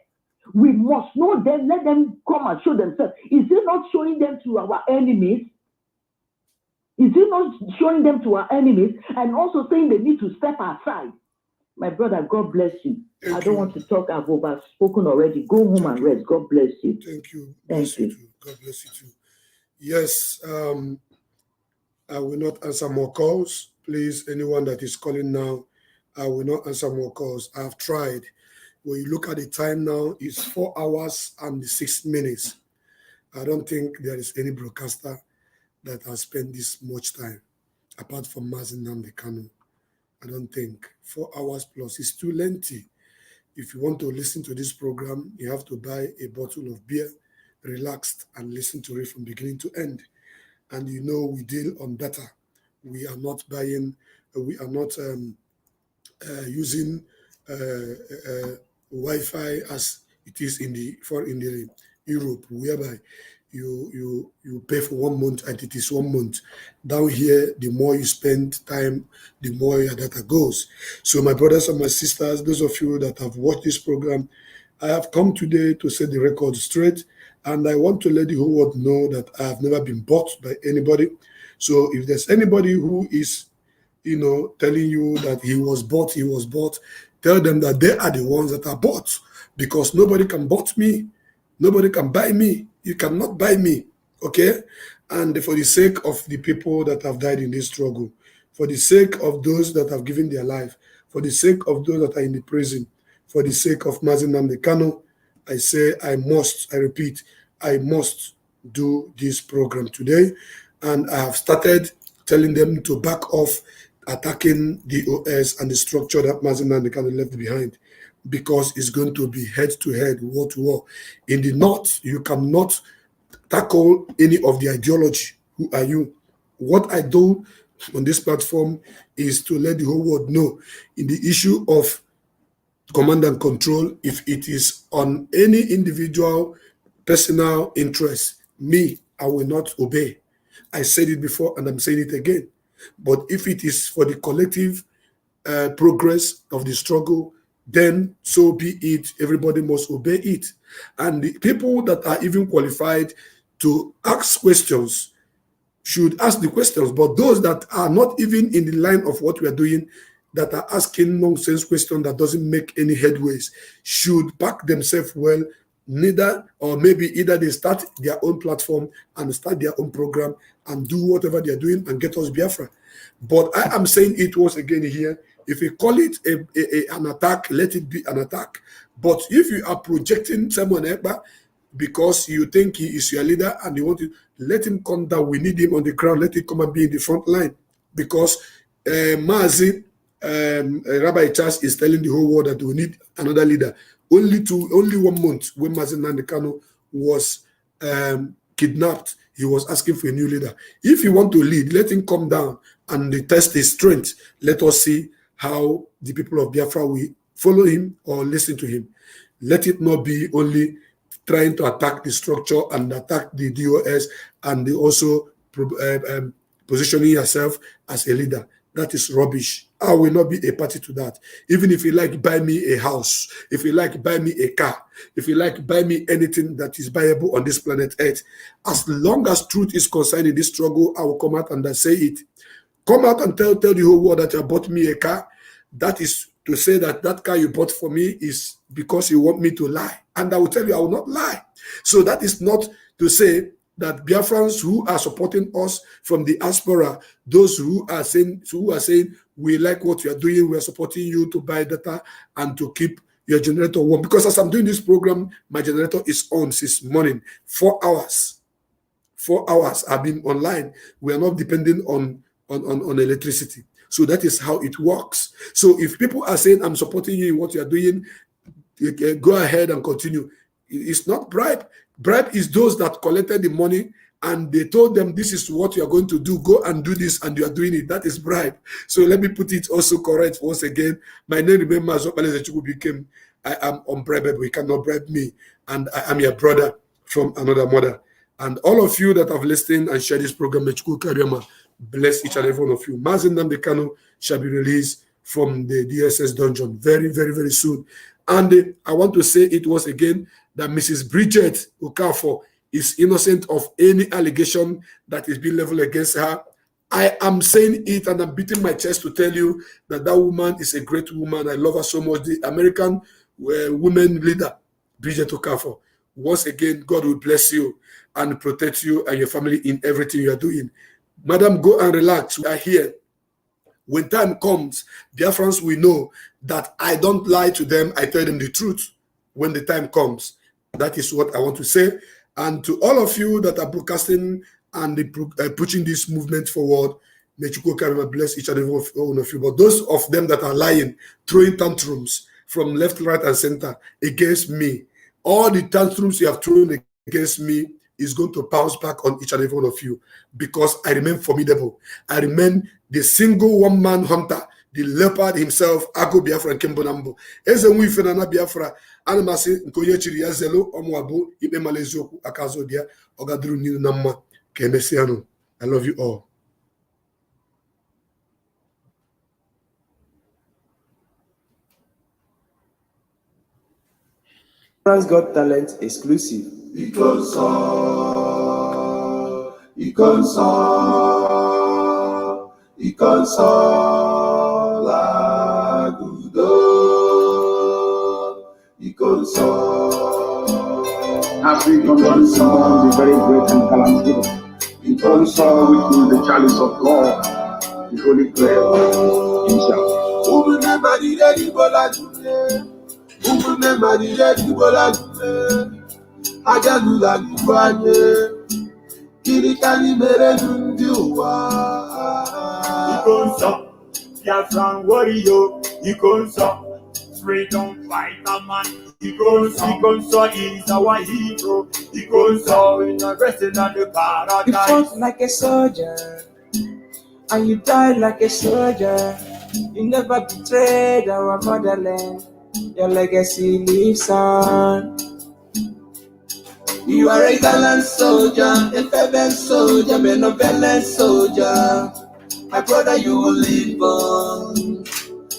We must know them. Let them come and show themselves. Is it not showing them to our enemies? Is it not showing them to our enemies and also saying they need to step aside? My brother, God bless you. I don't want to talk. I've overspoken already. Go home and rest. God bless you. Thank you. Thank you. God bless you too. Yes, I will not answer more calls. Please, anyone that is calling now, I will not answer more calls. I've tried. When you look at the time now, it's 4 hours and 6 minutes. I don't think there is any broadcaster that has spent this much time, apart from Mazi Nnamdi Kanu. I don't think 4 hours plus is too lengthy. If you want to listen to this program, you have to buy a bottle of beer, relaxed, and listen to it from beginning to end. And we deal on data. We are not buying, we are not using Wi-Fi as it is in the Europe, whereby you pay for 1 month and it is 1 month. Down here, the more you spend time, the more your data goes. So my brothers and my sisters, those of you that have watched this program, I have come today to set the record straight, and I want to let the whole world know that I have never been bought by anybody. So if there's anybody who is telling you that he was bought, tell them that they are the ones that are bought, because nobody can bought me. Nobody can buy me. You cannot buy me, okay? And for the sake of the people that have died in this struggle, for the sake of those that have given their life, for the sake of those that are in the prison, for the sake of Mazi Nnamdi Kanu, I say I repeat, I must do this program today. And I have started telling them to back off attacking the OS and the structure that Mazi Nnamdi Kanu left behind, because it's going to be head-to-head, war-to-war. In the north, you cannot tackle any of the ideology. Who are you? What I do on this platform is to let the whole world know, in the issue of command and control, if it is on any individual personal interest, me, I will not obey. I said it before and I'm saying it again. But if it is for the collective progress of the struggle, then so be it. Everybody must obey it. And the people that are even qualified to ask questions should ask the questions. But those that are not even in the line of what we are doing, that are asking nonsense questions that doesn't make any headways, should back themselves well. Either they start their own platform and start their own program and do whatever they're doing and get us Biafra. But I am saying it once again here, if you call it an attack, let it be an attack. But if you are projecting someone because you think he is your leader and you want to let him come down, we need him on the ground, let him come and be in the front line. Because Mazi, Rabbi Charles is telling the whole world that we need another leader. only 1 month when Mazi Nnamdi Kanu was kidnapped, he was asking for a new leader. If you want to lead, let him come down and test his strength. Let us see how the people of Biafra will follow him or listen to him. Let it not be only trying to attack the structure and attack the DOS and also positioning yourself as a leader. That is rubbish. I will not be a party to that. Even if you like buy me a house, if you like buy me a car, if you like buy me anything that is buyable on this planet Earth, as long as truth is concerned in this struggle, I will come out and say it. Come out and tell the whole world that you bought me a car. That is to say that car you bought for me is because you want me to lie. And I will tell you I will not lie. So that is not to say that Biafrans who are supporting us from the diaspora, those who are saying we like what you are doing, we are supporting you to buy data and to keep your generator warm. Because as I'm doing this program, my generator is on since morning, 4 hours. 4 hours I've been online. We are not depending on electricity. So that is how it works. So if people are saying I'm supporting you in what you are doing, go ahead and continue. It's not bribe. Bribe is those that collected the money and they told them this is what you are going to do. Go and do this, and you are doing it. That is bribe. So let me put it also correct once again. My name remembers became I am unbribable. You cannot bribe me, and I am your brother from another mother. And all of you that have listened and shared this program, bless each and every one of you. Mazi Nnamdi Kanu shall be released from the DSS dungeon very, very, very soon. And I want to say it once again that Mrs. Bridget Okafor is innocent of any allegation that is being leveled against her. I am saying it and I'm beating my chest to tell you that that woman is a great woman. I love her so much. The American women leader, Bridget Okafor. Once again, God will bless you and protect you and your family in everything you are doing. Madam, go and relax. We are here. When time comes, Biafrans will know that I don't lie to them. I tell them the truth when the time comes. That is what I want to say. And to all of you that are broadcasting and pushing this movement forward, may Chukwuka bless each and every one of you. But those of them that are lying, throwing tantrums from left, right, and center against me, all the tantrums you have thrown against me is going to bounce back on each and every one of you, because I remain formidable. I remain the single one-man hunter, the leopard himself, Ago Biafra and Kembonambo. Eze mwi fenana Biafra, animasi nkonye chiri ya zelo omwabu ipe malezoku akazo dia ogadru nilu namma kemesiano. I love you all. France Got Talent exclusive. Happy console, the very great and talented. Console, which is the chalice of God, the Holy Grail himself. Biafran warrior, freedom fighter man. Ikonso is our hero. Ikonso in the rest of the paradise. You fought like a soldier, and you died like a soldier. You never betrayed our motherland. Your legacy lives on. You are a gallant soldier, a fervent soldier, benevolent soldier. My brother, you will live on.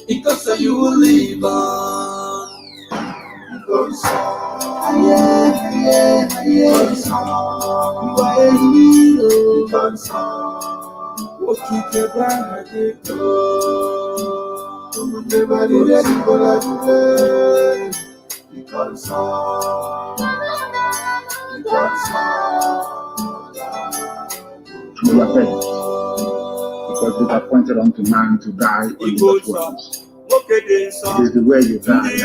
Because you will live on. Because you are a hero. Because True repent, because it is appointed unto man to die in the words. It is the way you die. It is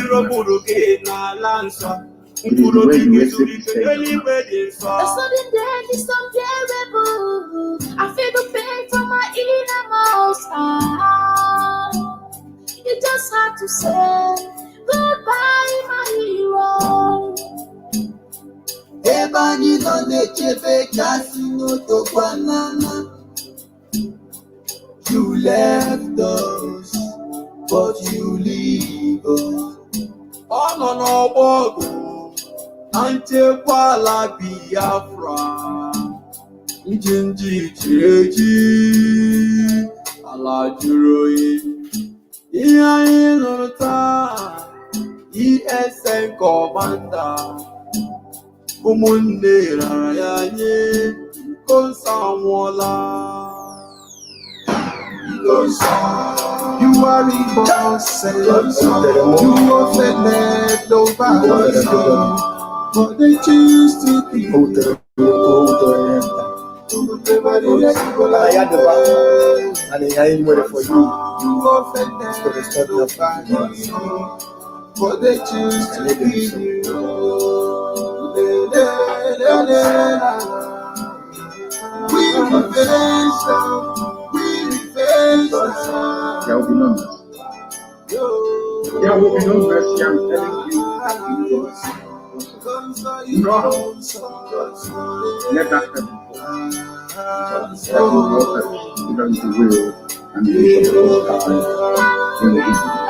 the way you exit the stage. The sudden death is unbearable. I feel the pain from my innermost heart. You just have to say goodbye, my hero. ebe anyị nọ na-echebe kasị n'otokwa n'ala. You left us, but you leave us. Ọ nọ n'ọgbọ ọgụ na nchekwa ala Biafra. Njinji chiri eji, ala jụrụ oyi. Ihe anyị nụrụ taa, ESN kọmanda. Ụmụnne rara ya nye, Nkonso anwụọla. You are reborn, you offended nobody, but they choose to be. You offended nobody, but they choose to be you. We revenge them. There will be no mercy. There will be no mercy, I'm telling you. No. Let that happen. That will work according to the will and the vision of God in the evening.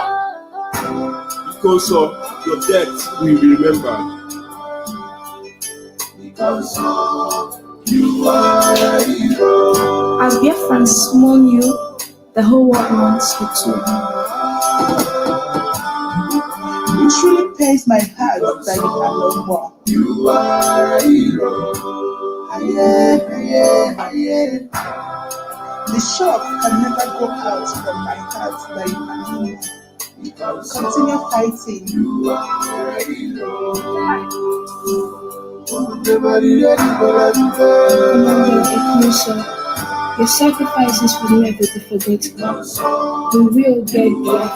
Because of your death, we will remember. Because you are a hero. As Biafrans mourn you, the whole world wants you too. It truly pains my heart that you are no more. You are a hero. The shock can never go out from my heart that you are no more. Continue fighting. You are a hero. Your sacrifices will never be forgotten. We will get back.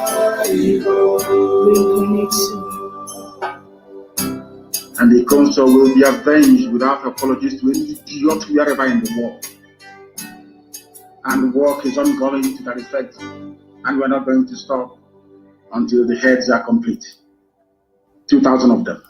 We'll connect soon. And the council will be avenged without apologies to any idiot wherever in the world. And work is ongoing to that effect, and we're not going to stop until the heads are complete. 2,000 of them.